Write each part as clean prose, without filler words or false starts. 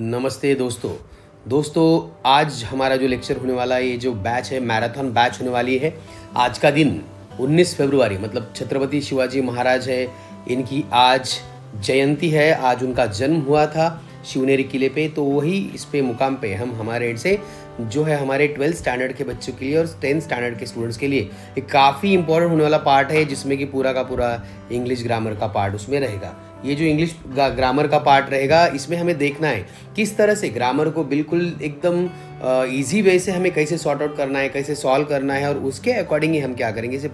नमस्ते दोस्तों। आज हमारा जो लेक्चर होने वाला है, ये जो बैच है मैराथन बैच होने वाली है। आज का दिन 19 फरवरी मतलब छत्रपति शिवाजी महाराज है, इनकी आज जयंती है। आज उनका जन्म हुआ था शिवनेरी किले पे, तो वही इस पे मुकाम पे हम हमारे एंड से जो है हमारे 12th स्टैंडर्ड के बच्चों के लिए और 10th स्टैंडर्ड के स्टूडेंट्स के लिए एक काफ़ी इंपॉर्टेंट होने वाला पार्ट है, जिसमें कि पूरा का पूरा इंग्लिश ग्रामर का पार्ट उसमें रहेगा। ये जो इंग्लिश ग्रामर का पार्ट रहेगा, इसमें हमें देखना है किस तरह से ग्रामर को बिल्कुल एकदम इजी वे से हमें कैसे सॉर्ट आउट करना है, कैसे सॉल्व करना है, और उसके अकॉर्डिंग ही हम क्या करेंगे, इसे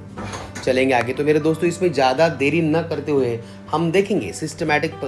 चलेंगे आगे। तो मेरे दोस्तों, इसमें ज़्यादा देरी न करते हुए हम देखेंगे सिस्टमैटिक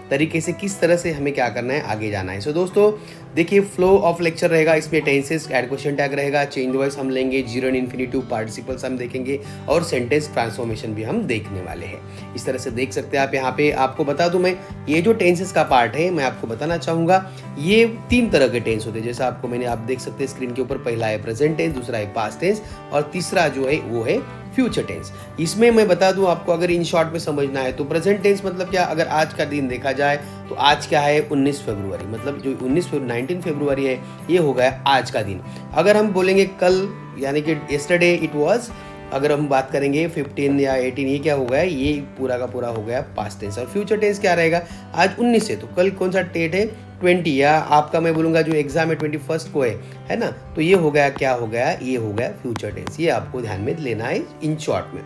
तरीके से किस तरह से हमें क्या करना है, आगे जाना है। सो दोस्तों देखिए, फ्लो ऑफ लेक्चर रहेगा। इसमें टेंसेस एड क्वेश्चन टैग रहेगा, चेंज वॉइस हम लेंगे, जीरो एंड इन्फिनिटिव पार्टिसिपल्स हम देखेंगे, और सेंटेंस ट्रांसफॉर्मेशन भी हम देखने वाले हैं। इस तरह से देख सकते हैं आप। यहाँ पे आपको बता दूं मैं, ये जो टेंसेस का पार्ट है मैं आपको बताना चाहूँगा, ये 3 तरह के टेंस होते हैं। जैसा आपको आप देख सकते हैं स्क्रीन के ऊपर, पहला है प्रेजेंट टेंस, दूसरा है पास्ट टेंस, और तीसरा जो है वो है फ्यूचर टेंस। इसमें मैं बता दूं आपको, अगर इन शॉर्ट में समझना है तो प्रेजेंट टेंस मतलब क्या, अगर आज का दिन देखा जाए तो आज क्या है 19 फरवरी, मतलब जो 19 फरवरी है, ये हो गया आज का दिन। अगर हम बोलेंगे कल, यानी कि येस्टरडे इट वाज, अगर हम बात करेंगे 15 या 18, ये क्या हो गया, ये पूरा का पूरा हो गया पास्ट टेंस। और फ्यूचर टेंस क्या रहेगा, आज 19 है तो कल कौन सा डेट है 20, या आपका मैं बोलूँगा जो एग्जाम है 21 को है ना, तो ये हो गया, क्या हो गया, ये हो गया फ्यूचर टेंस। ये आपको ध्यान में लेना है इन शॉर्ट में,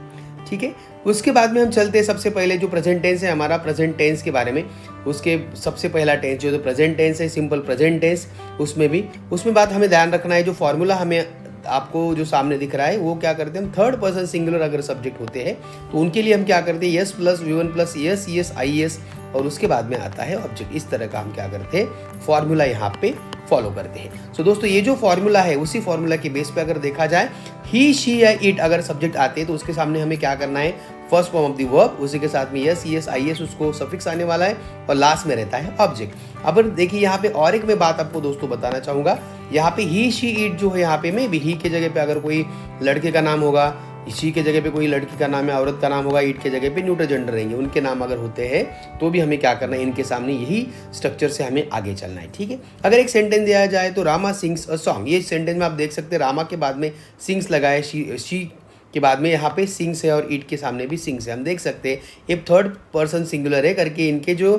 ठीक है। उसके बाद में हम चलते हैं, सबसे पहले जो प्रेजेंट टेंस है हमारा, प्रेजेंट टेंस के बारे में। उसके सबसे पहला टेंस जो प्रेजेंट टेंस है, सिंपल प्रेजेंट टेंस, उसमें बात हमें ध्यान रखना है, जो फॉर्मूला हमें आपको जो सामने दिख रहा है वो क्या करते हैं हम, थर्ड पर्सन सिंगुलर अगर सब्जेक्ट होते हैं तो उनके लिए हम क्या करते हैं, S plus V one plus S S I S, और उसके बाद में आता है ऑब्जेक्ट। इस तरह का हम क्या करते हैं, फॉर्मूला यहाँ पे फॉलो करते हैं। सो दोस्तों, ये जो फॉर्मूला है उसी फॉर्मूला के बेस पे अगर देखा जाए, ही शी या इट अगर सब्जेक्ट आते हैं तो उसके सामने हमें क्या करना है, first form of the verb, उसी के साथ में यस यस आई एस उसको सफिक्स आने वाला है, और लास्ट में रहता है ऑब्जेक्ट। अब देखिए यहाँ पे और एक मैं बात आपको दोस्तों बताना चाहूँगा, यहाँ पे ही शी इट जो है, यहाँ पे मैं भी ही के जगह पे अगर कोई लड़के का नाम होगा, शी के जगह पे कोई लड़की का नाम है, औरत का नाम होगा, ईट के जगह पे न्यूट्रल जेंडर रहेंगे, उनके नाम अगर होते हैं तो भी हमें क्या करना है, इनके सामने यही स्ट्रक्चर से हमें आगे चलना है, ठीक है। अगर एक सेंटेंस दिया जाए तो रामा सिंग्स अ सॉन्ग, ये सेंटेंस में आप देख सकते हैं रामा के बाद में सिंग्स लगा है, शी के बाद में यहाँ पे सिंग्स है, और ईट के सामने भी सिंग्स है। हम देख सकते हैं ये थर्ड पर्सन सिंगुलर है करके, इनके जो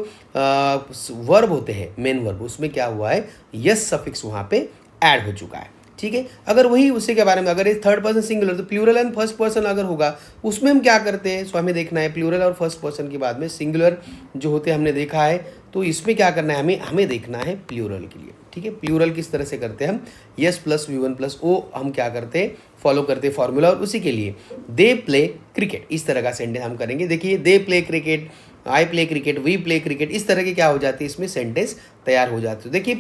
वर्ब होते हैं मेन वर्ब, उसमें क्या हुआ है, यस सफिक्स वहाँ पे ऐड हो चुका है, ठीक है। अगर वही उसी के बारे में, अगर ये थर्ड पर्सन सिंगुलर तो प्लूरल एंड फर्स्ट पर्सन अगर होगा, उसमें हम क्या करते हैं, सो हमें देखना है प्लूरल और फर्स्ट पर्सन के बाद में सिंगुलर जो होते हैं हमने देखा है, तो इसमें क्या करना है, हमें देखना है प्लूरल के लिए, ठीक है। प्लूरल किस तरह से करते हैं हम, S plus V one plus O, हम क्या करते हैं, फॉलो करते हैं फॉर्मूला, और उसी के लिए दे प्ले क्रिकेट, इस तरह का सेंटेंस हम करेंगे। देखिए, they play cricket, I play cricket, we play cricket, इस तरह के क्या हो जाती है, इसमें सेंटेंस तैयार हो जाते हैं। देखिए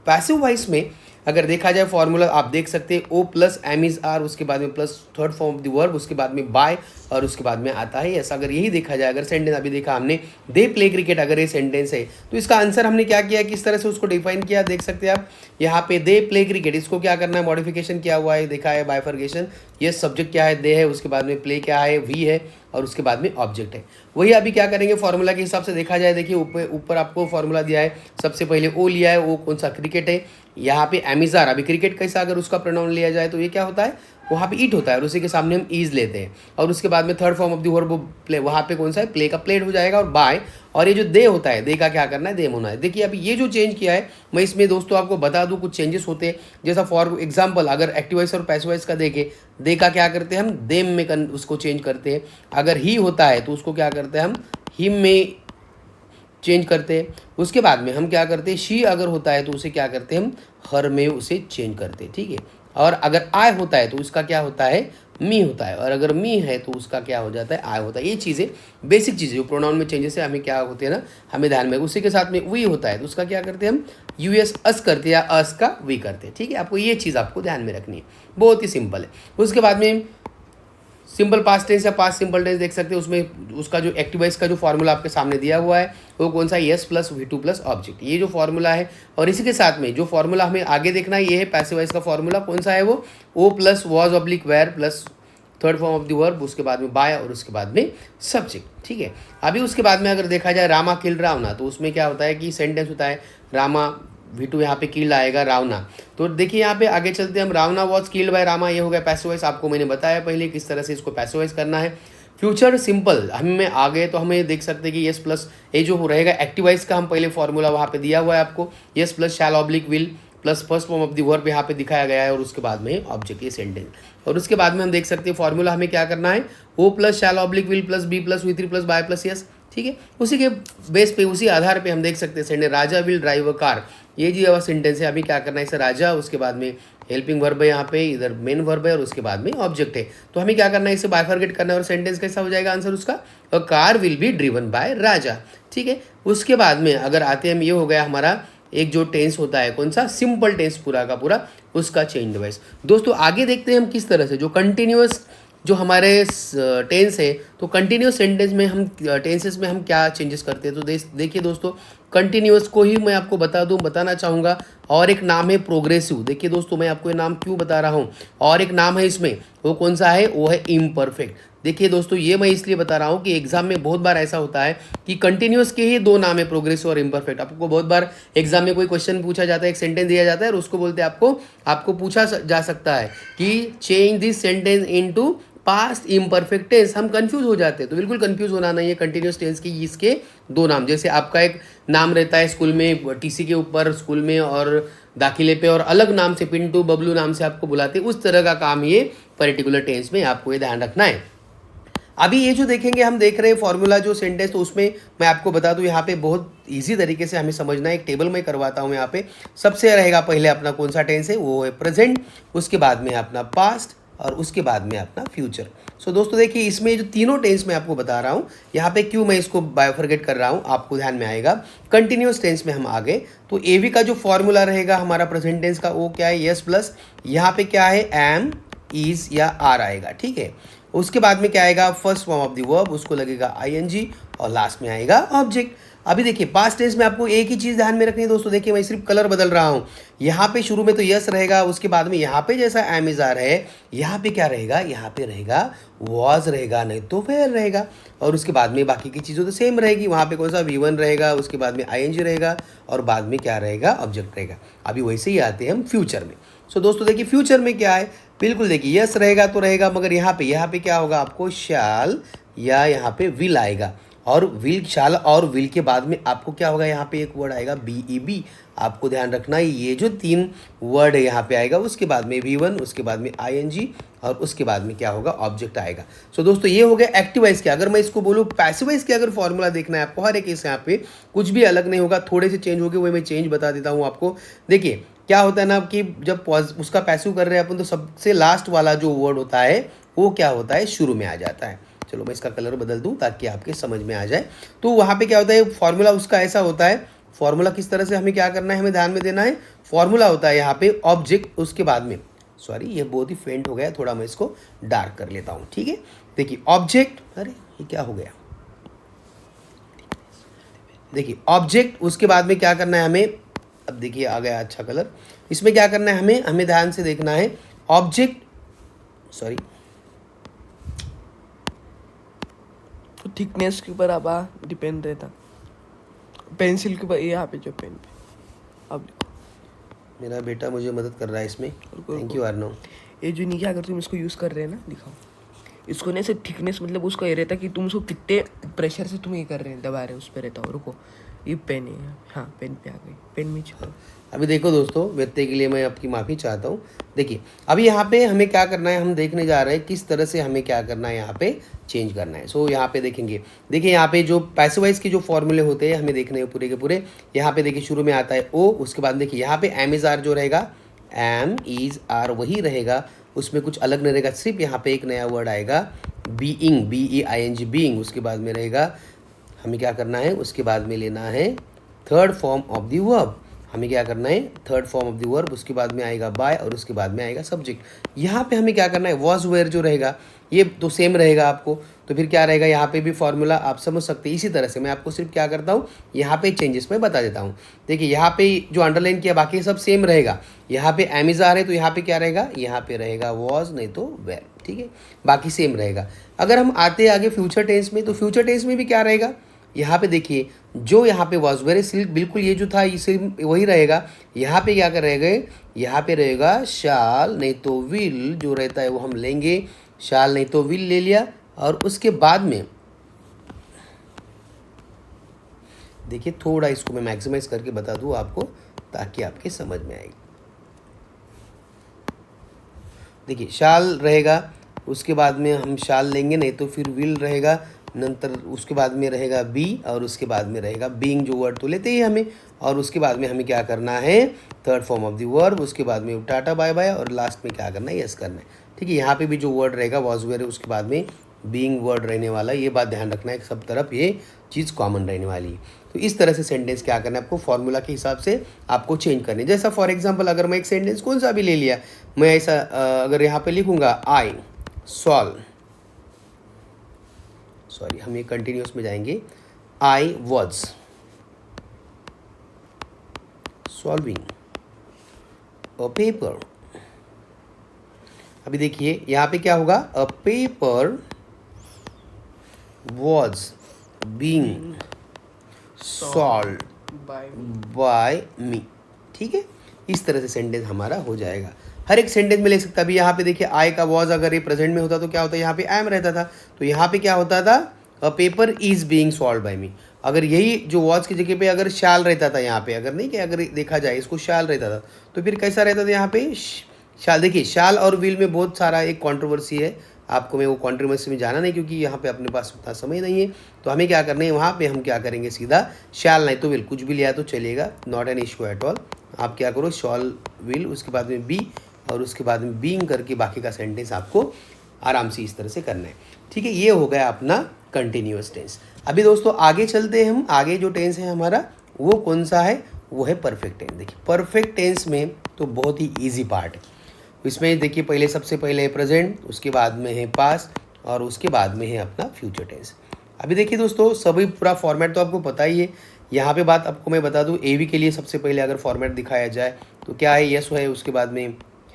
पैसिव वॉइस में अगर देखा जाए फॉर्मूला आप देख सकते हैं, O plus am is are, उसके बाद में plus third form of the verb, उसके बाद में बाय, और उसके बाद में आता है ऐसा। अगर यही देखा जाए, अगर सेंटेंस अभी देखा हमने दे प्ले क्रिकेट, अगर ये सेंटेंस है तो इसका आंसर हमने क्या किया, किस तरह से उसको डिफाइन किया, देख सकते हैं आप यहाँ पे दे प्ले क्रिकेट, इसको क्या करना है, मॉडिफिकेशन किया हुआ है, देखा है बाइफर्गेशन। ये सब्जेक्ट क्या है, दे है, उसके बाद में प्ले क्या है, वी है, और उसके बाद में ऑब्जेक्ट है। वही अभी क्या करेंगे, फॉर्मूला के हिसाब से देखा जाए, देखिए ऊपर आपको फॉर्मूला दिया है, सबसे पहले ओ लिया है, वो कौन सा, क्रिकेट है। यहाँ पे एमिजार, अभी क्रिकेट कैसा अगर उसका प्रोनाउन लिया जाए तो ये क्या होता है, वहाँ पे ईट होता है, और उसी के सामने हम ईज लेते हैं, और उसके बाद में third form of the verb play, वहाँ पे कौन सा है, प्ले का प्लेड हो जाएगा, और बाय, और ये जो दे होता है, दे का क्या करना है, देम होना है। देखिए अभी ये जो चेंज किया है, मैं इसमें दोस्तों आपको बता दूं कुछ चेंजेस होते हैं। जैसा फॉर एग्जांपल, अगर एक्टिव वॉइस और पैसिव वॉइस का देखें, दे का क्या करते हैं हम, देम में उसको चेंज करते हैं। अगर ही होता है तो उसको क्या करते हैं हम, हिम में चेंज करते हैं। उसके बाद में हम क्या करते हैं, शी अगर होता है तो उसे क्या करते हैं हम, हर में उसे चेंज करते हैं, ठीक है। और अगर आय होता है तो उसका क्या होता है, मी होता है, और अगर मी है तो उसका क्या हो जाता है, आय होता है। ये चीज़ें बेसिक चीज़ें जो प्रोनाउन में चेंजेस है, हमें क्या होते हैं ना, हमें ध्यान में। उसी के साथ में वी होता है तो उसका क्या करते हैं हम, यू एस अस करते हैं, या अस का वी करते हैं, ठीक है। आपको ये चीज़ आपको ध्यान में रखनी है, बहुत ही सिंपल है। उसके बाद में सिंपल पास्ट टेंस या पास्ट सिंपल टेंस देख सकते हैं, उसमें उसका जो एक्टिव वॉइस का जो फॉर्मूला आपके सामने दिया हुआ है वो कौन सा, S plus V two plus object, ये जो फॉर्मूला है। और इसी के साथ में जो फॉर्मूला हमें आगे देखना है, ये है पैसिव वॉइस का फॉर्मूला, कौन सा है वो, O plus was oblique were plus third form of the verb, उसके बाद में बाय और उसके बाद में सब्जेक्ट। ठीक है, अभी उसके बाद में अगर देखा जाए रामा किल रावना, तो उसमें क्या होता है कि सेंटेंस होता है रामा V2 यहाँ पे किल्ड आएगा रावना। तो देखिए यहाँ पे आगे चलते हम, रावना वॉज किल्ड बाय रामा, ये हो गया पैसिव वॉइस। आपको मैंने बताया पहले किस तरह से इसको पैसिव वॉइस करना है। फ्यूचर सिंपल हमें आगे तो हमें देख सकते हैं कि यस प्लस ये जो रहेगा एक्टिव वॉइस का हम पहले फॉर्मूला वहाँ पे दिया हुआ है आपको, S plus shall oblique will plus first form of the verb यहाँ पे दिखाया गया है और उसके बाद में ऑब्जेक्ट ये सेंटेंस। और उसके बाद में हम देख सकते हैं फॉर्मूला हमें क्या करना है, O plus shall oblique will plus be plus V3 plus by plus S. ठीक है, उसी के बेस पे उसी आधार पे हम देख सकते हैं sentence Raja will drive a car, ये जो सेंटेंस है अभी क्या करना है इसे राजा, उसके बाद में हेल्पिंग वर्ब है यहाँ पे, इधर मेन वर्ब है और उसके बाद में ऑब्जेक्ट है। तो हमें क्या करना है इसे बाइफरगेट करना है और सेंटेंस कैसा हो जाएगा आंसर उसका, a car will be driven by Raja. ठीक है, उसके बाद में अगर आते हैं हम, ये हो गया हमारा एक जो टेंस होता है कौन सा, सिंपल टेंस पूरा का पूरा, उसका चेंज वॉइस। दोस्तों आगे देखते हैं हम किस तरह से जो कंटिन्यूअस जो हमारे टेंस है, तो कंटिन्यूअस सेंटेंस में हम टेंसेस में हम क्या चेंजेस करते हैं। तो देखिए दोस्तों, कंटिन्यूअस को ही मैं आपको बताना चाहूँगा। और एक नाम है प्रोग्रेसिव। देखिए दोस्तों, मैं आपको ये नाम क्यों बता रहा हूँ, और एक नाम है इसमें, वो कौन सा है, वो है इम्परफेक्ट। देखिए दोस्तों, ये मैं इसलिए बता रहा हूँ कि एग्जाम में बहुत बार ऐसा होता है कि कंटिन्यूअस के ही दो नाम है, प्रोग्रेसिव और इम्परफेक्ट। आपको बहुत बार एग्जाम में कोई क्वेश्चन पूछा जाता है, एक सेंटेंस दिया जाता है और उसको बोलते हैं आपको पूछा जा सकता है कि change this sentence into past imperfect tense. हम कंफ्यूज हो जाते हैं, तो बिल्कुल कंफ्यूज होना नहीं है। कंटिन्यूअस टेंस की इसके दो नाम, जैसे आपका एक नाम रहता है स्कूल में टीसी के ऊपर स्कूल में और दाखिले पे, और अलग नाम से पिंटू बबलू नाम से आपको बुलाते हैं, उस तरह का काम ये पर्टिकुलर टेंस में आपको ये ध्यान रखना है। अभी ये जो देखेंगे हम देख रहे हैं फॉर्मूला जो सेंटेंस, तो उसमें मैं आपको बता दूं यहाँ पे बहुत इजी तरीके से हमें समझना है। एक टेबल में करवाता हूँ यहाँ पे। सबसे रहेगा पहले अपना कौन सा टेंस है, वो है प्रेजेंट, उसके बाद में अपना पास्ट और उसके बाद में अपना फ्यूचर। सो दोस्तों देखिए, इसमें जो तीनों टेंस मैं आपको बता रहा हूँ, यहाँ पे क्यों मैं इसको बायोफरगेट कर रहा हूँ आपको ध्यान में आएगा। कंटिन्यूअस टेंस में हम आगे, तो एवी का जो फॉर्मूला रहेगा हमारा प्रेजेंट टेंस का, वो क्या है, यस प्लस यहाँ पे क्या है, एम इज या आर आएगा। ठीक है, उसके बाद में क्या आएगा, first form of the verb, उसको लगेगा ING और लास्ट में आएगा ऑब्जेक्ट। अभी देखिए पास्ट टेंस में आपको एक ही चीज़ ध्यान में रखनी है दोस्तों। देखिए मैं सिर्फ कलर बदल रहा हूँ। यहाँ पे शुरू में तो यस रहेगा, उसके बाद में यहाँ पे जैसा एम इज आर है, यहाँ पे क्या रहेगा, यहाँ पे रहेगा वॉज रहेगा, नहीं तो वेयर रहेगा। और उसके बाद में बाकी की चीज़ों तो सेम रहेगी। वहाँ पे कौन सा V1 रहेगा, उसके बाद में ING रहेगा और बाद में क्या रहेगा, ऑब्जेक्ट रहेगा। अभी वैसे ही आते हैं हम फ्यूचर में। सो दोस्तों देखिए फ्यूचर में क्या है, बिल्कुल देखिए यस रहेगा तो रहेगा, मगर यहाँ पे क्या होगा, आपको शैल या यहाँ पे विल आएगा, और विल शाल और विल के बाद में आपको क्या होगा, यहाँ पे एक वर्ड आएगा BEB। आपको ध्यान रखना है ये जो तीन वर्ड है यहाँ पे आएगा, उसके बाद में V1, उसके बाद में ING और उसके बाद में क्या होगा, ऑब्जेक्ट आएगा। सो दोस्तों ये हो गया एक्टिव वॉइस के। अगर मैं इसको बोलूँ पैसिव वॉइस के, अगर फॉर्मूला देखना है आपको, हर एक केस यहाँ पे कुछ भी अलग नहीं होगा, थोड़े से चेंज होंगे, वही मैं चेंज बता देता हूँ आपको। देखिए क्या होता है ना कि जब उसका पैसिव कर रहे हैं अपन, तो सबसे लास्ट वाला जो वर्ड होता है वो क्या होता है, शुरू में आ जाता है। चलो मैं इसका कलर बदल दूं ताकि आपके समझ में आ जाए। तो वहाँ पे क्या होता है, फॉर्मूला उसका ऐसा होता है। फॉर्मूला किस तरह से हमें क्या करना है, हमें ध्यान में देना है। फॉर्मूला होता है यहाँ पे ऑब्जेक्ट, उसके बाद में सॉरी ये बहुत ही फेंट हो गया, थोड़ा मैं इसको डार्क कर लेता हूँ। ठीक है, देखिए ऑब्जेक्ट, अरे ये क्या हो गया, देखिए ऑब्जेक्ट, उसके बाद में क्या करना है हमें, अब देखिए आ गया अच्छा कलर। इसमें क्या करना है हमें ध्यान से देखना है, ऑब्जेक्ट सॉरी तो थिकनेस के ऊपर अब डिपेंड रहता, पेंसिल के ऊपर यहाँ पे जो पेन पे। अब मेरा बेटा मुझे मदद कर रहा है इसमें, थैंक यू अर्नव। ये जो नीचे अगर तुम इसको यूज़ कर रहे हैं ना, दिखाओ इसको नहीं, से थिकनेस मतलब उसका ये रहता कि तुम उसको कितने प्रेशर से तुम ये कर रहे हैं, दबा रहे हैं, उस पर रहता हो। रुको ये पेन है, हाँ पेन पे आ गई, पेन में छोड़ो। अभी देखो दोस्तों, व्यक्ति के लिए मैं आपकी माफ़ी चाहता हूँ। देखिए अभी यहाँ पे हमें क्या करना है, हम देखने जा रहे हैं किस तरह से हमें क्या करना है, यहाँ पे चेंज करना है। सो यहाँ पे देखेंगे, देखिए यहाँ पे जो पैसिव वॉइस के जो फॉर्मूले होते हैं हमें देखने हैं पूरे के पूरे। यहाँ पे देखिए शुरू में आता है O, उसके बाद देखिए यहाँ पे एम इज आर जो रहेगा, एम इज आर वही रहेगा, उसमें कुछ अलग नहीं रहेगा। सिर्फ यहाँ पे एक नया वर्ड आएगा बीइंग, BEING बीइंग। उसके बाद में रहेगा हमें क्या करना है, उसके बाद में लेना है third form of the verb. हमें क्या करना है, third form of the verb, उसके बाद में आएगा बाय और उसके बाद में आएगा सब्जेक्ट। यहाँ पे हमें क्या करना है, वॉज वेयर जो रहेगा ये तो सेम रहेगा आपको। तो फिर क्या रहेगा, यहाँ पे भी फॉर्मूला आप समझ सकते हैं। इसी तरह से मैं आपको सिर्फ क्या करता हूँ, यहाँ पे चेंजेस मैं बता देता हूँ। देखिए यहाँ पे जो अंडरलाइन किया बाकी सब सेम रहेगा। यहाँ पे एम इज आर है तो यहाँ पे क्या रहेगा, यहाँ पे रहेगा वॉज नहीं तो वेयर। ठीक है, बाकी सेम रहेगा। अगर हम आते हैं आगे फ्यूचर टेंस में, तो फ्यूचर टेंस में भी क्या रहेगा, यहाँ पे देखिए जो यहाँ पे वॉज वेरी सिल्क बिल्कुल ये जो था इसे वही रहेगा। यहाँ पे क्या कर रहेगा, यहाँ पे रहेगा शाल नहीं तो विल, जो रहता है वो हम लेंगे, शाल नहीं तो विल ले लिया। और उसके बाद में देखिए थोड़ा इसको मैं मैक्सिमाइज करके बता दूँ आपको ताकि आपके समझ में आएगी। देखिए शाल रहेगा, उसके बाद में हम शाल लेंगे नहीं तो फिर विल रहेगा, नंतर उसके बाद में रहेगा बी, और उसके बाद में रहेगा बीइंग, जो वर्ड तो लेते ही हमें, और उसके बाद में हमें क्या करना है, third form of the verb, उसके बाद में टाटा बाय बाय, और लास्ट में क्या करना है, यस करना है। ठीक है, यहाँ पे भी जो वर्ड रहेगा वॉज वेयर, उसके बाद में बीइंग वर्ड रहने वाला, ये बात ध्यान रखना है कि सब तरफ ये चीज़ कॉमन रहने वाली है। तो इस तरह से सेंटेंस क्या करना है आपको, फॉर्मूला के हिसाब से आपको चेंज करनी है। जैसा फॉर एग्जांपल अगर मैं एक सेंटेंस कौन सा भी ले लिया, मैं ऐसा अगर यहाँ पे लिखूंगा आई सॉल्व, सॉरी हम ये कंटिन्यूस में जाएंगे, I was solving a paper. अभी देखिए यहाँ पे क्या होगा, a paper was being solve by me. ठीक है, इस तरह से सेंटेंस हमारा हो जाएगा। हर एक सेंटेंस में ले सकता। अभी यहाँ पे देखिए आई का वॉज अगर ये प्रेजेंट में होता तो क्या होता, यहाँ पे एम रहता था, तो यहाँ पे क्या होता था, a paper is being solve by me. अगर यही जो वॉज की जगह पे अगर शाल रहता था यहाँ पे, अगर नहीं कि अगर देखा जाए इसको शाल रहता था, तो फिर कैसा रहता था यहाँ पे शाल। देखिए शाल और विल में बहुत सारा एक कंट्रोवर्सी है, आपको मैं वो कंट्रोवर्सी में जाना नहीं क्योंकि यहाँ पे अपने पास उतना समय नहीं है। तो हमें क्या करना है, वहाँ पे हम क्या करेंगे, सीधा शाल नहीं तो विल, कुछ भी लिया तो चलेगा, not an issue at all. आप क्या करो, शॉल विल, उसके बाद में बी, और उसके बाद में बीइंग करके बाकी का सेंटेंस आपको आराम से इस तरह से करना है। ठीक है, ये हो गया अपना कंटिन्यूअस टेंस। अभी दोस्तों आगे चलते हैं हम, आगे जो टेंस है हमारा वो कौन सा है, वो है परफेक्ट टेंस। देखिए परफेक्ट टेंस में तो बहुत ही ईजी पार्ट है। इसमें देखिए पहले सबसे पहले है प्रेजेंट, उसके बाद में है पास्ट, और उसके बाद में है अपना फ्यूचर टेंस। अभी देखिए दोस्तों सभी पूरा फॉर्मेट तो आपको पता ही है। यहाँ पे बात आपको मैं बता दूँ, एवी के लिए सबसे पहले अगर फॉर्मेट दिखाया जाए तो क्या है, यस है, उसके बाद में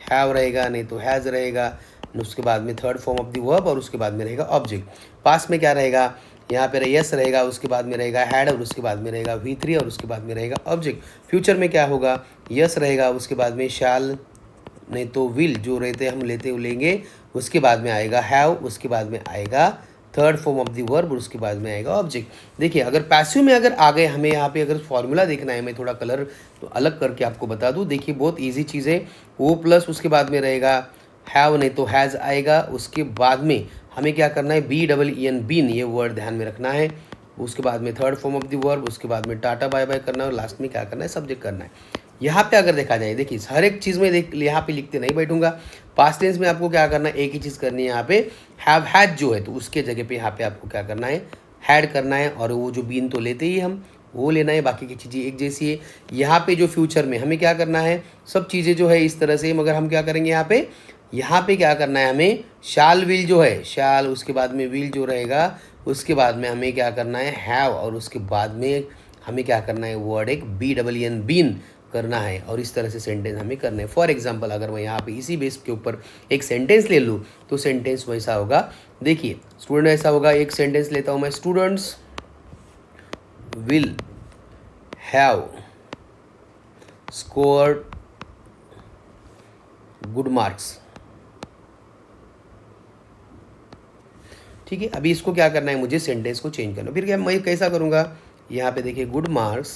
हैव रहेगा, नहीं तो हैज़ रहेगा, उसके बाद में third form of the verb, और उसके बाद में रहेगा ऑब्जेक्ट। पास्ट में क्या रहेगा, यहाँ पे यस रहेगा, उसके बाद में रहेगा हैड, और उसके बाद में रहेगा V3, और उसके बाद में रहेगा ऑब्जेक्ट। फ्यूचर में क्या होगा, यस रहेगा, उसके बाद में शाल नहीं तो विल, जो रहते हम लेते लेंगे, उसके बाद में आएगा हैव, उसके बाद में आएगा third form of the verb, उसके बाद में आएगा ऑब्जेक्ट। देखिए अगर पैसिव में अगर आ गए, हमें यहाँ पे अगर फॉर्मूला देखना है, मैं थोड़ा कलर तो अलग करके आपको बता दूँ। देखिए बहुत इजी चीज़ है, वो प्लस उसके बाद में रहेगा हैव नहीं तो हैज़ आएगा, उसके बाद में हमें क्या करना है, BEEN बीन, ये वर्ड ध्यान में रखना है। उसके बाद में third form of the verb, उसके बाद में टाटा बाय बाय करना है, और लास्ट में क्या करना है, सब्जेक्ट करना है। यहाँ पे अगर देखा जाए, देखिए हर एक चीज़ में देख यहाँ पे लिखते नहीं बैठूंगा। पास्ट टेंस में आपको क्या करना है, एक ही चीज़ करनी है, यहाँ पे हैव हैड जो है तो उसके जगह पे यहाँ पे आपको क्या करना है, हैड करना है, और वो जो बीन तो लेते ही हम वो लेना है, बाकी की चीज़ें एक जैसी है। यहाँ पे जो फ्यूचर में हमें क्या करना है, सब चीज़ें जो है इस तरह से, मगर हम क्या करेंगे यहाँ पे क्या करना है, हमें शाल विल जो है, शाल उसके बाद में विल जो रहेगा, उसके बाद में हमें क्या करना है हैव, और उसके बाद में हमें क्या करना है, वर्ड एक BEEN बीन करना है, और इस तरह से सेंटेंस हमें करना है। फॉर एग्जांपल अगर मैं यहाँ पे इसी बेस के ऊपर एक सेंटेंस ले लूँ तो सेंटेंस वैसा होगा। देखिए स्टूडेंट ऐसा होगा, एक सेंटेंस लेता हूँ मैं, students will have scored good marks. ठीक है, अभी इसको क्या करना है, मुझे सेंटेंस को चेंज करना। फिर क्या मैं कैसा करूँगा, यहाँ पे देखिए गुड मार्क्स,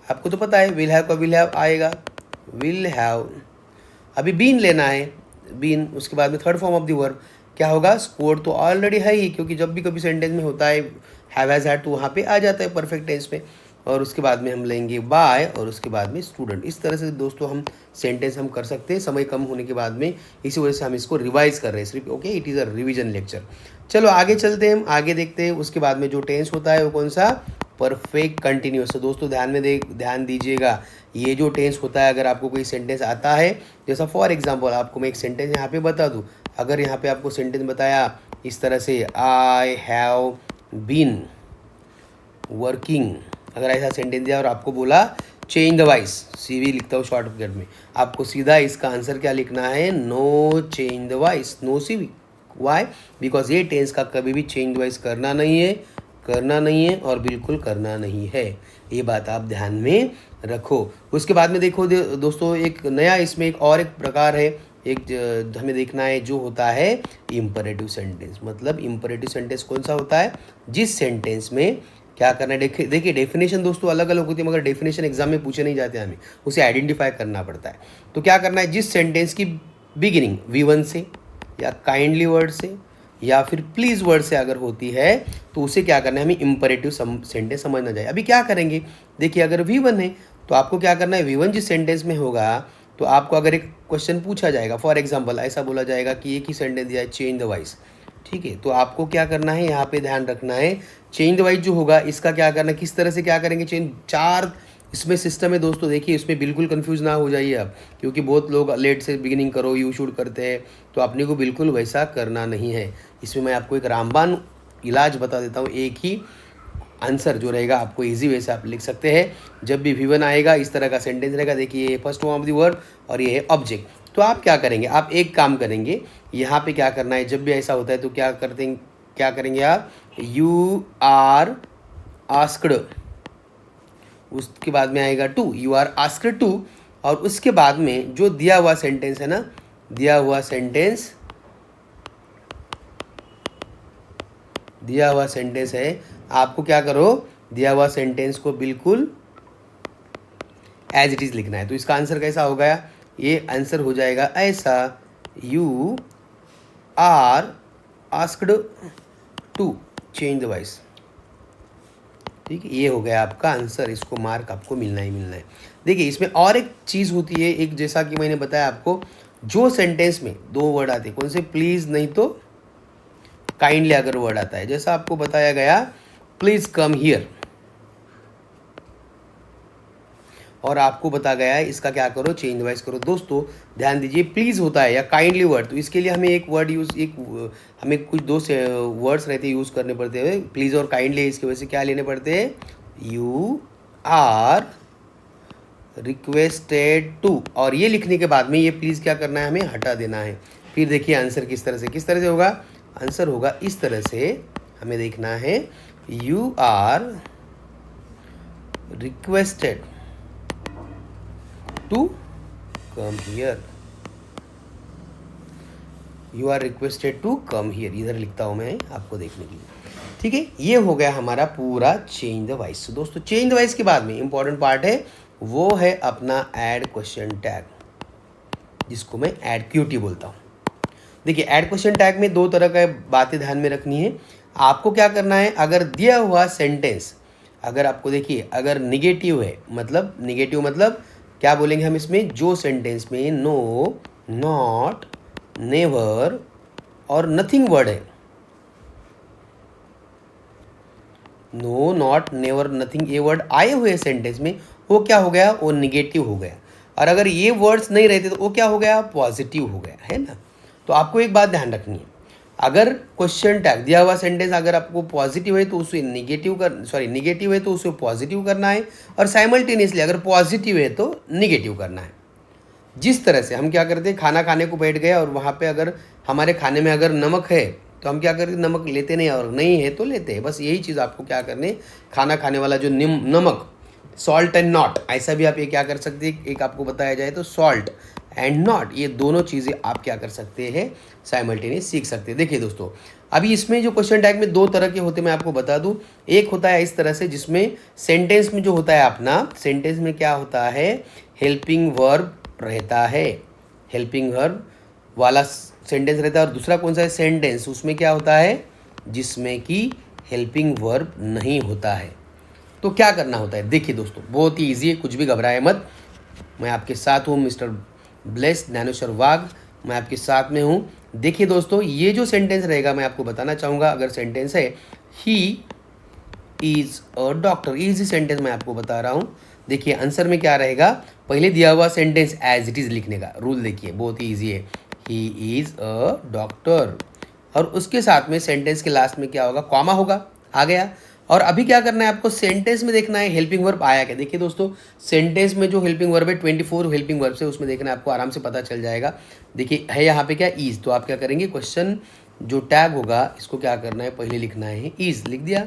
आपको तो पता है विल हैव का विल हैव आएगा, विल हैव, अभी बीन लेना है, बीन, उसके बाद में third form of the verb क्या होगा, स्कोर तो ऑलरेडी है ही, क्योंकि जब भी कभी सेंटेंस में होता है हैव हैज हैड तो वहाँ पे आ जाता है परफेक्ट टेंस में, और उसके बाद में हम लेंगे बाय, और उसके बाद में स्टूडेंट। इस तरह से दोस्तों हम सेंटेंस हम कर सकते हैं, समय कम होने के बाद में, इसी वजह से हम इसको रिवाइज कर रहे हैं सिर्फ। Okay, it is a revision lecture. चलो आगे चलते हैं, हम आगे देखते हैं उसके बाद में जो टेंस होता है वो कौन सा, परफेक्ट कंटिन्यूअस। तो दोस्तों ध्यान दीजिएगा, ये जो टेंस होता है, अगर आपको कोई सेंटेंस आता है, जैसा फॉर एग्जांपल आपको मैं एक सेंटेंस यहाँ पे बता दूँ, अगर यहाँ पे आपको सेंटेंस बताया इस तरह से, आई हैव बीन वर्किंग, अगर ऐसा सेंटेंस दिया और आपको बोला चेंज द वॉइस, CV लिखता हूँ शॉर्टकट में। आपको सीधा इसका आंसर क्या लिखना है, no change the voice, no CV। Why? Because ये टेंस का कभी भी चेंज द वॉइस करना नहीं है और बिल्कुल करना नहीं है। ये बात आप ध्यान में रखो। उसके बाद में देखो दोस्तों, एक नया इसमें एक प्रकार है, हमें देखना है जो होता है इम्परेटिव सेंटेंस। मतलब इम्परेटिव सेंटेंस कौन सा होता है, जिस सेंटेंस में क्या करना है। देखिए डेफिनेशन दोस्तों अलग अलग होती है, मगर डेफिनेशन एग्जाम में पूछे नहीं जाते, हमें उसे आइडेंटिफाई करना पड़ता है। तो क्या करना है, जिस सेंटेंस की बिगिनिंग V1 से या काइंडली वर्ड से या फिर प्लीज वर्ड से अगर होती है तो उसे क्या करना है, हमें इम्परेटिव सेंटेंस समझना चाहिए। अभी क्या करेंगे, देखिए अगर V1 है तो आपको क्या करना है, V1 जिस सेंटेंस में होगा तो आपको अगर एक क्वेश्चन पूछा जाएगा, फॉर एग्जाम्पल ऐसा बोला जाएगा कि एक ही सेंटेंस दिया है, चेंज द वॉइस, ठीक है। तो आपको क्या करना है, यहाँ पे ध्यान रखना है, चेंज द वॉइस जो होगा इसका क्या करना है, किस तरह से क्या करेंगे चेंज। 4 इसमें सिस्टम है दोस्तों, देखिए इसमें बिल्कुल कंफ्यूज ना हो जाइए आप, क्योंकि बहुत लोग लेट से बिगिनिंग करो, यू शुड करते हैं, तो अपने को बिल्कुल वैसा करना नहीं है। इसमें मैं आपको एक रामबाण इलाज बता देता हूँ, एक ही आंसर जो रहेगा आपको इजी वे से आप लिख सकते हैं। जब भी V1 आएगा इस तरह का सेंटेंस रहेगा, देखिए ये first form of the word और ये है ऑब्जेक्ट। तो आप क्या करेंगे, आप एक काम करेंगे, यहाँ पे क्या करना है, जब भी ऐसा होता है तो क्या करेंगे आप, यू आर आस्क्ड, उसके बाद में आएगा to, you are asked to, और उसके बाद में जो दिया हुआ सेंटेंस है ना, दिया हुआ सेंटेंस है, आपको क्या करो, दिया हुआ सेंटेंस को बिल्कुल एज इट इज लिखना है। तो इसका आंसर कैसा हो गया, ये आंसर हो जाएगा ऐसा, you are asked to change the voice, ठीक है। ये हो गया आपका आंसर, इसको मार्क आपको मिलना ही मिलना है। देखिए इसमें और एक चीज़ होती है, एक जैसा कि मैंने बताया आपको, जो सेंटेंस में 2 वर्ड आते हैं, कौन से, प्लीज़ नहीं तो काइंडली अगर वर्ड आता है, जैसा आपको बताया गया प्लीज़ कम हियर, और आपको बता गया है इसका क्या करो, चेंज वॉइस करो। दोस्तों ध्यान दीजिए, प्लीज़ होता है या काइंडली वर्ड, तो इसके लिए हमें एक वर्ड हमें कुछ 2 वर्ड्स रहते हैं यूज़ करने पड़ते हैं, प्लीज़ और काइंडली। इसकी वजह से क्या लेने पड़ते हैं, यू आर रिक्वेस्टेड टू, और ये लिखने के बाद में ये प्लीज़ क्या करना है, हमें हटा देना है। फिर देखिए आंसर किस तरह से होगा, आंसर होगा इस तरह से, हमें देखना है, you are requested to come here, you are requested to come here, इधर लिखता हूँ मैं आपको देखने के लिए, ठीक है। ये हो गया हमारा पूरा चेंज द वॉइस। दोस्तों चेंज द वॉइस के बाद में इंपॉर्टेंट पार्ट है, वो है अपना ऐड क्वेश्चन टैग, जिसको मैं ऐड QT बोलता हूँ। देखिए ऐड क्वेश्चन टैग में 2 तरह का बातें ध्यान में रखनी है। आपको क्या करना है, अगर दिया हुआ सेंटेंस, अगर आपको देखिए अगर निगेटिव है, मतलब क्या बोलेंगे हम इसमें, जो सेंटेंस में नो, नॉट, नेवर और नथिंग वर्ड है, नो, नॉट, नेवर, नथिंग, ये वर्ड आए हुए सेंटेंस में, वो क्या हो गया, वो निगेटिव हो गया। और अगर ये वर्ड्स नहीं रहते तो वो क्या हो गया, पॉजिटिव हो गया, है ना। तो आपको एक बात ध्यान रखनी है, अगर क्वेश्चन टैग दिया हुआ सेंटेंस अगर आपको पॉजिटिव है तो उसे निगेटिव है तो उसे पॉजिटिव करना है, और साइमल्टेनियसली अगर पॉजिटिव है तो निगेटिव करना है। जिस तरह से हम क्या करते हैं, खाना खाने को बैठ गए और वहाँ पे अगर हमारे खाने में अगर नमक है तो हम क्या करते हैं, नमक लेते नहीं, और नहीं है तो लेते हैं। बस यही चीज़ आपको क्या करने, खाना खाने वाला जो नमक, सॉल्ट एंड नॉट, ऐसा भी आप ये क्या कर सकते हैं, एक आपको बताया जाए तो सॉल्ट एंड नॉट, ये दोनों चीज़ें आप क्या कर सकते हैं, साइमल्टेनियस सीख सकते हैं। देखिए दोस्तों, अभी इसमें जो क्वेश्चन टैग में 2 तरह के होते हैं, मैं आपको बता दूं। एक होता है इस तरह से, जिसमें सेंटेंस में जो होता है अपना, सेंटेंस में क्या होता है, हेल्पिंग वर्ब रहता है, हेल्पिंग वर्ब वाला सेंटेंस रहता है। और दूसरा कौन सा है, सेंटेंस, उसमें क्या होता है, जिसमें कि हेल्पिंग वर्ब नहीं होता है। तो क्या करना होता है, देखिए दोस्तों बहुत ही ईजी है, कुछ भी घबराए मत। मैं आपके साथ हूँ, मिस्टर ब्लेस ज्ञानेश्वर वाघ, मैं आपके साथ में हूँ। देखिए दोस्तों, ये जो सेंटेंस रहेगा मैं आपको बताना चाहूँगा। अगर सेंटेंस है he is a doctor, easy sentence मैं आपको बता रहा हूँ। देखिए आंसर में क्या रहेगा, पहले दिया हुआ सेंटेंस एज इट इज़ लिखने का रूल देखिए, बहुत ही ईजी है, ही इज़ अ डॉक्टर, और उसके साथ में सेंटेंस के लास्ट में क्या होगा, कॉमा होगा, आ गया। और अभी क्या करना है आपको, सेंटेंस में देखना है हेल्पिंग वर्ब आया क्या। देखिए दोस्तों, सेंटेंस में जो हेल्पिंग वर्ब है 24 हेल्पिंग वर्ब से, उसमें देखना है आपको, आराम से पता चल जाएगा। देखिए है यहाँ पे क्या, इज। तो आप क्या करेंगे, क्वेश्चन जो टैग होगा इसको क्या करना है, पहले लिखना है इज, लिख दिया।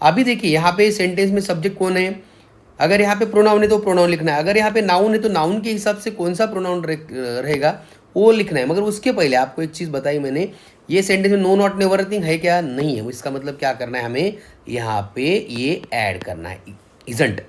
अभी देखिए यहाँ पे सेंटेंस में सब्जेक्ट कौन है, अगर यहाँ पे प्रोनाउन है तो प्रोनाउन लिखना है, अगर यहाँ पे नाउन है तो नाउन के हिसाब से कौन सा प्रोनाउन रहेगा वो लिखना है। मगर उसके पहले आपको एक चीज़ बताई मैंने, ये सेंटेंस में नो नॉट नेवर नथिंग है क्या, नहीं है। इसका मतलब क्या करना है, हमें यहाँ पे ये ऐड करना है इजंट।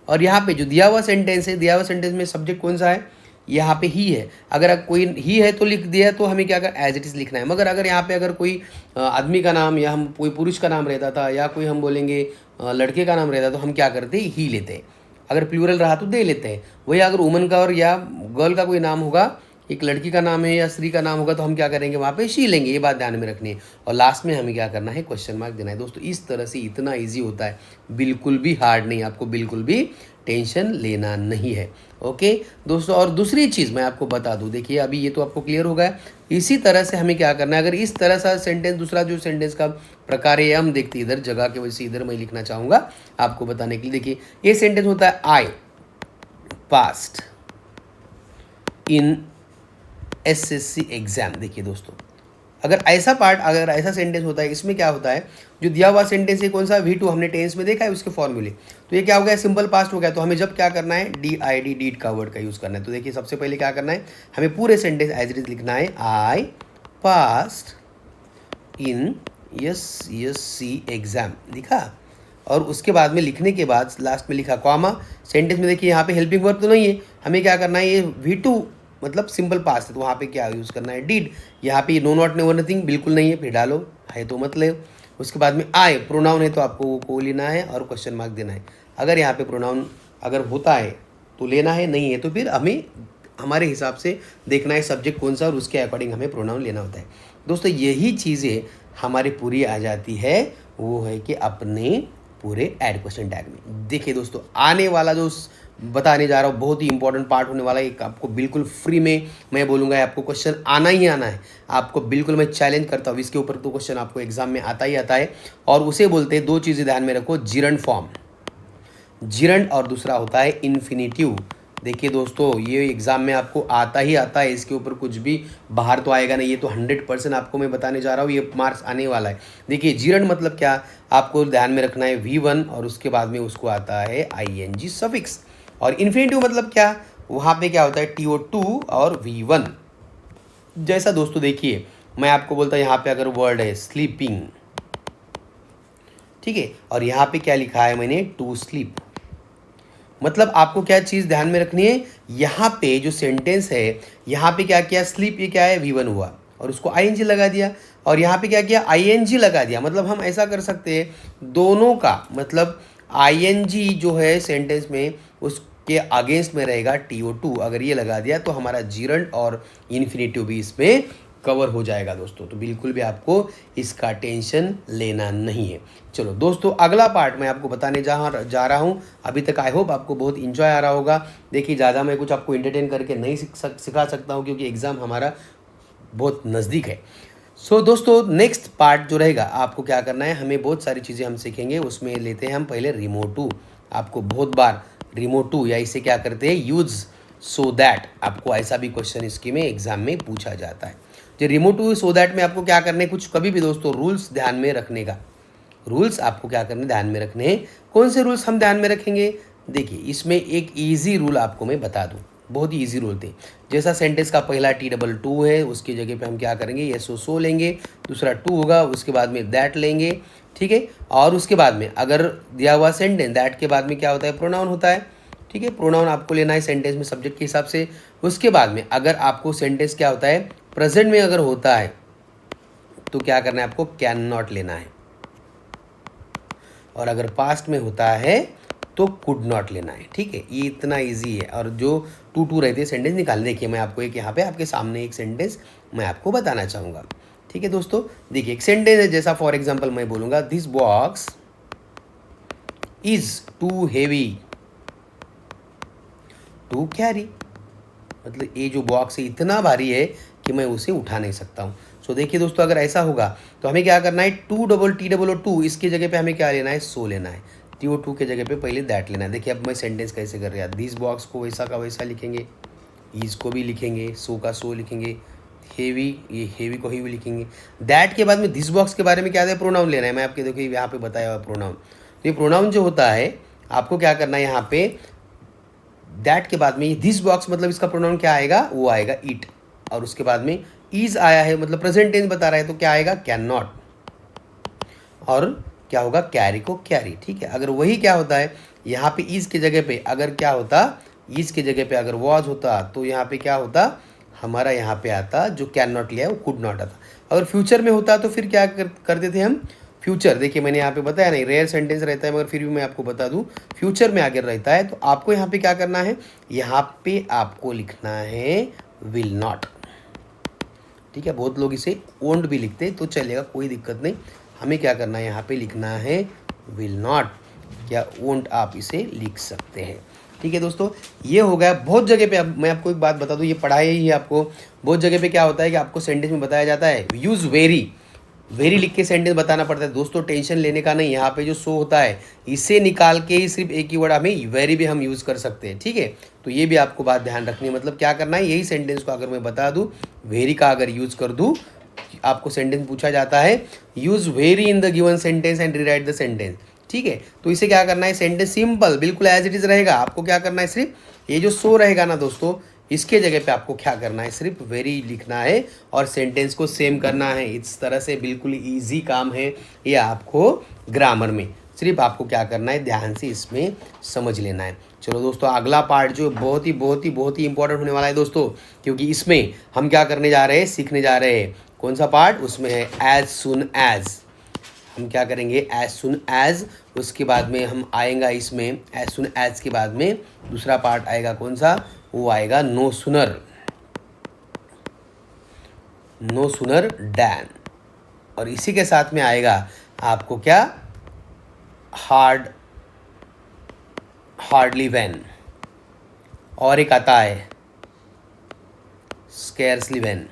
और यहाँ पे जो दिया हुआ सेंटेंस है, दिया हुआ सेंटेंस में सब्जेक्ट कौन सा है, यहाँ पे ही है। अगर कोई ही है तो लिख दिया, तो हमें क्या कर एज इट इज़ लिखना है। मगर अगर यहाँ पे अगर कोई आदमी का नाम या हम कोई पुरुष का नाम रहता था, या कोई हम बोलेंगे लड़के का नाम रहता, तो हम क्या करते ही लेते हैं। अगर प्लूरल रहा तो दे लेते हैं। वही अगर वुमन का और या गर्ल का कोई नाम होगा, एक लड़की का नाम है या स्त्री का नाम होगा, तो हम क्या करेंगे, वहाँ पे शी लेंगे। ये बात ध्यान में रखनी है। और लास्ट में हमें क्या करना है, क्वेश्चन मार्क देना है। दोस्तों इस तरह से इतना इजी होता है, बिल्कुल भी हार्ड नहीं, आपको बिल्कुल भी टेंशन लेना नहीं है। ओके दोस्तों, और दूसरी चीज़ मैं आपको बता दूं, देखिए अभी ये तो आपको क्लियर हो गया। इसी तरह से हमें क्या करना है, अगर इस तरह सा सेंटेंस, दूसरा जो सेंटेंस का प्रकार है हम देखते हैं, इधर जगह के वजह से इधर मैं लिखना चाहूँगा आपको बताने के लिए। देखिए ये सेंटेंस होता है आई पास्ट इन एसएससी एग्जाम। देखिए दोस्तों, अगर ऐसा पार्ट, अगर ऐसा सेंटेंस होता है, इसमें क्या होता है, जो दिया हुआ सेंटेंस है कौन सा, V2 हमने टेंस में देखा है उसके फॉर्मूले। तो ये क्या हो गया, सिंपल पास्ट हो गया। तो हमें जब क्या करना है, DID डीड का वर्ड का यूज़ करना है। तो देखिए सबसे पहले क्या करना है, हमें पूरे सेंटेंस एज इट इज लिखना है, आई पास्ट इन SSC एग्जाम, लिखा। और उसके बाद में लिखने के बाद लास्ट में लिखा कॉमा। सेंटेंस में देखिए यहाँ पे हेल्पिंग वर्ब तो नहीं है, हमें क्या करना है, ये V2 मतलब सिंपल पास्ट है, तो वहाँ पे क्या यूज़ करना है, डिड। यहाँ पे नो नॉट नेवर नथिंग बिल्कुल नहीं है, फिर डालो, है तो मत ले। उसके बाद में आए, प्रोनाउन है तो आपको वो को लेना है और क्वेश्चन मार्क देना है। अगर यहाँ पे प्रोनाउन अगर होता है तो लेना है, नहीं है तो फिर हमें हमारे हिसाब से देखना है सब्जेक्ट कौन सा, और उसके अकॉर्डिंग हमें प्रोनाउन लेना होता है। दोस्तों यही चीज़ें हमारी पूरी आ जाती है, वो है कि अपने पूरे ऐड क्वेश्चन टैग में। देखिए दोस्तों, आने वाला जो बताने जा रहा हूँ बहुत ही इंपॉर्टेंट पार्ट होने वाला है, आपको बिल्कुल फ्री में मैं बोलूँगा, आपको क्वेश्चन आना ही आना है। आपको बिल्कुल मैं चैलेंज करता हूँ, इसके ऊपर तो क्वेश्चन आपको एग्जाम में आता ही आता है। और उसे बोलते हैं, दो चीज़ें ध्यान में रखो, जिरंड फॉर्म, जिरंड, और दूसरा होता है इन्फिनिटिव। देखिए दोस्तों, ये एग्ज़ाम में आपको आता ही आता है, इसके ऊपर कुछ भी बाहर तो आएगा नहीं। ये तो 100% आपको मैं बताने जा रहा हूँ, ये मार्क्स आने वाला है। देखिए जिरंड मतलब क्या, आपको ध्यान में रखना है V1 और उसके बाद में उसको आता है ING सफिक्स। और इन्फिनिटिव मतलब क्या, वहाँ पे क्या होता है TO2 और V1। जैसा दोस्तों देखिए, मैं आपको बोलता यहाँ पे अगर वर्ड है स्लीपिंग, ठीक है, और यहाँ पे क्या लिखा है मैंने, टू स्लीप। मतलब आपको क्या चीज़ ध्यान में रखनी है, यहाँ पे जो सेंटेंस है, यहाँ पे क्या किया, स्लीप, ये क्या है V1 हुआ, और उसको ING लगा दिया। और यहाँ पे क्या किया, ING लगा दिया। मतलब हम ऐसा कर सकते हैं, दोनों का मतलब ING जो है सेंटेंस में, उसके अगेंस्ट में रहेगा TO2। अगर ये लगा दिया तो हमारा जिरंड और इन्फिनिटिव भी इसमें कवर हो जाएगा दोस्तों। तो बिल्कुल भी आपको इसका टेंशन लेना नहीं है। चलो दोस्तों, अगला पार्ट मैं आपको बताने जा रहा हूँ। अभी तक आई होप आपको बहुत इंजॉय आ रहा होगा। देखिए ज़्यादा मैं कुछ आपको एंटरटेन करके नहीं सिखा सकता हूँ, क्योंकि एग्ज़ाम हमारा बहुत नज़दीक है। सो दोस्तों, नेक्स्ट पार्ट जो रहेगा, आपको क्या करना है, हमें बहुत सारी चीज़ें हम सीखेंगे। उसमें लेते हैं हम पहले रिमोटू। आपको बहुत बार रिमोटू या इसे क्या करते हैं, यूज़, सो दैट, आपको ऐसा भी क्वेश्चन इसके में एग्जाम में पूछा जाता है। जो रिमोटू सो दैट में आपको क्या करने, कुछ कभी भी दोस्तों रूल्स ध्यान में रखने का, रूल्स आपको क्या करने, ध्यान में रखने हैं। कौन से रूल्स हम ध्यान में रखेंगे, देखिए इसमें एक ईजी रूल आपको मैं बता दूं, बहुत ही ईजी रूल थे। जैसा सेंटेंस का पहला T22 है, उसकी जगह पे हम क्या करेंगे, ये सो लेंगे। दूसरा टू होगा, उसके बाद में दैट लेंगे, ठीक है। और उसके बाद में अगर दिया हुआ सेंटेंस, दैट के बाद में क्या होता है, प्रोनाउन होता है, ठीक है। प्रोनाउन आपको लेना है सेंटेंस में सब्जेक्ट के हिसाब से। उसके बाद में अगर आपको सेंटेंस क्या होता है, प्रेजेंट में अगर होता है तो क्या करना है, आपको कैन नॉट लेना है। और अगर पास्ट में होता है तो कुड नॉट लेना है, ठीक है। ये इतना इजी है। और जो 2 रहते हैं सेंटेंस निकालने, देखिए मैं आपको एक यहाँ पे आपके सामने एक सेंटेंस मैं आपको बताना चाहूँगा, ठीक है दोस्तों। देखिए एक सेंटेंस है, जैसा फॉर एग्जांपल मैं बोलूँगा, this box is too heavy to carry. मतलब ये जो बॉक्स है इतना भारी है कि मैं उसे उठा नहीं सकता हूँ। सो देखिए दोस्तों, अगर ऐसा होगा तो हमें क्या करना है, TOO इसकी जगह पे हमें क्या लेना है, सो लेना है। TO2 के जगह पे पहले दैट लेना है। देखिए अब मैं सेंटेंस कैसे कर रहा, दिस बॉक्स को वैसा का वैसा लिखेंगे, ईज को भी लिखेंगे, सो का सो लिखेंगे, हेवी ये हेवी को हेवी लिखेंगे। दैट के बाद में दिस बॉक्स के बारे में क्या है, प्रोनाउन लेना है। मैं आपके देखिए यहाँ पे बताया हुआ प्रोनाउन। तो ये प्रोनाउन जो होता है आपको क्या करना है, यहाँ पे दैट के बाद में दिस बॉक्स मतलब इसका प्रोनाउन क्या आएगा, वो आएगा इट। और उसके बाद में इज आया है मतलब प्रेजेंट टेंस बता रहा है, तो क्या आएगा, कैन नॉट। और क्या होगा, कैरी को कैरी। ठीक है, अगर वही क्या होता है यहाँ पे इज की जगह पे अगर क्या होता, इज की जगह पे अगर वॉज होता तो यहाँ पे क्या होता, हमारा यहाँ पे आता जो कैन नॉट लिया है वो कुड नॉट आता। अगर फ्यूचर में होता तो फिर क्या करते थे हम, फ्यूचर देखिए मैंने यहाँ पे बताया नहीं, रेयर सेंटेंस रहता है मगर फिर भी मैं आपको बता दूँ फ्यूचर में आगे रहता है। तो आपको यहाँ पे क्या करना है, यहाँ पे आपको लिखना है विल नॉट। ठीक है, बहुत लोग इसे ओंट भी लिखते तो चलेगा, कोई दिक्कत नहीं। हमें क्या करना है, यहाँ पे लिखना है विल नॉट या ओंट, आप इसे लिख सकते हैं। ठीक है दोस्तों, ये हो गया। बहुत जगह पे, अब मैं आपको एक बात बता दूँ, ये पढ़ाई ही आपको बहुत जगह पे क्या होता है कि आपको सेंटेंस में बताया जाता है यूज़ वेरी लिख के सेंटेंस बताना पड़ता है। दोस्तों टेंशन लेने का नहीं, यहाँ पे जो सो होता है इसे निकाल के ही सिर्फ एक ही वर्ड हमें वेरी भी हम यूज़ कर सकते हैं। ठीक है, तो ये भी आपको बात ध्यान रखनी है। मतलब क्या करना है, यही सेंटेंस को अगर मैं बता दूँ, वेरी का अगर यूज़ कर दूँ, आपको सेंटेंस पूछा जाता है use very in the given sentence and rewrite the sentence. ठीक है, तो इसे क्या करना है, सेंटेंस सिंपल बिल्कुल एज इट इज़ रहेगा। आपको क्या करना है, सिर्फ ये जो सो रहेगा ना दोस्तों, इसके जगह पे आपको क्या करना है, सिर्फ वेरी लिखना है और सेंटेंस को सेम करना है। इस तरह से बिल्कुल इजी काम है ये आपको ग्रामर में। सिर्फ आपको क्या करना है, ध्यान से इसमें समझ लेना है। चलो दोस्तों, अगला पार्ट जो बहुत ही इंपॉर्टेंट होने वाला है दोस्तों, क्योंकि इसमें हम क्या करने जा रहे हैं, सीखने जा रहे हैं। कौन सा पार्ट, उसमें है एज सुन एज। हम क्या करेंगे, एज सुन एज। उसके बाद में हम आएगा इसमें एज सुन एज के बाद में दूसरा पार्ट आएगा, कौन सा, वो आएगा नो सुनर डैन। और इसी के साथ में आएगा आपको क्या, हार्डली वैन। और एक आता है स्केर्सली वैन।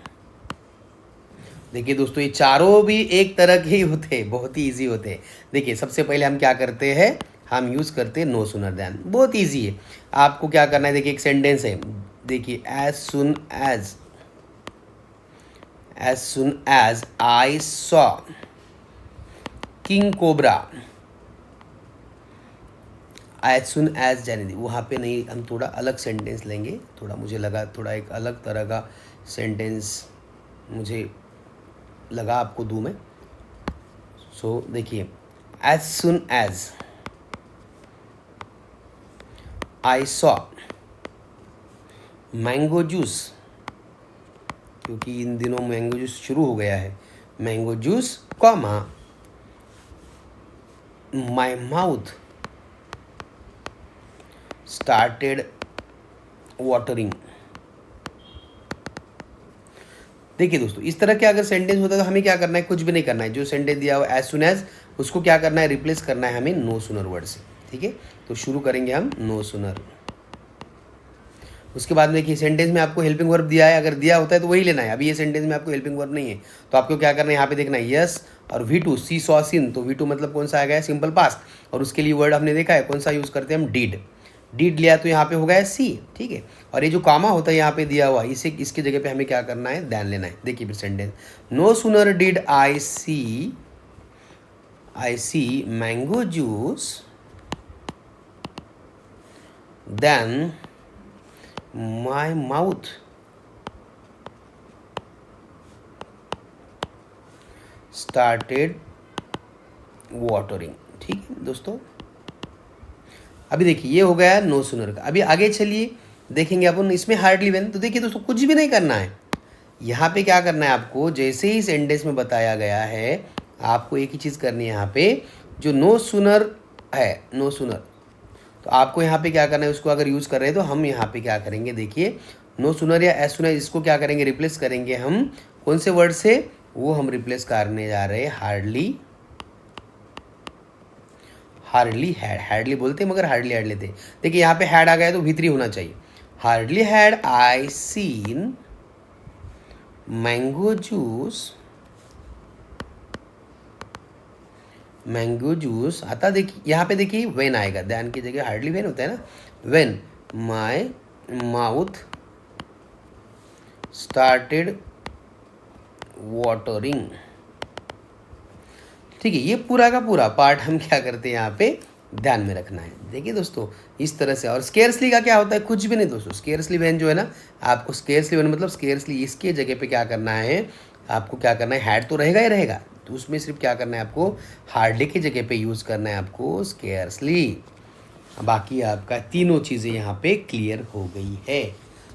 देखिए दोस्तों, ये चारों भी एक तरह के ही होते हैं, बहुत ही इजी होते हैं। देखिए सबसे पहले हम क्या करते हैं, हम यूज़ करते हैं नो सुनर दैन। बहुत इजी है। आपको क्या करना है, देखिए एक सेंटेंस है, देखिए as soon as I saw king cobra. As soon as जाने दी, वहाँ पे नहीं, हम थोड़ा अलग सेंटेंस लेंगे। थोड़ा मुझे लगा थोड़ा एक अलग तरह का सेंटेंस मुझे लगा आपको दूँ मैं। सो देखिए, as soon as I saw mango juice, क्योंकि इन दिनों मैंगो जूस शुरू हो गया है, mango juice comma my mouth started watering. देखिए दोस्तों, इस तरह के अगर सेंटेंस होता है तो हमें क्या करना है, कुछ भी नहीं करना है। जो सेंटेंस दिया हुआ एज सुन एज, उसको क्या करना है, रिप्लेस करना है हमें नो सुनर वर्ड से। ठीक है, तो शुरू करेंगे हम नो सुनर। उसके बाद में देखिए सेंटेंस में आपको हेल्पिंग वर्ब दिया है, अगर दिया होता है तो वही लेना है। अभी ये सेंटेंस में आपको हेल्पिंग वर्ब नहीं है, तो आपको क्या करना है, यहाँ पे देखना है यस और V2 सी सॉ सिन। तो V2 मतलब कौन सा आ गया, सिंपल पास्ट। और उसके लिए वर्ड हमने देखा है कौन सा यूज़ करते हैं हम, डिड लिया तो यहाँ पे हो गया सी। ठीक है, और ये जो कामा होता है यहाँ पे दिया हुआ, इसे इसकी जगह पे हमें क्या करना है, दैन लेना है। देखिए फिर sentence, no sooner did I see mango juice then my mouth started watering. ठीक है दोस्तों, अभी देखिए ये हो गया नो सुनर का। अभी आगे चलिए देखेंगे अपन इसमें हार्डली वेन। तो देखिए दोस्तों, कुछ भी नहीं करना है। यहाँ पे क्या करना है आपको, जैसे ही सेंटेंस में बताया गया है, आपको एक ही चीज़ करनी है। यहाँ पे जो नो सुनर है, नो सुनर, तो आपको यहाँ पे क्या करना है, उसको अगर यूज़ कर रहे हैं तो हम यहाँ पे क्या करेंगे, देखिए नो सुनर या एज सुनर, इसको क्या करेंगे, रिप्लेस करेंगे हम कौन से वर्ड से, वो हम रिप्लेस करने जा रहे हैं हार्डली हैड। हार्डली बोलते हैं मगर हार्डली हैड लेते हैं। देखिए यहाँ पे हैड आ गया तो V3 होना चाहिए। Hardly had I seen mango juice mango juice आता, देखिए यहाँ पे देखिए वेन आएगा, दैन की जगह हार्डली वेन होता है ना, when my mouth started watering. ठीक है, ये पूरा का पूरा पार्ट हम क्या करते हैं यहाँ पे ध्यान में रखना है। देखिए दोस्तों इस तरह से। और स्केर्सली का क्या होता है, कुछ भी नहीं दोस्तों। स्केर्सली वेन जो है ना, आपको स्केर्सली वेन मतलब स्केर्सली इसके जगह पे क्या करना है, आपको क्या करना है, हैड तो रहेगा ही रहेगा, तो उसमें सिर्फ क्या करना है आपको, हार्डली की जगह पे यूज़ करना है आपको स्केर्सली। बाकी आपका तीनों चीज़ें यहाँ पे क्लियर हो गई है।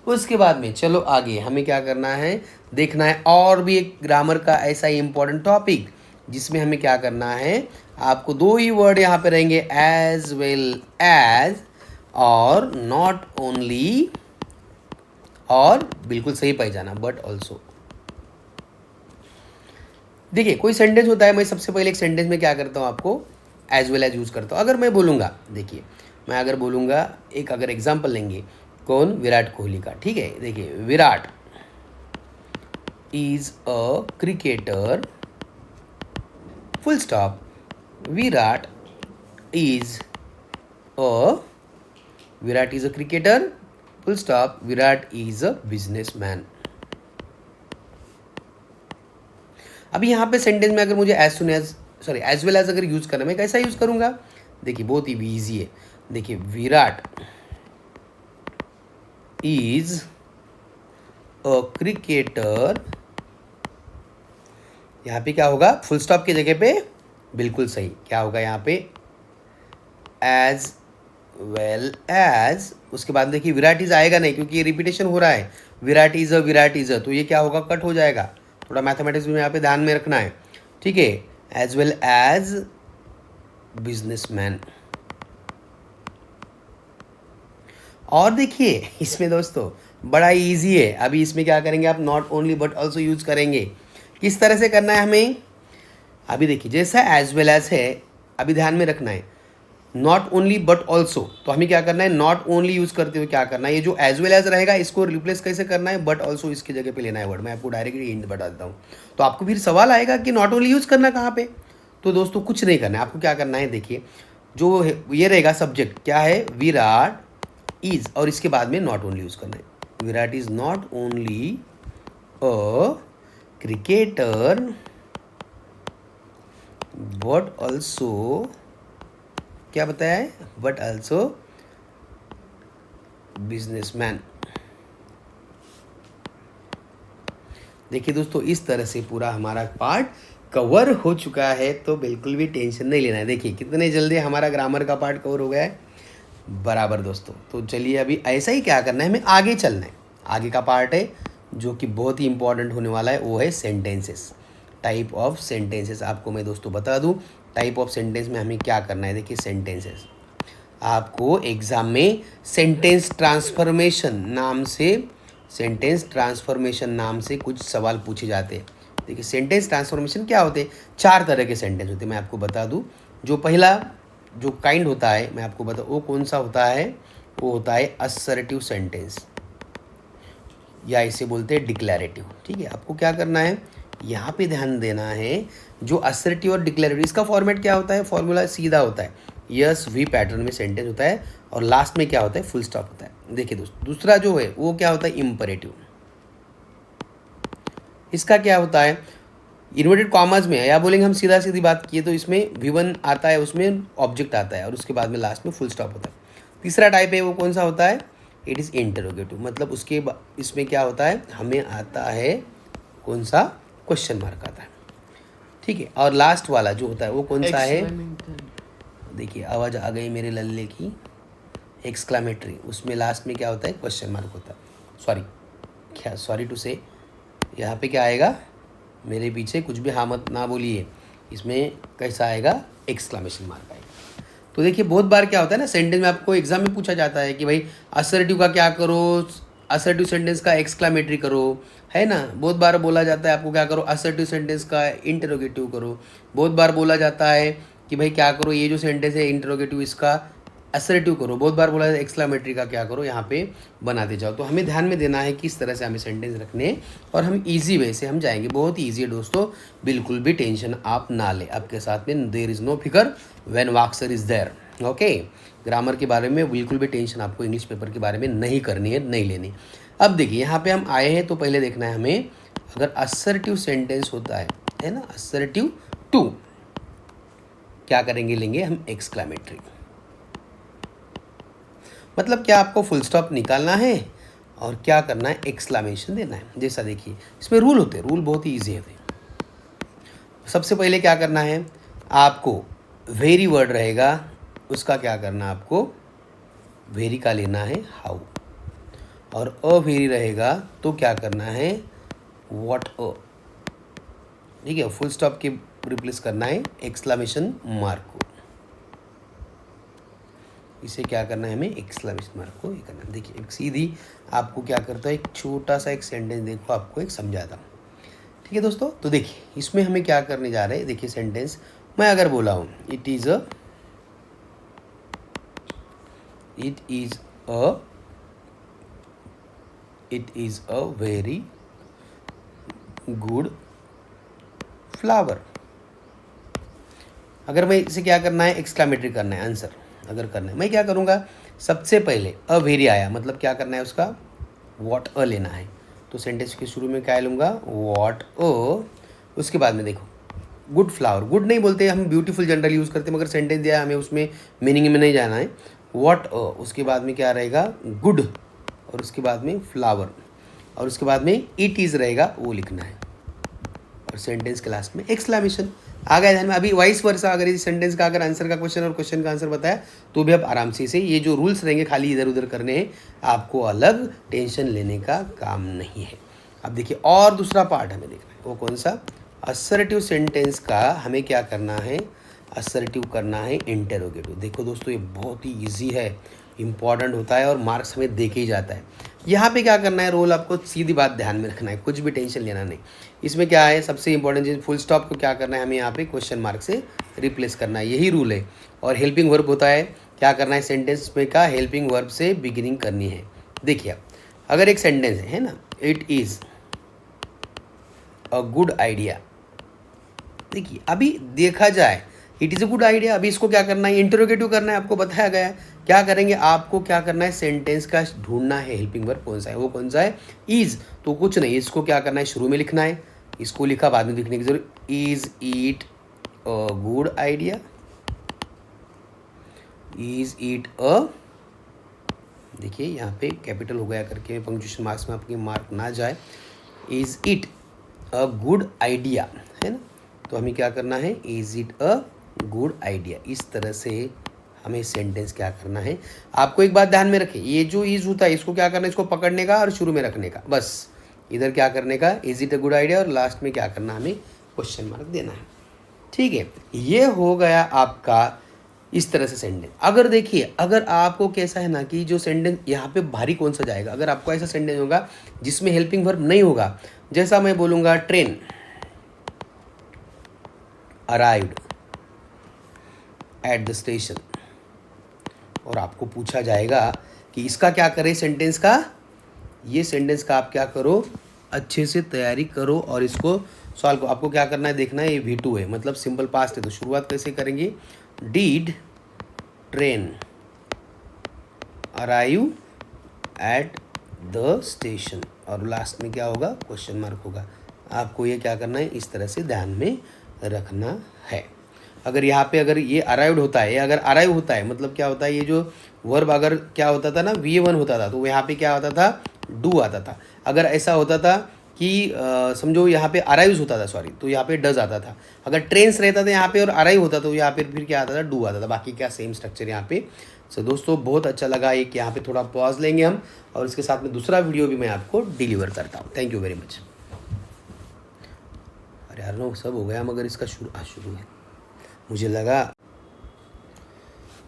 उसके बाद में चलो आगे हमें क्या करना है, देखना है और भी एक ग्रामर का ऐसा ही इम्पोर्टेंट टॉपिक जिसमें हमें क्या करना है, आपको दो ही वर्ड यहाँ पे रहेंगे, एज वेल एज और नॉट ओनली, और बिल्कुल सही पहचाना बट ऑल्सो। देखिए कोई सेंटेंस होता है, मैं सबसे पहले एक सेंटेंस में क्या करता हूँ, आपको एज वेल एज यूज़ करता हूँ। अगर मैं बोलूँगा, देखिए मैं अगर बोलूँगा, एक अगर एग्जांपल लेंगे, कौन, विराट कोहली का। ठीक है, देखिए Virat is a cricketer, full stop, Virat is a cricketer, full stop, Virat is a businessman. अभी यहाँ पे सेंटेंस में अगर मुझे as soon as, sorry as well as अगर यूज़ करना, मैं कैसा यूज़ करूँगा, देखिए बहुत ही ईजी है। देखिए विराट इज अ क्रिकेटर, यहाँ पे क्या होगा, फुल स्टॉप की जगह पे बिल्कुल सही क्या होगा यहाँ पे, एज वेल एज। उसके बाद देखिए विराट इज आएगा नहीं क्योंकि ये रिपीटेशन हो रहा है, विराट इज अ, तो ये क्या होगा, कट हो जाएगा। थोड़ा मैथमेटिक्स भी यहाँ पे ध्यान में रखना है। ठीक है, एज वेल एज बिजनेसमैन। और देखिए इसमें दोस्तों बड़ा इजी है। अभी इसमें क्या करेंगे आप, not only but also use करेंगे। किस तरह से करना है हमें, अभी देखिए जैसा एज वेल एज है, अभी ध्यान में रखना है, नॉट ओनली बट ऑल्सो, तो हमें क्या करना है, नॉट ओनली यूज करते हुए क्या करना है, ये जो एज वेल एज रहेगा इसको रिप्लेस कैसे करना है, बट ऑल्सो इसकी जगह पे लेना है वर्ड। मैं आपको डायरेक्टली हिंट बता देता हूँ। तो आपको फिर सवाल आएगा कि नॉट ओनली यूज करना कहाँ पे, तो दोस्तों कुछ नहीं करना है आपको। क्या करना है, देखिए जो ये रहेगा सब्जेक्ट क्या है, विराट इज, और इसके बाद में नॉट ओनली यूज करना है। Virat is not only a cricketer but also, क्या बताया है, बट ऑल्सो बिजनेसमैन। देखिए दोस्तों इस तरह से पूरा हमारा पार्ट कवर हो चुका है, तो बिल्कुल भी टेंशन नहीं लेना है। देखिए कितने जल्दी हमारा ग्रामर का पार्ट कवर हो गया है बराबर दोस्तों। तो चलिए अभी ऐसा ही क्या करना है, हमें आगे चलना है। आगे का पार्ट है जो कि बहुत ही इंपॉर्टेंट होने वाला है, वो है सेंटेंसेस, टाइप ऑफ सेंटेंसेस। आपको मैं दोस्तों बता दूं टाइप ऑफ सेंटेंस में हमें क्या करना है। देखिए सेंटेंसेस, आपको एग्जाम में सेंटेंस ट्रांसफॉर्मेशन नाम से कुछ सवाल पूछे जाते हैं। देखिए सेंटेंस ट्रांसफॉर्मेशन क्या होते हैं, चार तरह के सेंटेंस होते हैं। मैं आपको बता दूं, जो पहला जो काइंड होता है मैं आपको बता, वो कौन सा होता है, वो होता है असर्टिव सेंटेंस, या इसे बोलते हैं डिक्लेरेटिव। ठीक है, आपको क्या करना है, यहाँ पे ध्यान देना है। जो असर्टिव और डिक्लेरेटिव, इसका फॉर्मेट क्या होता है, फॉर्मूला सीधा होता है, यस वी पैटर्न में सेंटेंस होता है, और लास्ट में क्या होता है, फुल स्टॉप होता है। देखिए दोस्तों दूसरा जो है वो क्या होता है, इम्परेटिव। इसका क्या होता है, इन्वर्टेड कॉमर्स में, या बोलेंगे हम सीधा सीधी बात किए तो इसमें V1 आता है, उसमें ऑब्जेक्ट आता है, और उसके बाद में लास्ट में फुल स्टॉप होता है। तीसरा टाइप है वो कौन सा होता है, इट इज़ इंटरोगेटिव, मतलब उसके इसमें क्या होता है, हमें आता है कौन सा, क्वेश्चन मार्क आता है। ठीक है, और लास्ट वाला जो होता है वो कौन सा है, देखिए आवाज़ आ गई मेरे लल्ले की, एक्सक्लामेटरी, उसमें लास्ट में क्या होता है, क्वेश्चन मार्क होता है। सॉरी टू से, यहाँ पे क्या आएगा, मेरे पीछे कुछ भी हाँ मत ना बोलिए, इसमें कैसा आएगा, एक्सक्लामेशन मार्क आएगा। तो देखिए बहुत बार क्या होता है ना, सेंटेंस में आपको एग्जाम में पूछा जाता है कि भाई असर्टिव का क्या करो, असर्टिव सेंटेंस का एक्सक्लामेटरी करो, है ना। बहुत बार बोला जाता है आपको क्या करो, असर्टिव सेंटेंस का इंटरोगेटिव करो। बहुत बार बोला जाता है कि भाई क्या करो, ये जो सेंटेंस है इंटरोगेटिव, इसका असर्टिव करो, बहुत बार बोला है एक्सक्लेमेटरी का क्या करो यहाँ पे बनाते जाओ। तो हमें ध्यान में देना है किस तरह से हमें सेंटेंस रखने हैं और हम इजी वे से हम जाएंगे। बहुत ही ईजी है दोस्तों, बिल्कुल भी टेंशन आप ना ले। आपके साथ में देयर इज़ नो फिकर when waxer is there. Okay, grammar के बारे में बिल्कुल भी टेंशन आपको इंग्लिश पेपर के बारे में नहीं करनी है, नहीं लेनी। अब देखिए यहाँ पे हम आए हैं तो पहले देखना है हमें, अगर असर्टिव सेंटेंस होता है ना, असर्टिव टू, क्या करेंगे, लेंगे हम एक्सक्लेमेटरी। मतलब क्या आपको फुल स्टॉप निकालना है और क्या करना है, एक्सक्लेमेशन देना है। जैसा देखिए इसमें रूल होते हैं, रूल बहुत ही ईजी होते हैं। सबसे पहले क्या करना है आपको, वेरी वर्ड रहेगा उसका क्या करना है आपको, वेरी का लेना है हाउ, और अवेरी रहेगा तो क्या करना है व्हाट अ। ठीक है, फुल स्टॉप के रिप्लेस करना है एक्सक्लेमेशन मार्क को। इसे क्या करना है हमें, एक्सक्लेमेशन मार्क को ये करना है। देखिए एक सीधी आपको क्या करता है, एक छोटा सा एक सेंटेंस देखो आपको एक समझाता हूँ। ठीक है दोस्तों, तो देखिए इसमें हमें क्या करने जा रहे हैं। देखिए सेंटेंस मैं अगर बोला हूँ it is a very good flower. अगर मैं इसे क्या करना है, एक्सक्लेमेटरी करना है आंसर अगर करना है, मैं क्या करूँगा, सबसे पहले अ वेरी आया मतलब क्या करना है उसका वॉट अ लेना है। तो सेंटेंस के शुरू में क्या लूँगा, वॉट अ। उसके बाद में देखो गुड फ्लावर, गुड नहीं बोलते हम, ब्यूटीफुल जनरल यूज़ करते हैं, मगर सेंटेंस दिया है हमें उसमें मीनिंग में नहीं जाना है। वॉट अ, उसके बाद में क्या रहेगा गुड, और उसके बाद में फ्लावर, और उसके बाद में इट इज़ रहेगा वो लिखना है, और सेंटेंस के लास्ट में एक्सक्लेमेशन। आ गया ध्यान में। अभी वाइस वर्सा, अगर इस सेंटेंस का अगर आंसर का क्वेश्चन और क्वेश्चन का आंसर बताया तो भी आप आराम से ये जो रूल्स रहेंगे खाली इधर उधर करने हैं, आपको अलग टेंशन लेने का काम नहीं है। अब देखिए और दूसरा पार्ट हमें देखना है, वो कौन सा, असर्टिव सेंटेंस का हमें क्या करना है, असर्टिव करना है इंटेरोगेटिव। देखो दोस्तों ये बहुत ही ईजी है, इंपॉर्टेंट होता है और मार्क्स हमें देके ही जाता है। यहाँ पे क्या करना है, रोल आपको सीधी बात ध्यान में रखना है, कुछ भी टेंशन लेना नहीं। इसमें क्या है सबसे इंपॉर्टेंट चीज़, फुल स्टॉप को क्या करना है हमें यहाँ पे क्वेश्चन मार्क से रिप्लेस करना है, यही रूल है। और हेल्पिंग वर्ब होता है, क्या करना है सेंटेंस में का हेल्पिंग वर्ब से बिगिनिंग करनी है। देखिए अगर एक सेंटेंस है ना, it is a good idea. देखिए अभी देखा जाए it is a good idea, अभी इसको क्या करना है, इंटरोगेटिव करना है, आपको बताया गया है। क्या करेंगे, आपको क्या करना है, सेंटेंस का ढूंढना है हेल्पिंग वर्ब कौन सा है, वो कौन सा है, इज़। तो कुछ नहीं, इसको क्या करना है शुरू में लिखना है, इसको लिखा बाद में लिखने की जरूरत, is it a good idea, is it a, देखिए यहाँ पे कैपिटल हो गया करके पंक्चुएशन मार्क्स में आपके मार्क ना जाए, is it a good idea है ना। तो हमें क्या करना है, is it a good idea, इस तरह से हमें सेंटेंस क्या करना है। आपको एक बात ध्यान में रखें, ये जो इज़ होता है इसको क्या करना है, इसको पकड़ने का और शुरू में रखने का, बस इधर क्या करने का, is it a good idea, और लास्ट में क्या करना हमें क्वेश्चन मार्क देना है। ठीक है, ये हो गया आपका इस तरह से सेंटेंस। अगर देखिए अगर आपको कैसा है ना कि जो सेंटेंस यहाँ पे भारी कौन सा जाएगा, अगर आपको ऐसा सेंटेंस होगा जिसमें हेल्पिंग वर्ब नहीं होगा, जैसा मैं बोलूँगा train arrived at the station, और आपको पूछा जाएगा कि इसका क्या करें सेंटेंस का, ये सेंटेंस का आप क्या करो, अच्छे से तैयारी करो और इसको सॉल्व करो। आपको क्या करना है, देखना है ये V2 है मतलब सिंपल पास्ट है, तो शुरुआत कैसे करेंगे, did train arrive at the station, और लास्ट में क्या होगा, क्वेश्चन मार्क होगा। आपको ये क्या करना है, इस तरह से ध्यान में रखना है। अगर यहाँ पे अगर ये अराइव्ड होता है, अगर अराइव होता है मतलब क्या होता है, ये जो वर्ब अगर क्या होता था ना V1 होता था, तो यहाँ पे क्या होता था, डू आता था। अगर ऐसा होता था कि समझो यहाँ पे अराइव्स होता था, सॉरी, तो यहाँ पे डज आता था। अगर ट्रेन्स रहता था यहाँ पे और अराइव होता तो यहाँ पे फिर क्या आता था, डू आता था। बाकी क्या सेम स्ट्रक्चर यहाँ पे। सो दोस्तों बहुत अच्छा लगा, एक यहाँ पे थोड़ा पॉज लेंगे हम और इसके साथ में दूसरा वीडियो भी मैं आपको डिलीवर करता हूँ। Thank you very much. अरे यार नो सब हो गया मगर इसका शुरू है, मुझे लगा।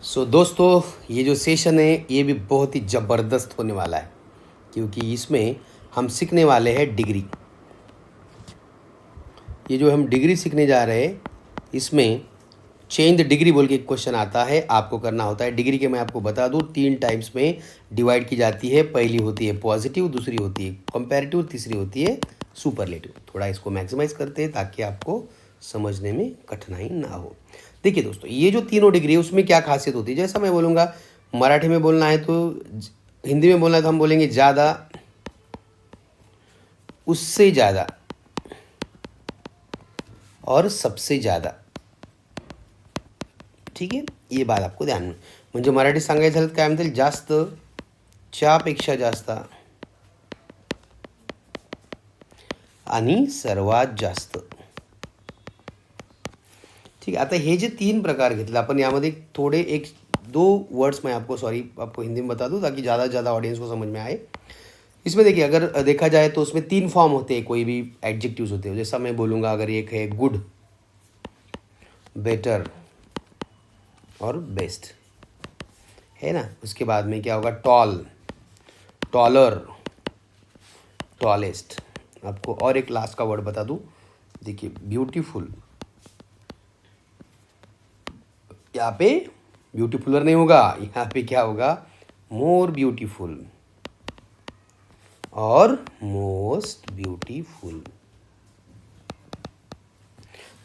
सो दोस्तों ये जो सेशन है ये भी बहुत ही ज़बरदस्त होने वाला है, क्योंकि इसमें हम सीखने वाले हैं डिग्री। ये जो हम डिग्री सीखने जा रहे हैं इसमें चेंज द डिग्री बोल के एक क्वेश्चन आता है, आपको करना होता है। डिग्री के मैं आपको बता दूं 3 टाइप्स में डिवाइड की जाती है। पहली होती है पॉजिटिव, दूसरी होती है कंपैरेटिव, तीसरी होती है सुपरलेटिव। थोड़ा इसको मैक्सिमाइज करते हैं ताकि आपको समझने में कठिनाई ना हो। देखिए दोस्तों, ये जो तीनों डिग्री है उसमें क्या खासियत होती है, जैसा मैं बोलूँगा मराठी में बोलना है तो हिंदी में बोलना है तो हम बोलेंगे ज़्यादा, उससे ज़्यादा और सबसे ज़्यादा। ठीक आहे, ये बात आपको ध्यान में, म्हणजे मराठी सांगायचं झालं तर काय म्हणतील, जास्त, च्यापेक्षा जास्त आणि सर्वात जास्त। ठीक है, आता हे जे 3 प्रकार घेतले आपण, यामध्ये थोड़े एक दो वर्ड्स मैं आपको हिंदी में बता दूं ताकि ज़्यादा से ज़्यादा ऑडियंस को समझ में आए। इसमें देखिए, अगर देखा जाए तो उसमें 3 फॉर्म होते हैं, कोई भी एडजेक्टिव्स होते हैं। जैसा मैं बोलूँगा, अगर एक है गुड, बेटर और बेस्ट, है ना। उसके बाद में क्या होगा, टॉल, टॉलर, टॉलेस्ट। आपको और एक लास्ट का वर्ड बता दूं, देखिए ब्यूटीफुल, यहाँ पे ब्यूटीफुलर नहीं होगा, यहाँ पे क्या होगा, मोर ब्यूटीफुल और मोस्ट ब्यूटीफुल।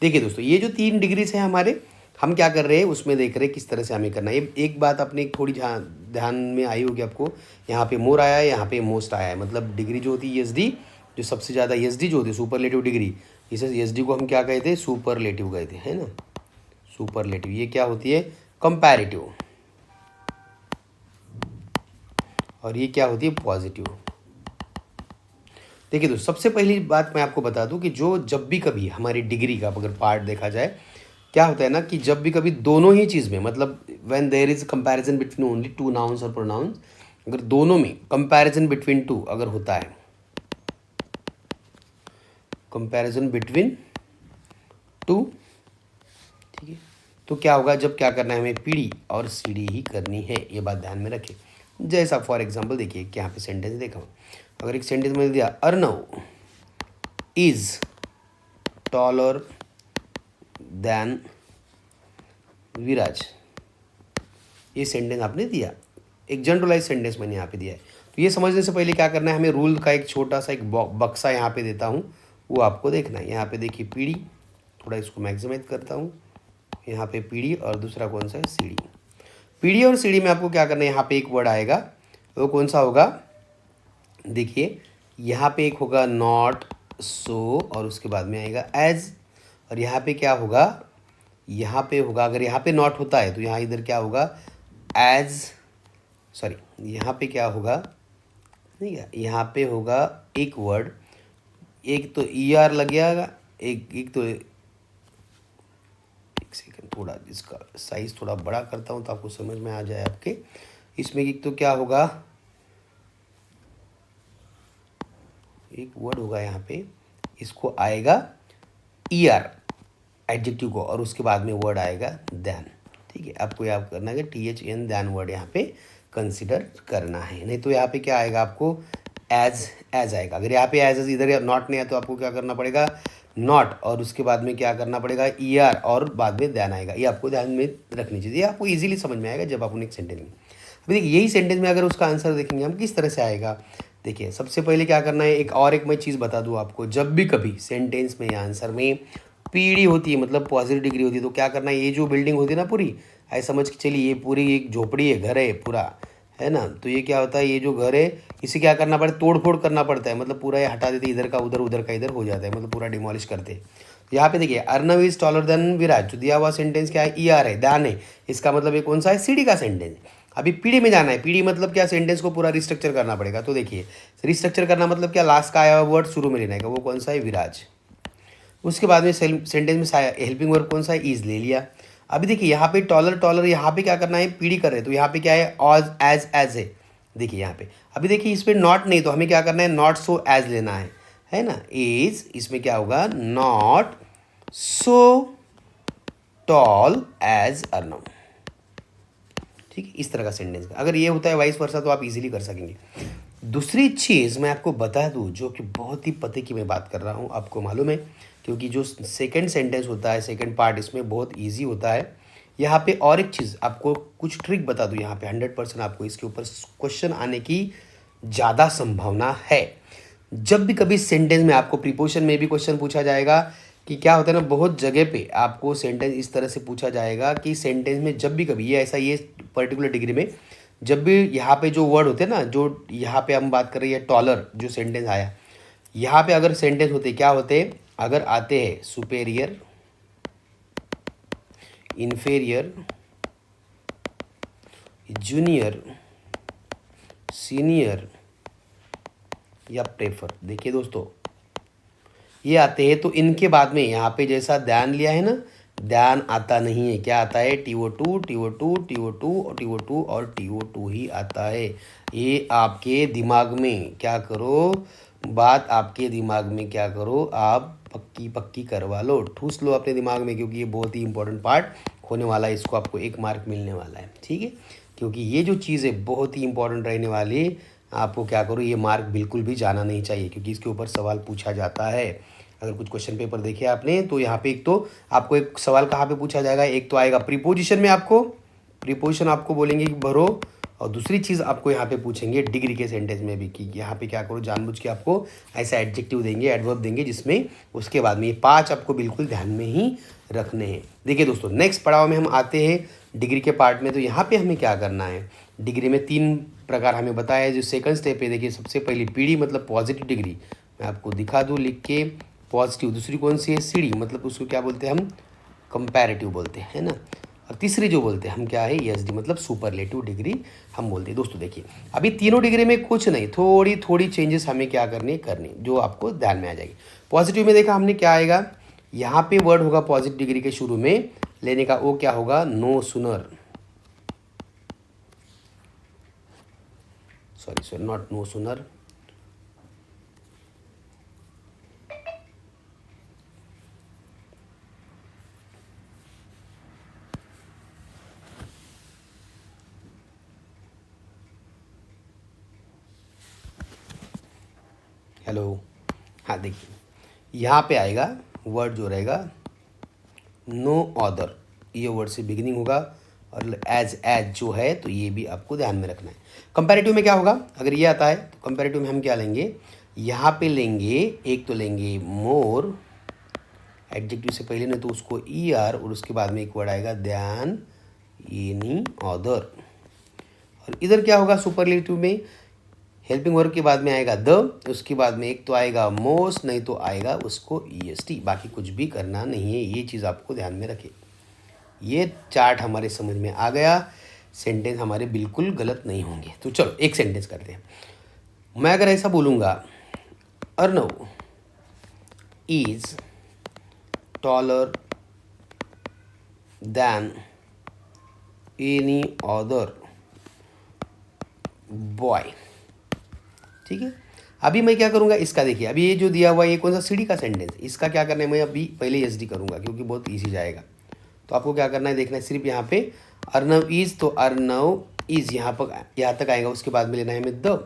देखिए दोस्तों, ये जो 3 डिग्रीज हैं हमारे, हम क्या कर रहे हैं उसमें देख रहे हैं किस तरह से हमें करना है। ये एक बात अपने थोड़ी ध्यान में आई होगी आपको, यहाँ पे मोर आया है, यहाँ पे मोस्ट आया है। मतलब डिग्री जो होती है एसडी, जो सबसे ज़्यादा एसडी जो होती है सुपरलेटिव डिग्री, इसे एसडी को हम क्या कहते हैं, सुपरलेटिव कहते हैं, है ना, सुपरलेटिव। ये क्या होती है, कंपैरेटिव, और ये क्या होती है, पॉजिटिव। देखिए दोस्तों, सबसे पहली बात मैं आपको बता दूं कि जो जब भी कभी हमारी डिग्री का अगर पार्ट देखा जाए, क्या होता है ना कि जब भी कभी दोनों ही चीज़ में, मतलब when there is comparison between only two nouns और प्रोनाउंस, अगर दोनों में कंपैरिजन बिटवीन टू अगर होता है, कंपैरिजन बिटवीन टू, ठीक है, तो क्या होगा, जब क्या करना है, हमें पीढ़ी और सीढ़ी ही करनी है। ये बात ध्यान में रखें। जैसा फॉर एग्जांपल देखिए कि यहाँ पे सेंटेंस देखा हूँ, अगर एक सेंटेंस मैंने दिया, अर्नव इज टॉलर देन विराज, ये सेंटेंस आपने दिया, एक जनरलाइज सेंटेंस मैंने यहाँ पे दिया है। तो ये समझने से पहले क्या करना है, हमें रूल का एक छोटा सा एक बक्सा यहाँ पे देता हूँ, वो आपको देखना है। यहाँ पे देखिए पीढ़ी, थोड़ा इसको मैक्सिमाइज करता हूँ, यहाँ पे पीढ़ी और दूसरा कौन सा है, सीढ़ी। पीढ़ी और सीढ़ी में आपको क्या करना है, यहाँ पे एक वर्ड आएगा, वो कौन सा होगा, देखिए यहाँ पे एक होगा नॉट, सो, और उसके बाद में आएगा एज, और यहाँ पे क्या होगा, यहाँ पे होगा, अगर यहाँ पे नॉट होता है तो यहाँ इधर क्या होगा, एज, सॉरी यहाँ पे क्या होगा, ठीक है, यहाँ पे होगा एक वर्ड, एक तो ई आर लग जाएगा, एक तो, एक सेकेंड, थोड़ा इसका साइज थोड़ा बड़ा करता हूँ तो आपको समझ में आ जाए आपके। इसमें एक तो क्या होगा, एक वर्ड होगा यहाँ पे, इसको आएगा ई आर एडजेक्टिव को, और उसके बाद में वर्ड आएगा देन। ठीक है, आपको याद करना है कि THN देन वर्ड यहाँ पे कंसिडर करना है, नहीं तो यहाँ पे क्या आएगा, आपको एज आएगा। अगर यहाँ पे एज इधर नॉट नहीं है तो आपको क्या करना पड़ेगा, नॉट, और उसके बाद में क्या करना पड़ेगा, ER, और बाद में देन आएगा। ये आपको ध्यान में रखनी चाहिए, ये आपको ईजिली समझ में आएगा जब आप उन्हें एक सेंटेंस में। अभी देखिए यही सेंटेंस में अगर उसका आंसर देखेंगे हम किस तरह से आएगा, देखिए सबसे पहले क्या करना है, एक मैं चीज़ बता दूँ आपको, जब भी कभी सेंटेंस में या आंसर में पीढ़ी होती है, मतलब पॉजिटिव डिग्री होती है, तो क्या करना है, ये जो बिल्डिंग होती है ना पूरी, ऐसा समझ के चलिए ये पूरी एक झोपड़ी है, घर है पूरा, है ना। तो ये क्या होता है, ये जो घर है इसे क्या करना पड़ता है, तोड़ फोड़ करना पड़ता है, मतलब पूरा ये हटा देते, इधर का उधर, उधर का इधर हो जाता है, मतलब पूरा डिमोलिश करते हैं। यहाँ पे देखिए अर्नव इज टॉलर देन विराज, जो दिया हुआ सेंटेंस क्या है, ER है, दान है, इसका मतलब ये कौन सा है, सीढ़ी का सेंटेंस। अभी पीढ़ी में जाना है, पीढ़ी मतलब क्या, सेंटेंस को पूरा रिस्ट्रक्चर करना पड़ेगा। तो देखिए रिस्ट्रक्चर करना मतलब क्या, लास्ट का आया हुआ वर्ड शुरू में लेना है, वो कौन सा है, विराज। उसके बाद में सेंटेंस में हेल्पिंग वर्ब कौन सा है, इज ले लिया। अभी देखिए यहाँ पे टॉलर यहाँ पे क्या करना है, पीढ़ी कर रहे हैं, तो यहाँ पे क्या है, ऑज एज है। देखिए यहाँ पे अभी देखिए इस पर नॉट नहीं, तो हमें क्या करना है, नॉट सो एज लेना है ना, इज, इसमें क्या होगा, not so tall as Arnav. ठीक है, इस तरह का सेंटेंस का अगर ये होता है वाइस वर्सा तो आप इजीली कर सकेंगे। दूसरी चीज़ मैं आपको बता दूं, जो कि बहुत ही पते की मैं बात कर रहा हूं, आपको मालूम है, क्योंकि जो सेकंड सेंटेंस होता है, सेकंड पार्ट, इसमें बहुत इजी होता है। यहाँ पे और एक चीज़ आपको कुछ ट्रिक बता दूं, यहाँ पे 100% आपको इसके ऊपर क्वेश्चन आने की ज़्यादा संभावना है। जब भी कभी सेंटेंस में आपको प्रीपोजिशन में भी क्वेश्चन पूछा जाएगा कि क्या होता है ना, बहुत जगह पे आपको सेंटेंस इस तरह से पूछा जाएगा कि सेंटेंस में जब भी कभी ये ऐसा, ये पर्टिकुलर डिग्री में जब भी यहाँ पे जो वर्ड होते हैं ना, जो यहाँ पे हम बात कर रहे हैं टॉलर, जो सेंटेंस आया यहाँ पे, अगर सेंटेंस होते क्या होते, अगर आते हैं सुपेरियर, इन्फेरियर, जूनियर, सीनियर या प्रेफर, देखिए दोस्तों ये आते हैं, तो इनके बाद में यहाँ पे जैसा ध्यान लिया है ना, ध्यान आता नहीं है। क्या आता है? TO2, TO2, TO2 और TO2 और TO2 ही आता है। ये आपके दिमाग में क्या करो, बात आपके दिमाग में क्या करो, आप पक्की पक्की करवा लो, ठूस लो अपने दिमाग में, क्योंकि ये बहुत ही इंपॉर्टेंट पार्ट होने वाला है। इसको आपको 1 मार्क मिलने वाला है, ठीक है, क्योंकि ये जो चीज़ है बहुत ही इंपॉर्टेंट रहने वाली। आपको क्या करो, ये मार्क बिल्कुल भी जाना नहीं चाहिए, क्योंकि इसके ऊपर सवाल पूछा जाता है। अगर कुछ क्वेश्चन पेपर देखे आपने, तो यहाँ पे एक तो आपको एक सवाल कहाँ पे पूछा जाएगा, एक तो आएगा प्रीपोजिशन में, आपको प्रीपोजिशन आपको बोलेंगे कि भरो, और दूसरी चीज़ आपको यहाँ पे पूछेंगे डिग्री के सेंटेंस में भी, कि यहाँ पे क्या करो, जानबूझ के आपको ऐसा एडजेक्टिव देंगे, एडवर्ब देंगे, जिसमें उसके बाद में ये 5 आपको बिल्कुल ध्यान में ही रखने हैं। देखिए दोस्तों, नेक्स्ट पड़ाव में हम आते हैं डिग्री के पार्ट में। तो यहाँ पे हमें क्या करना है, डिग्री में 3 प्रकार हमें बताया है। जो सेकंड स्टेप है, देखिए सबसे पहली पीडी मतलब पॉजिटिव डिग्री, मैं आपको दिखा दूँ लिख के, पॉजिटिव। दूसरी कौन सी है? सीडी, मतलब उसको क्या बोलते हैं हम, कंपैरेटिव बोलते हैं, है ना। और तीसरी जो बोलते हैं हम क्या है, एसडी मतलब सुपरलेटिव डिग्री हम बोलते हैं। दोस्तों देखिए, अभी तीनों डिग्री में कुछ नहीं, थोड़ी थोड़ी चेंजेस हमें क्या करनी जो आपको ध्यान में आ जाएगी। पॉजिटिव में देखा हमने क्या आएगा, यहाँ पे वर्ड होगा पॉजिटिव डिग्री के शुरू में लेने का, वो क्या होगा, no sooner, sorry not no sooner, hello, हाँ देखिए यहाँ पे आएगा वर्ड जो रहेगा नो ऑदर, ये वर्ड से बिगिनिंग होगा, और एज जो है, तो ये भी आपको ध्यान में रखना है। कंपैरेटिव में क्या होगा, अगर ये आता है तो कंपैरेटिव में हम क्या लेंगे, यहाँ पे लेंगे, एक तो लेंगे मोर, एडजेक्टिव से पहले ना तो उसको ER, और उसके बाद में एक वर्ड आएगा ध्यान, एनी ऑदर। और इधर क्या होगा, सुपरलेटिव में हेल्पिंग वर्ब के बाद में आएगा द, उसके बाद में एक तो आएगा मोस्ट, नहीं तो आएगा उसको EST। बाकी कुछ भी करना नहीं है, ये चीज़ आपको ध्यान में रखें। ये चार्ट हमारे समझ में आ गया, सेंटेंस हमारे बिल्कुल गलत नहीं होंगे। तो चलो एक सेंटेंस करते हैं। मैं अगर ऐसा बोलूँगा, Arnav is taller than any other boy, ठीक है। अभी मैं क्या करूँगा, इसका देखिए, अभी ये जो दिया हुआ है ये कौन सा, सीडी का सेंटेंस, इसका क्या करना है, मैं अभी पहले एसडी करूँगा क्योंकि बहुत इजी जाएगा। तो आपको क्या करना है, देखना है सिर्फ यहाँ पे अर्नव इज, तो अर्नव इज यहाँ तक आएगा, उसके बाद में लेना है हमें द,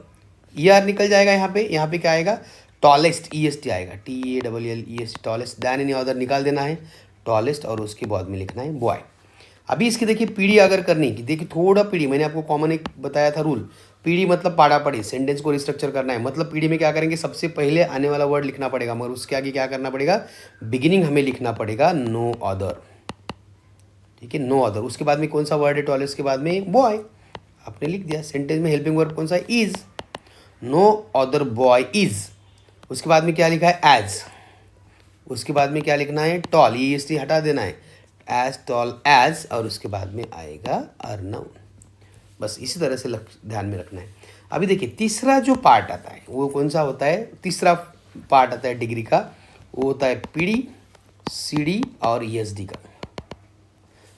ER निकल जाएगा यहाँ पे क्या आएगा, टॉलेस्ट, EST आएगा, TALLEST, tallest, than any other निकाल देना है टॉलेस्ट, और उसके बाद में लिखना है बॉय। अभी इसकी देखिए पीढ़ी अगर करनी की, देखिए थोड़ा पीढ़ी, मैंने आपको कॉमन एक बताया था रूल, पीढ़ी मतलब पाड़ा पड़ी, सेंटेंस को रिस्ट्रक्चर करना है, मतलब पीढ़ी में क्या करेंगे, सबसे पहले आने वाला वर्ड लिखना पड़ेगा, मगर उसके आगे क्या करना पड़ेगा, बिगिनिंग हमें लिखना पड़ेगा नो अदर, ठीक है, नो अदर। उसके बाद में कौन सा वर्ड है, टॉलेस्ट के बाद में बॉय, आपने लिख दिया। सेंटेंस में हेल्पिंग वर्ब कौन सा है, is, no other boy is. उसके बाद में क्या लिखा है, एज। उसके बाद में क्या लिखना है, टॉल, EST हटा देना है, एज टॉल एज, और उसके बाद में आएगा अर्नव। बस इसी तरह से ध्यान में रखना है। अभी देखिए तीसरा जो पार्ट आता है वो कौन सा होता है, तीसरा पार्ट आता है डिग्री का, वो होता है पीडी, सीडी और ESD का।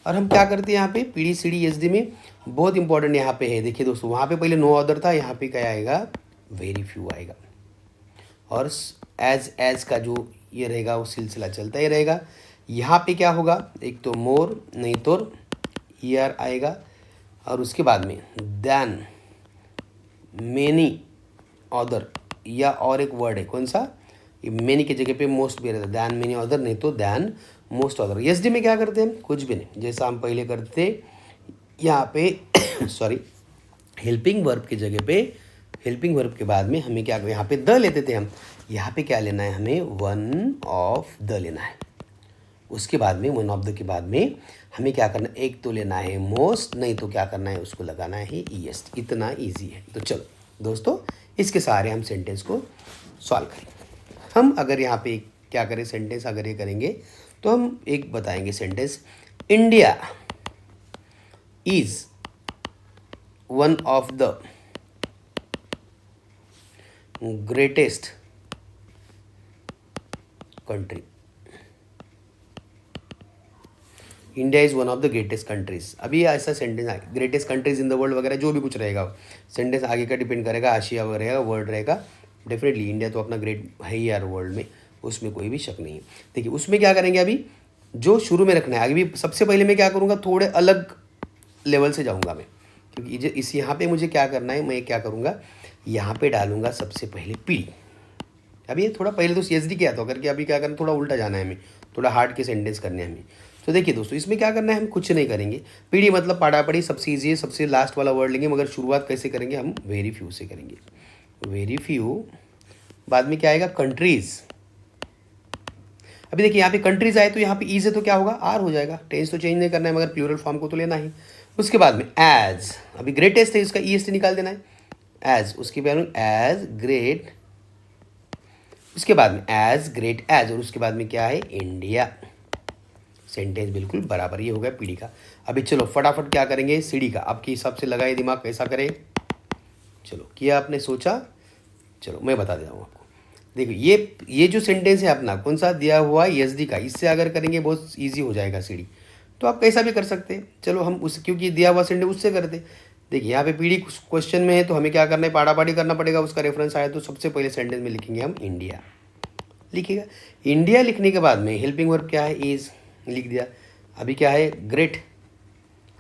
और हम क्या करते हैं यहाँ पे, पीडी सीडी ESD में बहुत इंपॉर्टेंट यहाँ पे है, देखिए दोस्तों, वहाँ पे पहले नो अदर था, यहाँ पे क्या आएगा, वेरी फ्यू आएगा, और एज का जो ये रहेगा वो सिलसिला चलता ही रहेगा। यहाँ पे क्या होगा, एक तो मोर, नहीं तो ER आएगा, और उसके बाद में दैन, मेनी अदर या और एक वर्ड है कौन सा, ये मेनी की जगह पे मोस्ट भी रहता है, दैन मेनी अदर नहीं तो दैन मोस्ट अदर। एसडी में क्या करते हैं, कुछ भी नहीं, जैसा हम पहले करते थे यहाँ पे सॉरी हेल्पिंग वर्ब की जगह पे, हेल्पिंग वर्ब के बाद में हमें क्या यहाँ पे द लेते थे हम, यहाँ पे क्या लेना है हमें, वन ऑफ द लेना है। उसके बाद में वन ऑफ द के बाद में हमें क्या करना है, एक तो लेना है मोस्ट, नहीं तो क्या करना है उसको लगाना है ईएस। इतना इजी है। तो चलो दोस्तों इसके सारे हम सेंटेंस को सॉल्व करेंगे। हम अगर यहाँ पे क्या करें सेंटेंस अगर ये करेंगे तो हम एक बताएंगे sentence, India is one of the greatest country. India is one of the greatest countries. अभी ऐसा सेंटेंस आए, greatest countries in the world वगैरह जो भी कुछ रहेगा सेंटेंस आगे का डिपेंड करेगा, आशिया वगैरह रहेगा, वर्ल्ड रहेगा। डेफिनेटली इंडिया तो अपना ग्रेट है ही यार वर्ल्ड में, उसमें कोई भी शक नहीं है। देखिए उसमें क्या करेंगे, अभी जो शुरू में रखना है, अभी सबसे पहले मैं क्या करूँगा, थोड़े अलग लेवल से जाऊँगा मैं, क्योंकि इस यहाँ पे मुझे क्या करना है, मैं क्या करूँगा यहाँ पे डालूंगा सबसे पहले पीढ़ी। अभी ये थोड़ा पहले तो सीएसडी किया था करके, अभी क्या करना, थोड़ा उल्टा जाना है हमें, थोड़ा हार्ड के सेंटेंस करने हैं हमें। तो देखिए दोस्तों इसमें क्या करना है, हम कुछ नहीं करेंगे, पीढ़ी मतलब पढ़ा पढ़ी सबसे ईजी है, सबसे लास्ट वाला वर्ड लेंगे, मगर शुरुआत कैसे करेंगे, हम वेरी फ्यू से करेंगे। वेरी फ्यू बाद में क्या आएगा, कंट्रीज। अभी देखिए यहाँ पे कंट्रीज आए तो यहाँ पे ई से तो क्या होगा, आर हो जाएगा, टेंस तो चेंज नहीं करना है मगर प्लूरल फॉर्म को तो लेना ही। उसके बाद में एज, अभी ग्रेटेस्ट है इसका ईएसटी निकाल देना है, एज, उसके बाद में एज ग्रेट, उसके बाद में एज ग्रेट एज, और उसके बाद में क्या है, इंडिया। सेंटेंस बिल्कुल बराबर, ये हो गया पीढ़ी का। अभी चलो फटाफट क्या करेंगे, सीढ़ी का, आपके हिसाब से लगाए दिमाग कैसा करे। चलो किया आपने, सोचा, चलो मैं बता देता हूँ आपको। देखो ये जो सेंटेंस है अपना कौन सा दिया हुआ है, एसडी का, इससे अगर करेंगे बहुत ईजी हो जाएगा सीढ़ी। तो आप कैसा भी कर सकते हैं, चलो हम उस क्योंकि दिया हुआ सेंटेंस उससे करते। देखिए यहाँ पे पीढ़ी क्वेश्चन में है तो हमें क्या करना है, पाड़ा पाड़ी करना पड़ेगा, उसका रेफरेंस आया तो सबसे पहले सेंटेंस में लिखेंगे हम इंडिया। लिखिएगा इंडिया, लिखने के बाद में हेल्पिंग वर्ब क्या है, इज, लिख दिया। अभी क्या है, ग्रेट,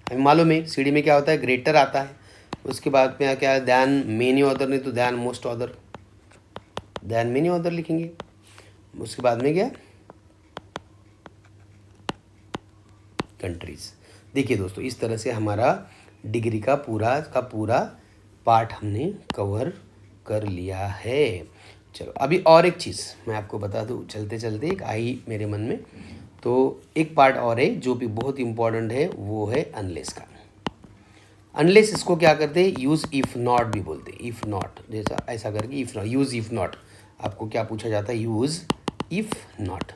हमें मालूम है सीढ़ी में क्या होता है, ग्रेटर आता है। उसके बाद में क्या है, दैन मेनी ऑर्डर, नहीं तो than most order, than many order लिखेंगे। उसके बाद में क्या, कंट्रीज। देखिए दोस्तों इस तरह से हमारा डिग्री का पूरा पार्ट हमने कवर कर लिया है। चलो अभी और एक चीज़ मैं आपको बता दूँ, चलते चलते एक आई मेरे मन में, तो एक पार्ट और है जो भी बहुत इंपॉर्टेंट है, वो है अनलेस का। अनलेस इसको क्या करते हैं, यूज़ इफ़ नॉट भी बोलते हैं, इफ़ नॉट, जैसा ऐसा करके if not, use if not. आपको क्या पूछा जाता है, यूज़ इफ़ नॉट,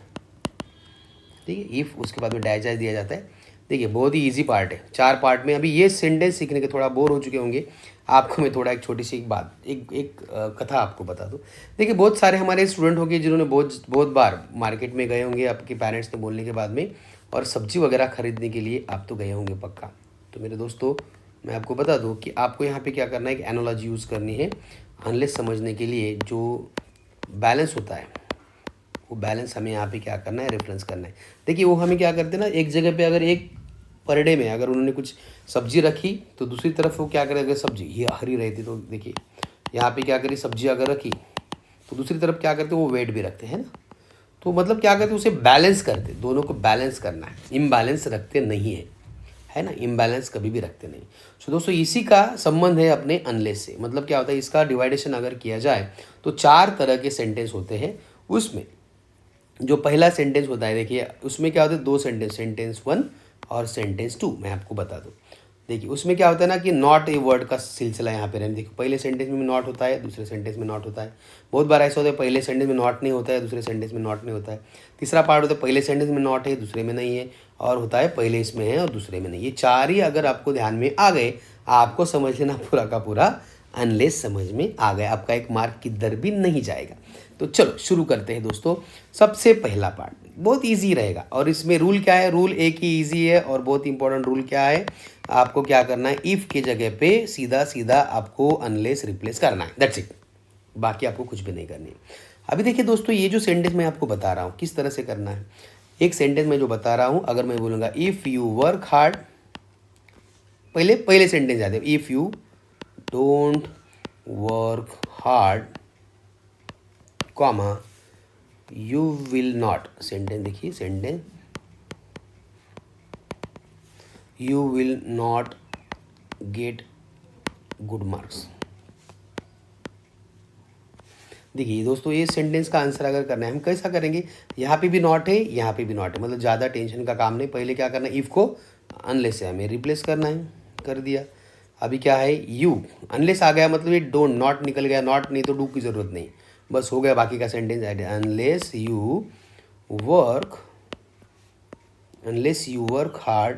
ठीक है, इफ़, उसके बाद में डाइजेस्ट दिया जाता है। देखिए बहुत ही इजी पार्ट है, 4 पार्ट में। अभी ये सेंटेंस सीखने के थोड़ा बोर हो चुके होंगे आपको, मैं थोड़ा एक छोटी सी एक कथा आपको बता दूँ। देखिए बहुत सारे हमारे स्टूडेंट होंगे जिन्होंने बहुत बार मार्केट में गए होंगे आपके पेरेंट्स ने बोलने के बाद में, और सब्जी वगैरह खरीदने के लिए आप तो गए होंगे पक्का। तो मेरे दोस्तों मैं आपको बता दूँ कि आपको यहाँ पे क्या करना है, एक एनालॉजी यूज़ करनी है अनलेस समझने के लिए। जो बैलेंस होता है वो बैलेंस हमें यहाँ पे क्या करना है, रेफरेंस करना है। देखिए वो हमें क्या करते हैं ना, एक जगह पे अगर एक पर डे में अगर उन्होंने कुछ सब्जी रखी तो दूसरी तरफ वो क्या करेगा, सब्जी ये हरी रहती तो देखिए यहाँ पे क्या करी, सब्जी अगर रखी तो दूसरी तरफ क्या करते वो वेट भी रखते हैं ना। तो मतलब क्या करते उसे बैलेंस करते, दोनों को बैलेंस करना है, इम्बैलेंस रखते नहीं है ना, इम्बैलेंस कभी भी रखते नहीं। सो दोस्तों इसी का संबंध है अपने अनलेस से। मतलब क्या होता है, इसका डिवाइडेशन अगर किया जाए तो 4 तरह के सेंटेंस होते हैं। उसमें जो पहला सेंटेंस होता है, देखिए उसमें क्या होता है, 2 सेंटेंस, सेंटेंस 1 और सेंटेंस 2। मैं आपको बता दूं, देखिए उसमें क्या होता है ना कि नॉट ए वर्ड का सिलसिला यहाँ पे रहने। देखिए पहले सेंटेंस में नॉट होता है, दूसरे सेंटेंस में नॉट होता है। बहुत बार ऐसा होता है पहले सेंटेंस में नॉट नहीं होता है, दूसरे सेंटेंस में नॉट नहीं होता है। तीसरा पार्ट होता है पहले सेंटेंस में नॉट है, दूसरे में नहीं है, और होता है पहले इसमें है और दूसरे में नहीं। ये 4 ही अगर आपको ध्यान में आ गए, आपको समझ लेना पूरा का पूरा अनलेस समझ में आ गया, आपका 1 मार्क किधर भी नहीं जाएगा। तो चलो शुरू करते हैं दोस्तों। सबसे पहला पार्ट बहुत इजी रहेगा, और इसमें रूल क्या है, रूल एक ही इजी है, और बहुत इंपॉर्टेंट रूल क्या है, आपको क्या करना है, इफ़ के जगह पे सीधा सीधा आपको अनलेस रिप्लेस करना है, दैट्स इट। बाकी आपको कुछ भी नहीं करनी है। अभी देखिए दोस्तों ये जो सेंटेंस मैं आपको बता रहा हूँ किस तरह से करना है। एक सेंटेंस मैं जो बता रहा हूँ, अगर मैं बोलूँगा इफ़ यू वर्क हार्ड, पहले सेंटेंस याद है, if you don't work hard comma you will not, sentence देखिए, sentence you will not get good marks. देखिए दोस्तों, ये सेंटेंस का आंसर अगर करना है हम कैसा करेंगे, यहाँ पे भी नॉट है, यहाँ पे भी नॉट है, मतलब ज़्यादा टेंशन का काम नहीं। पहले क्या करना है, इफ़ को अनलेस से हमें रिप्लेस करना है, कर दिया। अभी क्या है, यू, अनलेस आ गया मतलब ये डोंट, नॉट निकल गया, नॉट नहीं तो डू की ज़रूरत नहीं, बस हो गया बाकी का sentence add. Unless you work hard,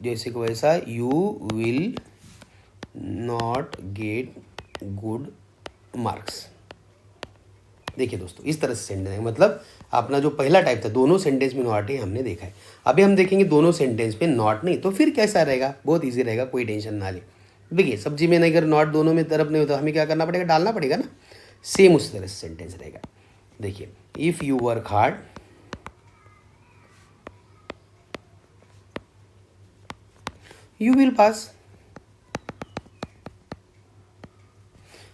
जैसे कि वैसा, you will not get good marks. देखिए दोस्तों, इस तरह से सेंटेंस है, मतलब अपना जो पहला टाइप था दोनों सेंटेंस में नॉट है हमने देखा है। अभी हम देखेंगे दोनों सेंटेंस में नॉट नहीं, तो फिर कैसा रहेगा, बहुत इजी रहेगा, कोई टेंशन ना ले। देखिए सब्जी में नहीं, अगर नॉट दोनों में तरफ नहीं होता हमें क्या करना पड़ेगा, डालना पड़ेगा ना, सेम उस तरह से सेंटेंस रहेगा। देखिए, if you work hard you will pass.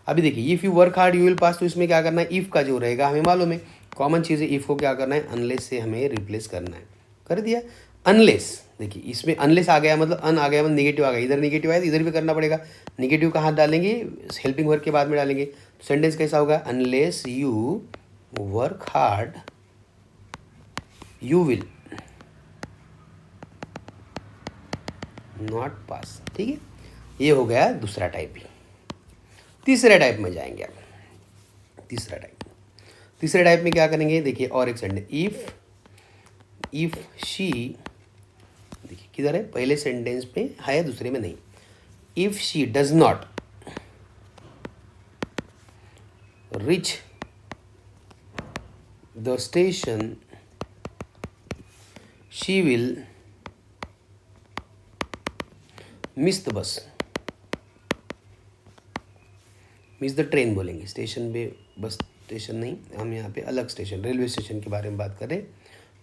अभी देखिए, if you work hard you will pass, तो इसमें क्या करना है, इफ़ का जो रहेगा हमें मालूम है, कॉमन चीज़ है, इफ़ को क्या करना है, अनलेस से हमें रिप्लेस करना है, कर दिया। अनलेस, देखिए इसमें अनलेस आ गया मतलब अन आ गया मतलब निगेटिव आ गया, इधर निगेटिव आया तो इधर भी करना पड़ेगा। निगेटिव कहाँ डालेंगे, हेल्पिंग वर्क के बाद में डालेंगे, तो सेंटेंस कैसा होगा, unless you work hard you will not pass. ठीक है, ये हो गया दूसरा टाइप ही। तीसरे टाइप में जाएंगे आप। तीसरे टाइप में क्या करेंगे, देखिए और एक सेंटेंस, इफ शी, देखिए किधर है, पहले सेंटेंस में है दूसरे में नहीं। If she does not reach the station she will miss the bus. Miss the train बोलेंगे, स्टेशन पे बस स्टेशन नहीं, हम यहाँ पे अलग स्टेशन, रेलवे स्टेशन के बारे में बात कर रहे हैं,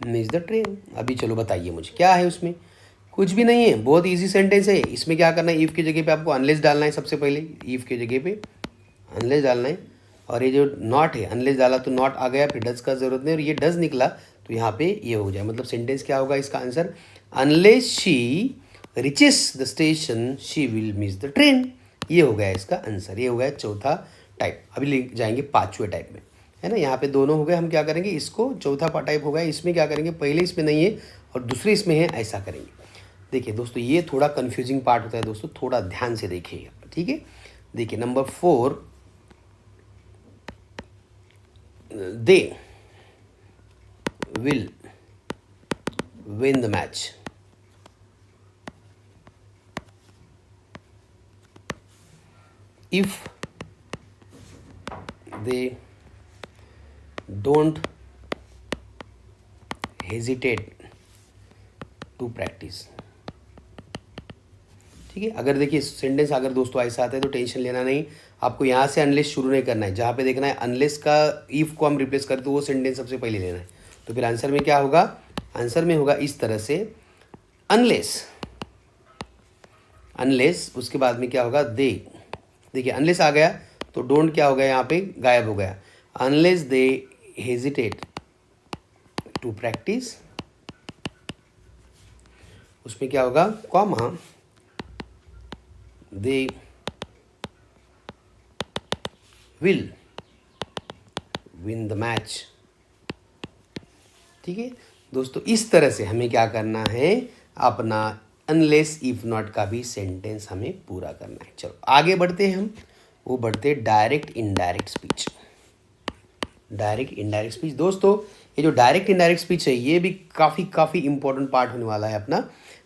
मिस द ट्रेन। अभी चलो बताइए मुझे क्या है उसमें, कुछ भी नहीं है, बहुत इजी सेंटेंस है। इसमें क्या करना है, इफ़ की जगह पे आपको अनलेस डालना है, सबसे पहले इफ़ की जगह पे अनलेस डालना है, और ये जो नॉट है, अनलेस डाला तो नॉट आ गया, फिर डज का ज़रूरत नहीं, और ये डज निकला तो यहाँ पे ये हो जाए, मतलब सेंटेंस क्या होगा इसका answer, unless she reaches the station she will miss the train. ये हो गया इसका आंसर, ये हो गया चौथा टाइप। अभी ले जाएंगे पांचवें टाइप में, है ना, यहाँ पे दोनों हो गए, हम क्या करेंगे इसको, चौथा टाइप हो गया, इसमें क्या करेंगे, पहले इसमें नहीं है और दूसरे इसमें है, ऐसा करेंगे। देखिए दोस्तों, ये थोड़ा कन्फ्यूजिंग पार्ट होता है दोस्तों, थोड़ा ध्यान से देखिएगा, ठीक है। देखिए number 4, they will win the match. If they don't hesitate to practice। ठीक है, अगर देखिए सेंटेंस अगर दोस्तों ऐसा आता है तो टेंशन लेना नहीं, आपको यहाँ से अनलेस शुरू नहीं करना है, जहाँ पे देखना है अनलेस का इफ़ को हम रिप्लेस करें तो वो सेंटेंस सबसे पहले लेना है। तो फिर आंसर में क्या होगा, आंसर में होगा इस तरह से, अनलेस उसके बाद में क्या होगा, दे, देखिए अनलेस आ गया तो डोंट क्या हो गया, यहाँ पे गायब हो गया, unless they hesitate to practise, उसमें क्या होगा, comma they will win the match. ठीक है दोस्तों, इस तरह से हमें क्या करना है, अपना अनलेस इफ नॉट का भी सेंटेंस हमें पूरा करना है। चलो आगे बढ़ते हैं हम, वो बढ़ते direct indirect speech. Direct indirect speech दोस्तों, ये जो डायरेक्ट इनडायरेक्ट स्पीच है ये भी काफ़ी इंपॉर्टेंट पार्ट होने वाला है अपना।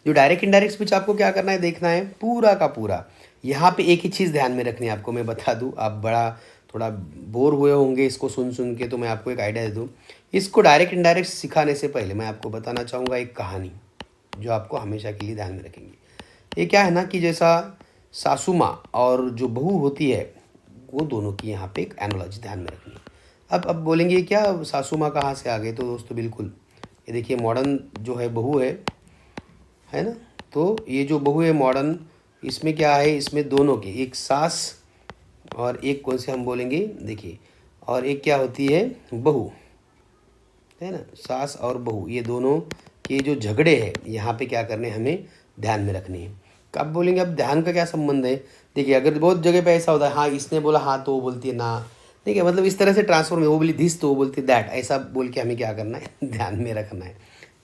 जो डायरेक्ट इनडायरेक्ट स्पीच आपको क्या करना है, देखना है पूरा का पूरा। यहाँ पे एक ही चीज़ ध्यान में रखनी है आपको, मैं बता दूँ, आप बड़ा थोड़ा बोर हुए होंगे इसको सुन के, तो मैं आपको एक आइडिया दे दूँ। इसको डायरेक्ट इनडायरेक्ट सिखाने से पहले मैं आपको बताना चाहूँगा एक कहानी, जो आपको हमेशा के लिए ध्यान में रखेंगे। ये क्या है ना कि जैसा सासू माँ और जो बहू होती है, वो दोनों की यहाँ पे एक एनालॉजी ध्यान में रखनी है। अब बोलेंगे क्या सासू माँ कहाँ से आ गए, तो दोस्तों बिल्कुल ये देखिए मॉडर्न जो है बहू है ना, तो ये जो बहू है मॉडर्न, इसमें क्या है, इसमें दोनों के, एक सास और एक कौन से हम बोलेंगे, देखिए, और एक क्या होती है, बहू, है ना, सास और बहू, ये दोनों के जो झगड़े हैं यहाँ पे क्या करने हमें ध्यान में रखने हैं। अब बोलेंगे अब ध्यान का क्या संबंध है, देखिए अगर बहुत जगह पे ऐसा होता है, हाँ इसने बोला हाँ तो वो बोलती है ना, ठीक है, मतलब इस तरह से ट्रांसफॉर्म, वो बोली दिस तो वो बोलती है दैट, ऐसा बोल के हमें क्या करना है ध्यान में रखना है।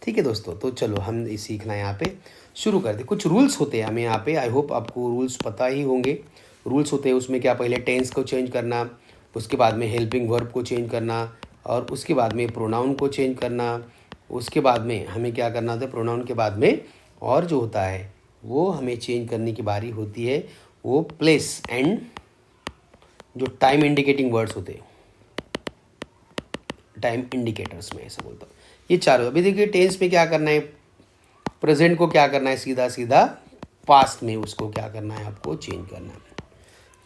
ठीक है दोस्तों, तो चलो हम ये सीखना है यहाँ पे शुरू करते। कुछ रूल्स होते हैं हमें यहाँ पे, आई होप आपको रूल्स पता ही होंगे। रूल्स होते हैं उसमें क्या, पहले टेंस को चेंज करना, उसके बाद में हेल्पिंग वर्ब को चेंज करना, और उसके बाद में प्रोनाउन को चेंज करना, उसके बाद में हमें क्या करना होता है, प्रोनाउन के बाद में और जो होता है वो हमें चेंज करने की बारी होती है, वो प्लेस एंड जो टाइम इंडिकेटिंग वर्ड्स होते हैं, टाइम इंडिकेटर्स में ऐसा बोलता हूँ, ये चारों। अभी देखिए टेंस में क्या करना है, प्रेजेंट को क्या करना है, सीधा सीधा पास्ट में उसको क्या करना है, आपको चेंज करना है।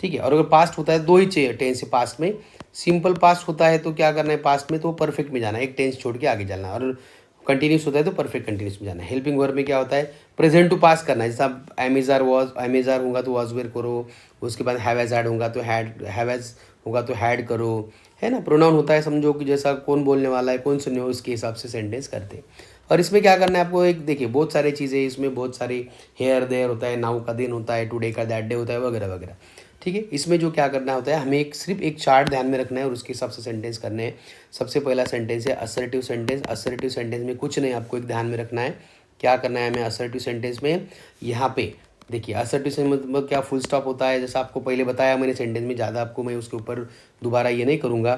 ठीक है, और अगर पास्ट होता है दो ही चाहिए टेंस से पास्ट में, सिंपल पास्ट होता है तो क्या करना है पास्ट में, तो परफेक्ट में जाना है, एक टेंस छोड़ के आगे जाना है, और कंटिन्यूस होता है तो परफेक्ट कंटिन्यूस में जाना है। हेल्पिंग वर्ब में क्या होता है, प्रेजेंट टू पास्ट करना है, जैसा एमेजार वॉज, एमेजार होगा तो वॉज वेयर करो, उसके बाद हैव एज हैड होगा तो हैव एज होगा तो हैड करो, है ना। प्रोनाउन होता है, समझो कि जैसा कौन बोलने वाला है, कौन सुने हो, उसके हिसाब से सेंटेंस करते हैं। और इसमें क्या करना है आपको, एक देखिए बहुत सारी चीज़ें इसमें, बहुत सारी हेयर देयर होता है, नाउ का दिन होता है, टुडे का दैट डे होता है, वगैरह वगैरह। ठीक है, इसमें जो क्या करना होता है हमें सिर्फ एक चार्ट ध्यान में रखना है और उसके हिसाब से सेंटेंस करने हैं। सबसे पहला सेंटेंस है असर्टिव सेंटेंस। असर्टिव सेंटेंस में कुछ नहीं, आपको एक ध्यान में रखना है, क्या करना है हमें असर्टिव सेंटेंस में। यहाँ पे देखिए असर्टिव सेंटेंस मतलब क्या, फुल स्टॉप होता है, जैसा आपको पहले बताया मैंने सेंटेंस में, ज़्यादा आपको मैं उसके ऊपर दोबारा ये नहीं करूँगा।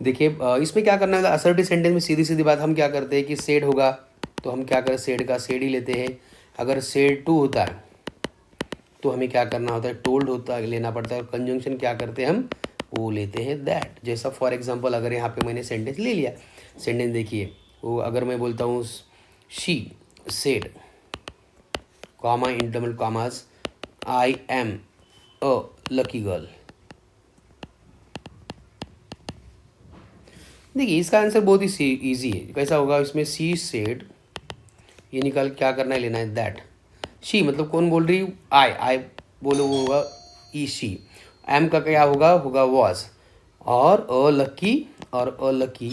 देखिए इसमें क्या करना है, असर्टिव सेंटेंस में सीधी सीधी बात हम क्या करते हैं कि सेड होगा तो हम क्या करें, सेड का सेड ही लेते हैं। अगर सेड टू होता है तो हमें क्या करना होता है, टोल्ड होता है लेना पड़ता है, और कंजंक्शन क्या करते हैं हम, वो लेते हैं दैट। जैसा फॉर एग्जांपल अगर यहाँ पे मैंने सेंटेंस ले लिया, सेंटेंस देखिए, वो अगर मैं बोलता हूँ she said comma interval commas I am a lucky girl, देखिए इसका आंसर बहुत ही ईजी है। कैसा होगा, इसमें सी सेड, ये निकाल क्या करना है, लेना है दैट। शी मतलब कौन बोल रही, आई बोलो वो होगा ई शी। एम का क्या होगा, होगा वॉज, और अ लकी, और अ लकी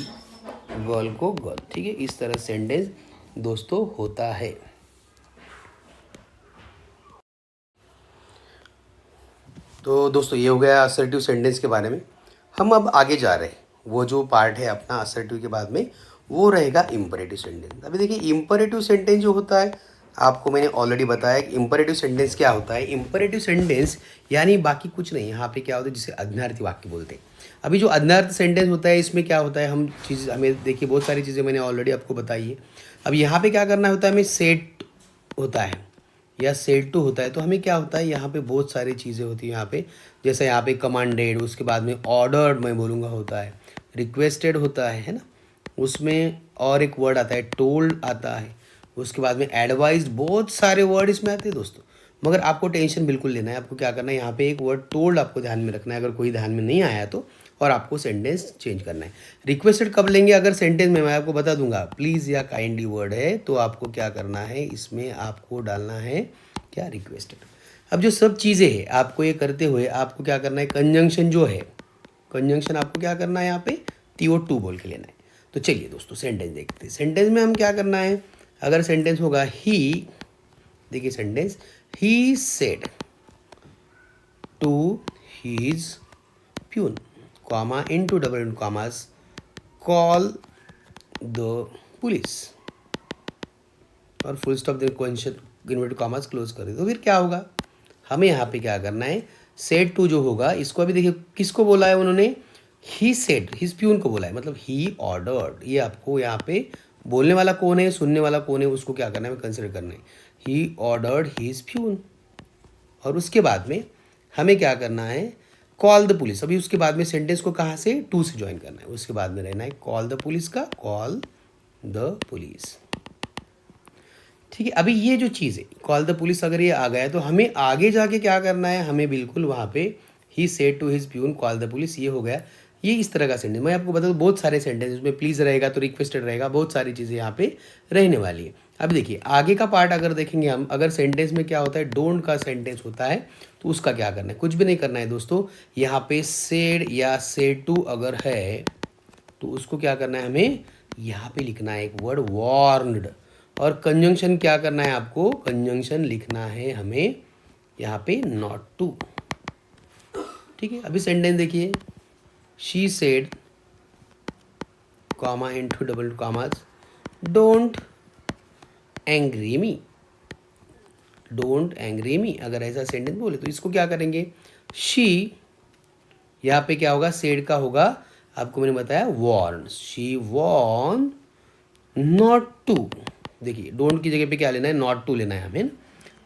गर्ल को गर्ल। ठीक है, इस तरह सेंटेंस दोस्तों होता है। तो दोस्तों ये हो गया असर्टिव सेंटेंस के बारे में। हम अब आगे जा रहे हैं, वो जो पार्ट है अपना असर्टिव के बाद में वो रहेगा इम्परेटिव सेंटेंस। अभी देखिए इम्परेटिव सेंटेंस जो होता है, आपको मैंने ऑलरेडी बताया कि इम्परेटिव सेंटेंस क्या होता है। इम्परेटिव सेंटेंस यानी बाकी कुछ नहीं, यहाँ पे क्या होता है जिसे अज्ञार्थी वाक्य बोलते हैं। अभी जो अज्ञार्थ सेंटेंस होता है इसमें क्या होता है, हमें देखिए बहुत सारी चीज़ें मैंने ऑलरेडी आपको बताई है। अब यहाँ पे क्या करना होता है, हमें सेट होता है या सेट टू होता है, तो हमें क्या होता है यहाँ पे बहुत सारी चीज़ें होती है यहाँ पे, जैसे यहाँ पे कमांडेड, उसके बाद में ऑर्डर्ड मैं बोलूँगा होता है, रिक्वेस्टेड होता है ना, उसमें और एक वर्ड आता है टोल्ड आता है, उसके बाद में एडवाइज्ड, बहुत सारे वर्ड इसमें आते हैं दोस्तों। मगर आपको टेंशन बिल्कुल लेना है, आपको क्या करना है यहाँ पे एक वर्ड टोल्ड आपको ध्यान में रखना है, अगर कोई ध्यान में नहीं आया तो, और आपको सेंटेंस चेंज करना है। रिक्वेस्टेड कब लेंगे, अगर सेंटेंस में मैं आपको बता दूंगा प्लीज़ या काइंडली वर्ड है तो आपको क्या करना है, इसमें आपको डालना है क्या, रिक्वेस्टेड। अब जो सब चीज़ें हैं आपको ये करते हुए आपको क्या करना है, कंजंक्शन जो है, कंजंक्शन आपको क्या करना है यहाँ पे TO2 बोल के लेना है। तो चलिए दोस्तों सेंटेंस देखते हैं। सेंटेंस में हम क्या करना है, अगर सेंटेंस होगा ही, देखिए sentence, he said to his peon comma into double commas call the police, और फुल स्टॉप दे क्वेश्चन इन्वर्टेड कॉमास क्लोज कर दे। तो फिर क्या होगा, हमें यहाँ पे क्या करना है, सेड टू जो होगा इसको, अभी देखिए किसको बोला है उन्होंने, ही सेड, हिज प्यून को बोला है, मतलब ही ऑर्डर्ड। ये आपको यहाँ पे बोलने वाला कौन है, सुनने वाला कौन है, उसको क्या करना है, कंसिडर करना है। ही ऑर्डर्ड हिज प्यून, और उसके बाद में हमें क्या करना है, कॉल द पुलिस। अभी उसके बाद में सेंटेंस को कहाँ से, टू से ज्वाइन करना है, उसके बाद में रहना है कॉल द पुलिस का, कॉल द पुलिस। ठीक है, अभी ये जो चीज़ है कॉल द पुलिस, अगर ये आ गया तो हमें आगे जाके क्या करना है, हमें बिल्कुल वहाँ पे he said to his peon call the police, ये हो गया। ये इस तरह का सेंटेंस मैं आपको बता दूँ, बहुत सारे सेंटेंस उसमें प्लीज़ रहेगा तो रिक्वेस्टेड रहेगा, बहुत सारी चीज़ें यहाँ पे रहने वाली है। अब देखिए आगे का पार्ट अगर देखेंगे हम, अगर सेंटेंस में क्या होता है, डोंट का सेंटेंस होता है तो उसका क्या करना है, कुछ भी नहीं करना है दोस्तों। यहाँ पे सेड या सेड टू अगर है तो उसको क्या करना है, हमें यहाँ पे लिखना है एक वर्ड वार्नड। और कंजंक्शन क्या करना है आपको, कंजंक्शन लिखना है हमें यहाँ पे नॉट टू। ठीक है, अभी सेंटेंस देखिए, she said comma into double commas don't angry me, don't angry मी। अगर ऐसा सेंटेंस बोले तो इसको क्या करेंगे, शी यहाँ पे क्या होगा, सेड का होगा, आपको मैंने बताया warn, she warn not to. देखिए डोंट की जगह पे क्या लेना है, नॉट टू लेना है हमें,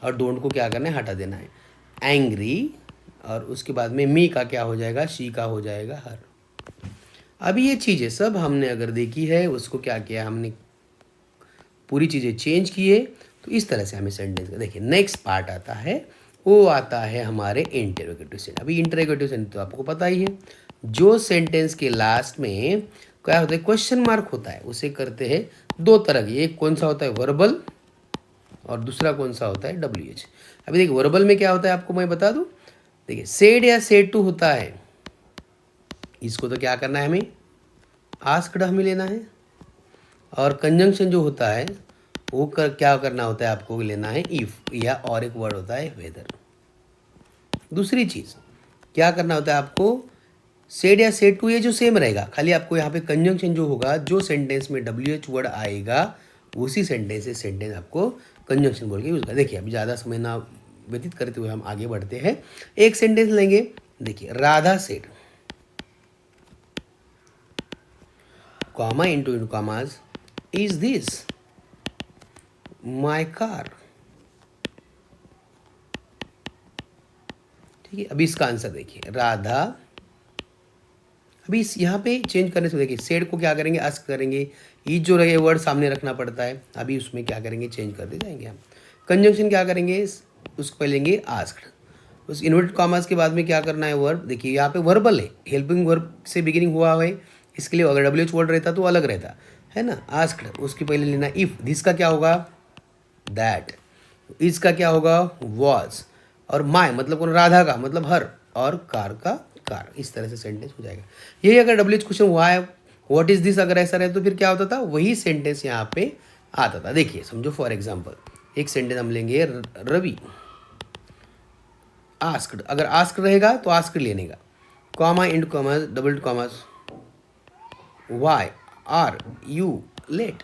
और डोंट को क्या करना है, हटा देना है, एंग्री, और उसके बाद में मी का क्या हो जाएगा, शी का हो जाएगा हर। अभी ये चीज़ें सब हमने अगर देखी है, उसको क्या किया हमने, पूरी चीज़ें चेंज किए, तो इस तरह से हमें सेंटेंस का देखिए नेक्स्ट पार्ट आता है, वो आता है हमारे इंटरोगेटिव सेंटेंस। अभी इंटरोगेटिव सेंटेंस तो आपको पता ही है, जो सेंटेंस के लास्ट में क्या होता है, क्वेश्चन मार्क होता है, उसे करते हैं दो तरह की, एक कौन सा होता है वर्बल, और दूसरा कौन सा होता है WH। अभी देखिए वर्बल में क्या होता है आपको मैं बता दूं, देखिए सेड या सेड टू होता है, इसको तो क्या करना है हमें, आस्क्ड हमें लेना है, और कंजंक्शन जो होता है वो क्या करना होता है, आपको लेना है इफ, या और एक वर्ड होता है वेदर। दूसरी चीज़ क्या करना होता है आपको, सेड या सेड टू ये जो सेम रहेगा, खाली आपको यहाँ पे कंजंक्शन जो होगा, जो सेंटेंस में WH वर्ड आएगा उसी सेंटेंस से सेंटेंस आपको कंजंक्शन बोल के यूज़ कर। देखिए अभी ज़्यादा समय ना व्यतीत करते हुए हम आगे बढ़ते हैं। एक सेंटेंस लेंगे, देखिए Radha said comma into commas is this my car. ठीक है, अभी इसका आंसर देखिए, राधा, अभी इस यहाँ पे चेंज करने से देखिए सेड को क्या करेंगे, आस्क करेंगे, ई जो रहे वर्ड सामने रखना पड़ता है, अभी उसमें क्या करेंगे, चेंज करते जाएंगे हम। कंजंक्शन क्या करेंगे, उसको पहले लेंगे आस्क्ड, उस इन्वर्टेड कॉमास के बाद में क्या करना है वर्ब, देखिए यहाँ पे वर्बल है, हेल्पिंग वर्ब से बिगिनिंग हुआ है, इसके लिए अगर WH वर्ड रहता तो अलग रहता है ना, आस्क्ड, उसके पहले लेना इफ, दिस का क्या होगा दैट, इसका क्या होगा वॉज, और माय मतलब कौन, राधा का मतलब हर, और कार का कार, इस तरह से सेंटेंस हो जाएगा। यही अगर WH क्वेश्चन हुआ है व्हाट इज दिस अगर ऐसा रहे तो फिर क्या होता था, वही सेंटेंस यहाँ पे आता था। देखिए समझो फॉर एग्जांपल एक सेंटेंस हम लेंगे, रवि आस्क्ड, अगर आस्क रहेगा तो आस्क लेने का, comma and comma double commas why are you late,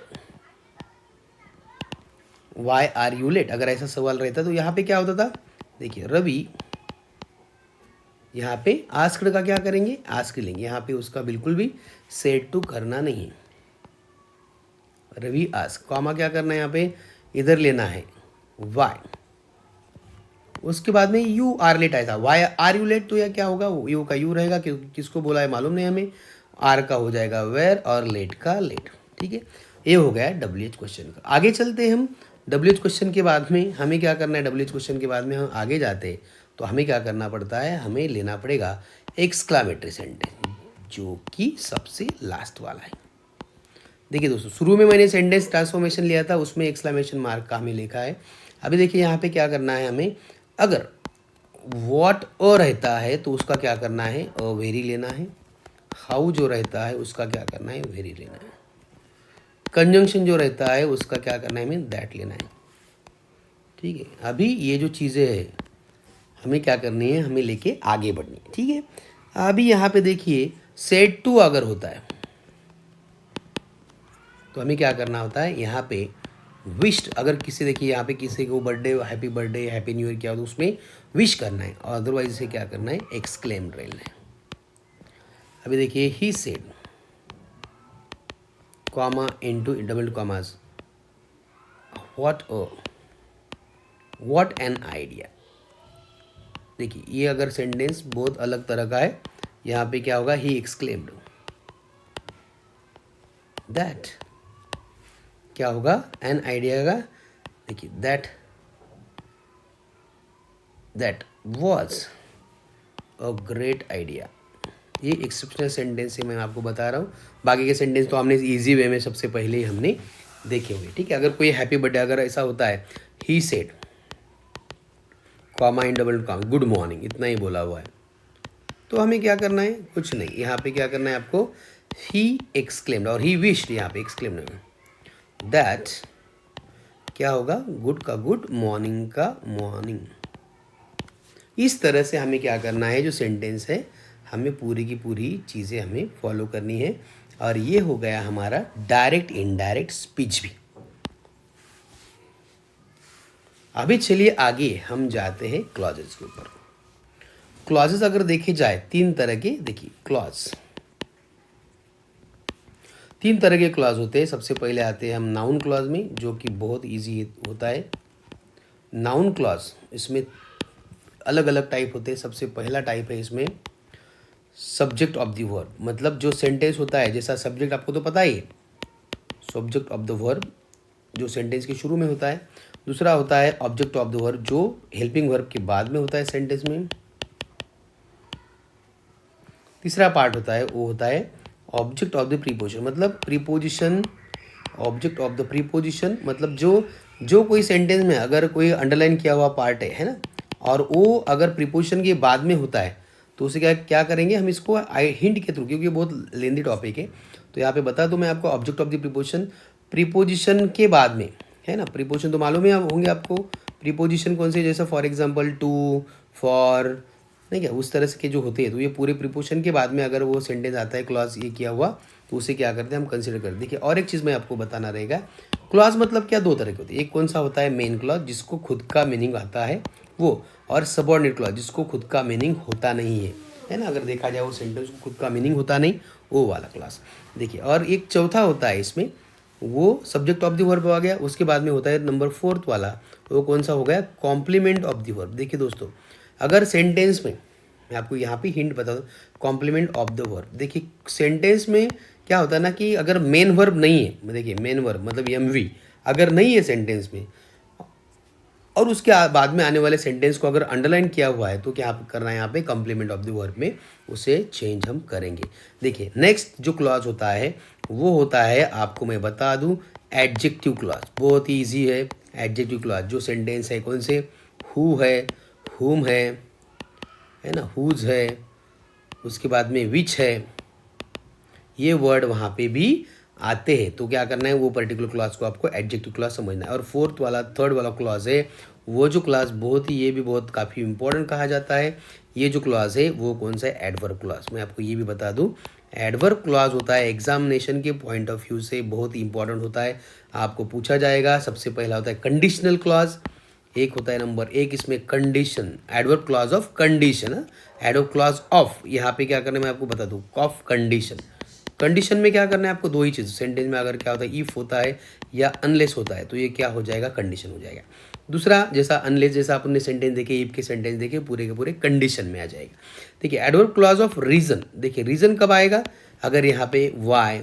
why are you late, अगर ऐसा सवाल रहता तो यहाँ पे क्या होता था, देखिए रवि, यहाँ पे आस्क्ड का क्या करेंगे, आस्क लेंगे, यहाँ पे उसका बिल्कुल भी सेड टू करना नहीं, रवि आस्क, कॉमा क्या करना है यहाँ पे, इधर लेना है वाई, उसके बाद में यू आर लेट आया था, वाई आर यू लेट, तो यह क्या होगा, यू का यू रहेगा, किसको बोला है मालूम नहीं हमें, आर का हो जाएगा वेयर, और लेट का लेट। ठीक है, ये हो गया WH क्वेश्चन का। आगे चलते हैं हम, WH क्वेश्चन के बाद में हमें क्या करना है, WH क्वेश्चन के बाद में हम आगे जाते हैं तो हमें क्या करना पड़ता है, हमें लेना पड़ेगा एक्सक्लामेटरी सेंटेंस, जो कि सबसे लास्ट वाला है। देखिए दोस्तों शुरू में मैंने सेंटेंस ट्रांसफॉर्मेशन लिया था, उसमें एक्सक्लामेशन मार्क का हमें लिखा है। अभी देखिए यहाँ पे क्या करना है हमें, अगर व्हाट रहता है तो उसका क्या करना है, वेरी लेना है, हाउ जो रहता है उसका क्या करना है, वेरी लेना है, कंजंक्शन जो रहता है उसका क्या करना है, हमें दैट लेना है। ठीक है, अभी ये जो चीज़ें हैं हमें क्या करनी है, हमें लेके आगे बढ़नी है। ठीक है, अभी यहाँ पे देखिए सेड टू अगर होता है तो हमें क्या करना होता है, यहाँ पे विश्ड, अगर किसी देखिए यहाँ पे किसी को बर्थडे हैप्पी न्यू ईयर क्या होता है उसमें विश करना है, और अदरवाइज इसे क्या करना है, एक्सक्लेम लेना है। अभी देखिए he said comma into double commas what an idea. देखिए ये अगर सेंटेंस बहुत अलग तरह का है, यहाँ पे क्या होगा, ही एक्सक्लेम्ड, दैट क्या होगा, एन आइडिया का, देखिए that was a great idea. ये एक्सेप्शनल सेंटेंस है, मैं आपको बता रहा हूँ, बाकी के सेंटेंस तो हमने इजी वे में सबसे पहले ही हमने देखे हुए। ठीक है, अगर कोई हैप्पी बर्थडे अगर ऐसा होता है, he said comma in double comma, good morning, इतना ही बोला हुआ है। तो हमें क्या करना है, कुछ नहीं, यहाँ पे क्या करना है आपको, ही एक्सक्लेम्ड और ही विश्ड, यहाँ पे एक्सक्लेम्ड दैट क्या होगा, गुड का गुड, मॉर्निंग का मॉर्निंग। इस तरह से हमें क्या करना है, जो सेंटेंस है हमें पूरी की पूरी चीज़ें हमें फॉलो करनी है। और ये हो गया हमारा डायरेक्ट इनडायरेक्ट स्पीच भी। अभी चलिए आगे हम जाते हैं क्लॉजेस के ऊपर। क्लॉजेस अगर देखे जाए तीन तरह के, देखिए क्लॉज, तीन तरह के क्लॉज होते हैं। सबसे पहले आते हैं हम नाउन क्लॉज में, जो कि बहुत इजी होता है। नाउन क्लॉज, इसमें अलग अलग टाइप होते हैं। सबसे पहला टाइप है इसमें सब्जेक्ट ऑफ द वर्ब, मतलब जो सेंटेंस होता है, जैसा सब्जेक्ट आपको तो पता ही है, सब्जेक्ट ऑफ द वर्ब जो सेंटेंस के शुरू में होता है। दूसरा होता है ऑब्जेक्ट ऑफ द वर्ब, जो हेल्पिंग वर्ब के बाद में होता है सेंटेंस में। तीसरा पार्ट होता है, वो होता है ऑब्जेक्ट ऑफ द प्रीपोजिशन, मतलब preposition, object of the preposition, मतलब जो कोई सेंटेंस में अगर कोई अंडरलाइन किया हुआ पार्ट है ना, और वो अगर प्रीपोजिशन के बाद में होता है, तो उसे क्या क्या करेंगे हम, इसको हिंट के थ्रू, क्योंकि बहुत लेंदी टॉपिक है, तो यहाँ पे बता दूँ मैं आपको, object of the preposition, preposition के बाद में है ना। प्रीपोजिशन तो मालूम है होंगे आपको, प्रीपोजिशन कौन से, जैसे फॉर एग्जांपल टू, फॉर, नहीं क्या, उस तरह से के जो होते हैं, तो ये पूरे प्रीपोजिशन के बाद में अगर वो सेंटेंस आता है क्लॉज ये किया हुआ, तो उसे क्या करते हैं हम, कंसिडर करते हैं। देखिए और एक चीज़ मैं आपको बताना रहेगा, क्लॉज मतलब क्या, दो तरह के होते हैं। एक कौन सा होता है, मेन क्लॉज, जिसको खुद का मीनिंग आता है वो, और सबऑर्डिनेट क्लॉज, जिसको खुद का मीनिंग होता नहीं है ना। अगर देखा जाए वो सेंटेंस को खुद का मीनिंग होता नहीं, वो वाला क्लॉज। देखिए और एक चौथा होता है इसमें, वो सब्जेक्ट ऑफ द वर्ब आ गया, उसके बाद में होता है नंबर फोर्थ वाला, वो कौन सा हो गया, कॉम्प्लीमेंट ऑफ द वर्ब। देखिए दोस्तों, अगर सेंटेंस में, मैं आपको यहाँ पे हिंट बता दूँ, कॉम्प्लीमेंट ऑफ द वर्ब, देखिए सेंटेंस में क्या होता है ना, कि अगर मेन वर्ब नहीं है, देखिए मेन वर्ब मतलब एमवी अगर नहीं है सेंटेंस में, और उसके बाद में आने वाले सेंटेंस को अगर अंडरलाइन किया हुआ है, तो क्या करना है यहाँ पे, कॉम्प्लीमेंट ऑफ द वर्ब में उसे चेंज हम करेंगे। देखिए नेक्स्ट जो क्लॉज होता है, वो होता है, आपको मैं बता दूं, एडजेक्टिव क्लॉज। बहुत ही ईजी है एडजेक्टिव क्लॉज। जो सेंटेंस है कौन से, हु है, हुम है ना, हुज है, उसके बाद में विच है, ये वर्ड वहाँ पे भी आते हैं। तो क्या करना है, वो पर्टिकुलर क्लॉज को आपको एडजेक्टिव क्लॉज समझना है। और फोर्थ वाला, थर्ड वाला क्लॉज है, वो जो क्लॉज बहुत ही, ये भी बहुत काफ़ी इंपॉर्टेंट कहा जाता है, ये जो क्लॉज है वो कौन सा है, एडवर्ब क्लॉज। मैं आपको ये भी बता दूं, एडवर्ब क्लॉज होता है एग्जामिनेशन के पॉइंट ऑफ व्यू से बहुत ही इंपॉर्टेंट होता है। आपको पूछा जाएगा, सबसे पहला होता है कंडीशनल क्लॉज, एक होता है नंबर एक इसमें condition, adverb clause of condition, adverb clause of, यहाँ पे क्या करना है मैं आपको बता दूँ, ऑफ कंडीशन। कंडीशन में क्या करना है आपको, दो ही चीज़, सेंटेंस में अगर क्या होता है, इफ़ होता है या अनलेस होता है, तो ये क्या हो जाएगा, कंडीशन हो जाएगा। दूसरा, जैसा अनलेस, जैसा आपने सेंटेंस देखे, इफ के सेंटेंस देखे, पूरे के पूरे कंडीशन में आ जाएगा। देखिए एडवर्ब क्लॉज ऑफ रीज़न, देखिए रीज़न कब आएगा, अगर यहाँ पे वाई,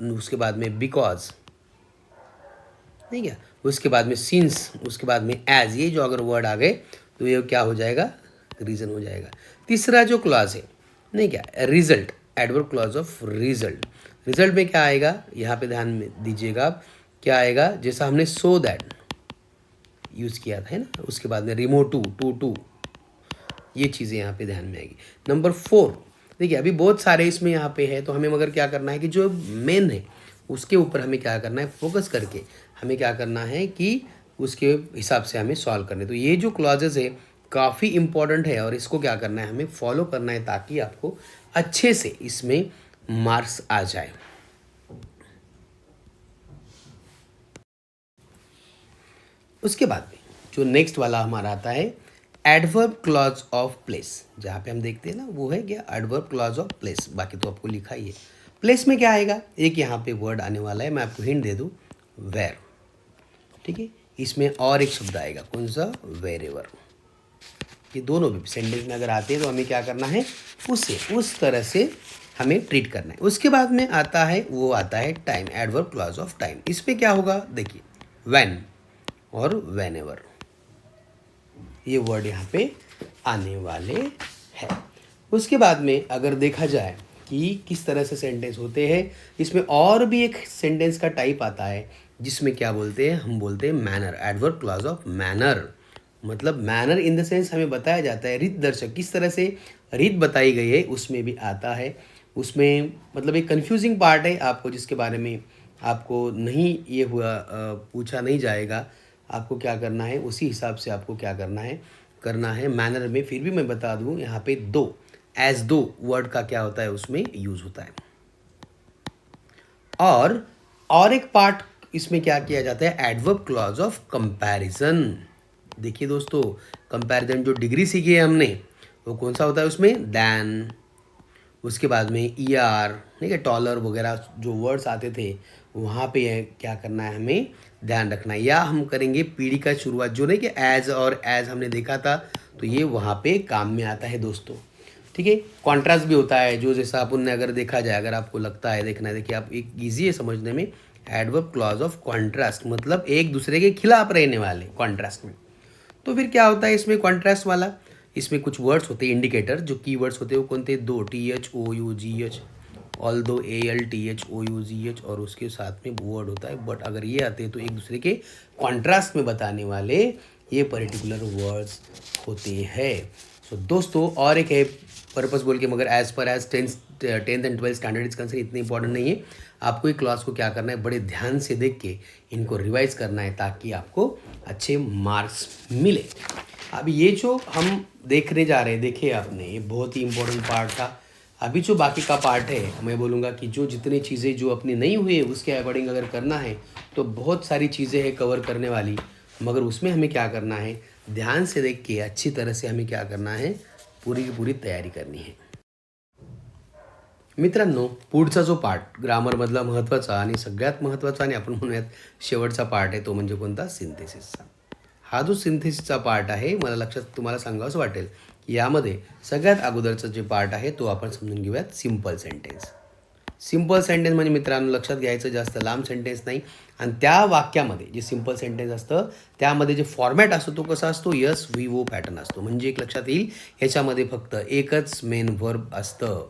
उसके बाद में बिकॉज, ठीक है, उसके बाद में सिंस, उसके बाद में एज, ये जो अगर वर्ड आ गए तो ये क्या हो जाएगा, रीज़न हो जाएगा। तीसरा जो क्लॉज है, नहीं क्या, result, adverb clause of result. Result में क्या आएगा, यहाँ पे ध्यान में दीजिएगा आप, क्या आएगा, जैसा हमने सो दैट यूज़ किया था है ना, उसके बाद में रिमोट टू, ये चीज़ें यहाँ पे ध्यान में आएगी। नंबर 4, देखिए अभी बहुत सारे इसमें यहाँ पे है, तो हमें मगर क्या करना है कि जो मेन है उसके ऊपर हमें क्या करना है, फोकस करके हमें क्या करना है कि उसके हिसाब से हमें सॉल्व करने। तो ये जो क्लॉजेज है काफ़ी इंपॉर्टेंट है, और इसको क्या करना है, हमें फॉलो करना है, ताकि आपको अच्छे से इसमें मार्क्स आ जाए। उसके बाद में जो नेक्स्ट वाला हमारा आता है एडवर्ब क्लॉज ऑफ प्लेस, जहाँ पे हम देखते हैं ना, वो है क्या, एडवर्ब क्लॉज ऑफ प्लेस। बाकी तो आपको लिखा ही है। प्लेस में क्या आएगा, एक यहाँ पे वर्ड आने वाला है, मैं आपको हिंट दे दूँ, वेर, ठीक है। इसमें और एक शब्द आएगा, कौन सा, वेरेवर। ये दोनों भी सेंटेंस में अगर आते हैं तो हमें क्या करना है, उसे उस तरह से हमें ट्रीट करना है। उसके बाद में आता है, वो आता है time, adverb clause of time. इसमें क्या होगा, देखिए व्हेन और व्हेनेवर, ये वर्ड यहाँ पे आने वाले हैं। उसके बाद में अगर देखा जाए कि किस तरह से सेंटेंस होते हैं, इसमें और भी एक सेंटेंस का टाइप आता है, जिसमें क्या बोलते हैं, हम बोलते हैं manner, adverb clause of manner. मतलब मैनर इन द सेंस हमें बताया जाता है, रीत दर्शक किस तरह से रीत बताई गई है उसमें भी आता है। उसमें मतलब एक कंफ्यूजिंग पार्ट है आपको, जिसके बारे में आपको नहीं ये हुआ पूछा नहीं जाएगा। आपको क्या करना है उसी हिसाब से आपको क्या करना है मैनर में। फिर भी मैं बता दूं यहाँ पे दो, एज दो वर्ड का क्या होता है उसमें यूज़ होता है। और एक पार्ट इसमें क्या किया जाता है, एडवर्ब क्लॉज ऑफ कंपैरिजन। देखिए दोस्तों, कंपैरिजन जो डिग्री सीखी है हमने वो कौन सा होता है उसमें, दैन, उसके बाद में ER, ठीक है, टॉलर वगैरह जो वर्ड्स आते थे वहाँ पे क्या करना है हमें ध्यान रखना है। या हम करेंगे पीढ़ी का शुरुआत जो नहीं कि एज और एज हमने देखा था, तो ये वहाँ पे काम में आता है दोस्तों। ठीक है, कॉन्ट्रास्ट भी होता है, जो जैसा अपन ने अगर देखा जाए, अगर आपको लगता है देखना है, देखिए आप एक ईजी है समझने में, एडवर्ब क्लॉज ऑफ कॉन्ट्रास्ट मतलब एक दूसरे के खिलाफ रहने वाले कॉन्ट्रास्ट में। तो फिर क्या होता है इसमें कॉन्ट्रास्ट वाला, इसमें कुछ वर्ड्स होते हैं इंडिकेटर, जो की वर्ड्स होते हैं वो कौन थे, दो, THOUGH, ऑल्दो ALTHOUGH, और उसके साथ में वर्ड होता है बट। अगर ये आते हैं तो एक दूसरे के कॉन्ट्रास्ट में बताने वाले ये पर्टिकुलर वर्ड्स होते हैं। सो दोस्तों, और एक है पर्पस बोल के, मगर as per as 10th and 12th standard is concern इतनी इंपॉर्टेंट नहीं है। आपको ये क्लास को क्या करना है, बड़े ध्यान से देख के इनको रिवाइज करना है ताकि आपको अच्छे मार्क्स मिले। अभी ये जो हम देखने जा रहे हैं, देखिए आपने, ये बहुत ही इंपॉर्टेंट पार्ट था। अभी जो बाकी का पार्ट है, मैं बोलूँगा कि जो जितनी चीज़ें जो अपनी नहीं हुई है उसके अकॉर्डिंग अगर करना है तो बहुत सारी चीज़ें हैं कवर करने वाली, मगर उसमें हमें क्या करना है, ध्यान से देख के अच्छी तरह से हमें क्या करना है, पूरी की पूरी तयारी करनी है। मित्रांनो, पुढचा जो पार्ट ग्रामरमधला महत्त्वाचा आणि सगळ्यात महत्त्वाचा आणि आपण म्हणूयात शेवटचा पार्ट आहे तो म्हणजे कोणता, सिंथेसिसचा। हा जो सिंथेसिसचा पार्ट आहे, मला लक्षात तुम्हाला सांगावंसं वाटेल की यामध्ये सगळ्यात अगोदरचं जे पार्ट आहे तो आपण समजून घेऊयात, सिम्पल सेंटेन्स। सिम्पल सेंटेन्स म्हणजे मित्रांनो लक्षात घ्यायचं, जास्त लांब सेंटेन्स नाही। आणि त्या वाक्यामध्ये जे सिम्पल सेंटेन्स असतं त्यामध्ये जे फॉर्मॅट असतो तो कसा असतो, SVO पॅटर्न असतो। म्हणजे एक लक्षात येईल, याच्यामध्ये फक्त एकच मेन वर्ब असतं,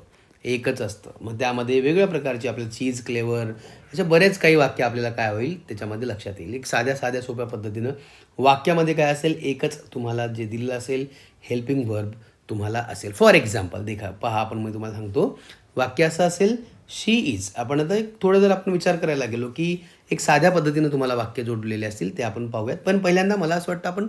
एकच असतं। मग त्यामध्ये वेगवेगळ्या प्रकारचे आपल्याला चीज, क्लेवर, असे बरेच काही वाक्य आपल्याला काय होईल त्याच्यामध्ये लक्षात येईल। एक साध्या सोप्या पद्धतीनं वाक्यामध्ये काय असेल, एकच तुम्हाला जे दिलेलं असेल हेल्पिंग वर्ब तुम्हाला असेल। फॉर एक्झाम्पल पहा, आपण मी तुम्हाला सांगतो, वाक्य असं असेल, शी इज। आपण आता एक थोडं जर आपण विचार करायला गेलो की एक साध्या पद्धतीनं तुम्हाला वाक्य जोडलेले असतील ते आपण पाहूयात। पण पहिल्यांदा मला असं वाटतं आपण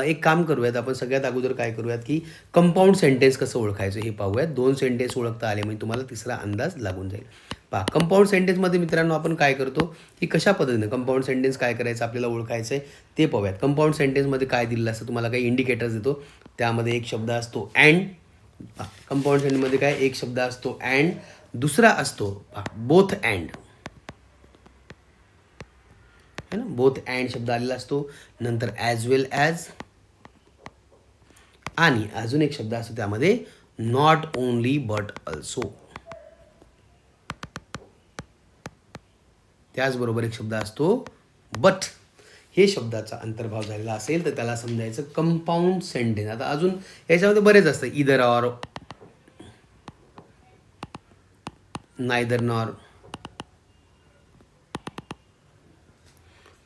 एक काम करूयात, आपण सगळ्यात अगोदर काय करूयात की कंपाऊंड सेंटेन्स कसं ओळखायचं हे पाहूयात। 2 सेंटेन्स ओळखता आले म्हणजे तुम्हाला तिसरा अंदाज लागून जाईल। पहा, कंपाऊंड सेंटेन्समध्ये मित्रांनो आपण काय करतो की कशा पद्धतीनं कंपाऊंड सेंटेन्स काय करायचं आपल्याला ओळखायचं आहे ते पाहूयात। कंपाऊंड सेंटेन्समध्ये काय दिलेलं असतं, तुम्हाला काही इंडिकेटर्स देतो, त्यामध्ये एक शब्द असतो अँड। कंपाऊंड सेंटेन्समध्ये काय, एक शब्द असतो अँड, दुसरा असतो बोथ अँड, है ना, बोथ अँड शब्द आलेला असतो। नंतर ॲज वेल ॲज, आणि अजून एक शब्द असतो त्यामध्ये नॉट ओनली बट ऑल्सो। त्याचबरोबर एक शब्द असतो बट। हे शब्दाचा अंतर्भाव झालेला असेल तर त्याला समजायचं कंपाऊंड सेंटेन्स। आता अजून याच्यामध्ये बरेच असतं, इदर ऑर, नाइदर नॉर,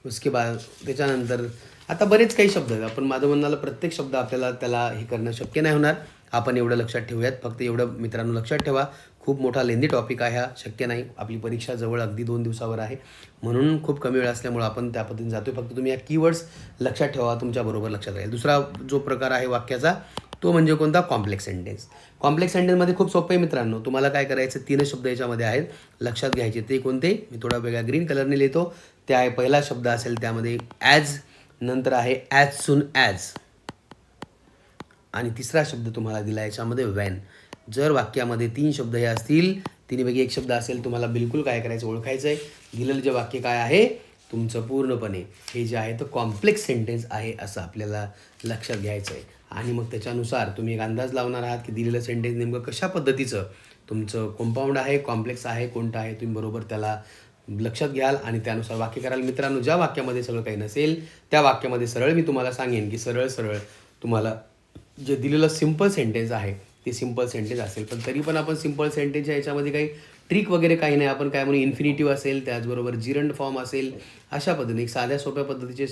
उसके बाद त्याच्यानंतर आता बरेच काही शब्द आहेत। आपण माझं म्हणणं प्रत्येक शब्द आपल्याला त्याला हे करणं शक्य नाही होणार, आपण एवढं लक्षात ठेवूयात। फक्त एवढं मित्रांनो लक्षात ठेवा, खूप मोठा लेंदी टॉपिक आहे हा, शक्य नाही। आपली परीक्षा जवळ अगदी 2 दिवसावर आहे, म्हणून खूप कमी वेळ असल्यामुळे आपण त्या पद्धतीने जातोय। फक्त तुम्ही या कीवर्ड्स लक्षात ठेवा, तुमच्याबरोबर लक्षात राहील। दुसरा जो प्रकार आहे वाक्याचा तो म्हणजे कोणता, कॉम्प्लेक्स सेंटेन्स। कॉम्प्लेक्स सेंटेन्समध्ये खूप सोपं आहे मित्रांनो, तुम्हाला काय करायचं, 3 शब्द याच्यामध्ये आहेत, लक्षात घ्यायचे। ते कोणते, मी थोडा वेगळ्या ग्रीन कलरने लिहितो। त्या आहे, पहिला शब्द असेल त्यामध्ये ॲज, नंतर आहे ॲज सून ॲज, आणि तिसरा शब्द तुम्हाला दिला याच्यामध्ये व्हॅन। जर वाक्यामध्ये 3 शब्द हे असतील, तिन्हीपैकी एक शब्द असेल, तुम्हाला बिलकुल काय करायचं, ओळखायचं आहे। दिलेलं जे वाक्य काय आहे तुमचं पूर्णपणे हे जे आहे तर कॉम्प्लेक्स सेंटेन्स आहे असं आपल्याला लक्षात घ्यायचं आहे। आणि मग त्याच्यानुसार तुम्ही एक अंदाज लावणार आहात की दिलेलं सेंटेन्स नेमकं कशा पद्धतीचं तुमचं कंपाऊंड आहे, कॉम्प्लेक्स आहे, कोणतं आहे, तुम्ही बरोबर त्याला लक्षात घ्याल आणि त्यानुसार वाक्य कराल। मित्रांनो, ज्या वाक्यामध्ये सगळं काही नसेल त्या वाक्यामध्ये सरळ मी तुम्हाला सांगेन की सरळ तुम्हाला जे दिलेलं सिम्पल सेंटेन्स आहे ते सिम्पल सेंटेन्स असेल। पण तरी पण आपण सिम्पल सेंटेन्सच्या याच्यामध्ये काही ट्रिक वगैरे काही नाही, आपण काय म्हणू, इन्फिनिटिव्ह असेल, त्याचबरोबर जिरंड फॉर्म असेल, अशा पद्धतीने एक साध्या सोप्या पद्धतीचे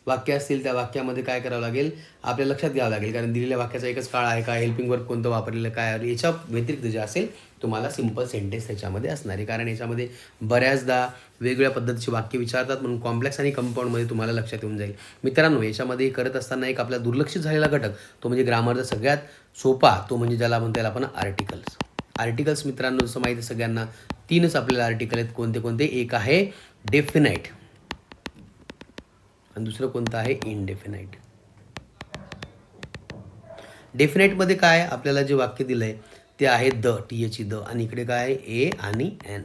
वाक्य असतील त्या वाक्यामध्ये काय करावं लागेल आपल्याला लक्षात घ्यावं लागेल, कारण दिलेल्या वाक्याचा एकच काळ आहे का, हेल्पिंग वर्ब कोणतं वापरलेलं काय आहे, याच्या व्यतिरिक्त जे असेल तुम्हाला सिम्पल सेंटेन्स त्याच्यामध्ये असणार आहे, कारण याच्यामध्ये बऱ्याचदा वेगवेगळ्या पद्धतीचे वाक्य विचारतात, म्हणून कॉम्प्लेक्स आणि कंपाऊंडमध्ये तुम्हाला लक्षात येऊन जाईल. मित्रांनो, याच्यामध्ये करत असताना एक आपला दुर्लक्षित झालेला घटक तो म्हणजे ग्रामरचा सगळ्यात सोपा, तो म्हणजे ज्याला म्हणता येईल आपण आर्टिकल्स. आर्टिकल्स मित्रांनो जसं माहिती आहे सगळ्यांना, 3च आपल्याला आर्टिकल आहेत. कोणते कोणते? एक आहे डेफिनाइट आणि दुसरं कोणतं आहे इनडेफिनाइट. डेफिनाइटमध्ये काय आपल्याला जे वाक्य दिलं आहे ते आहे द, TH द, आणि इकडे काय आहे ए आणि एन.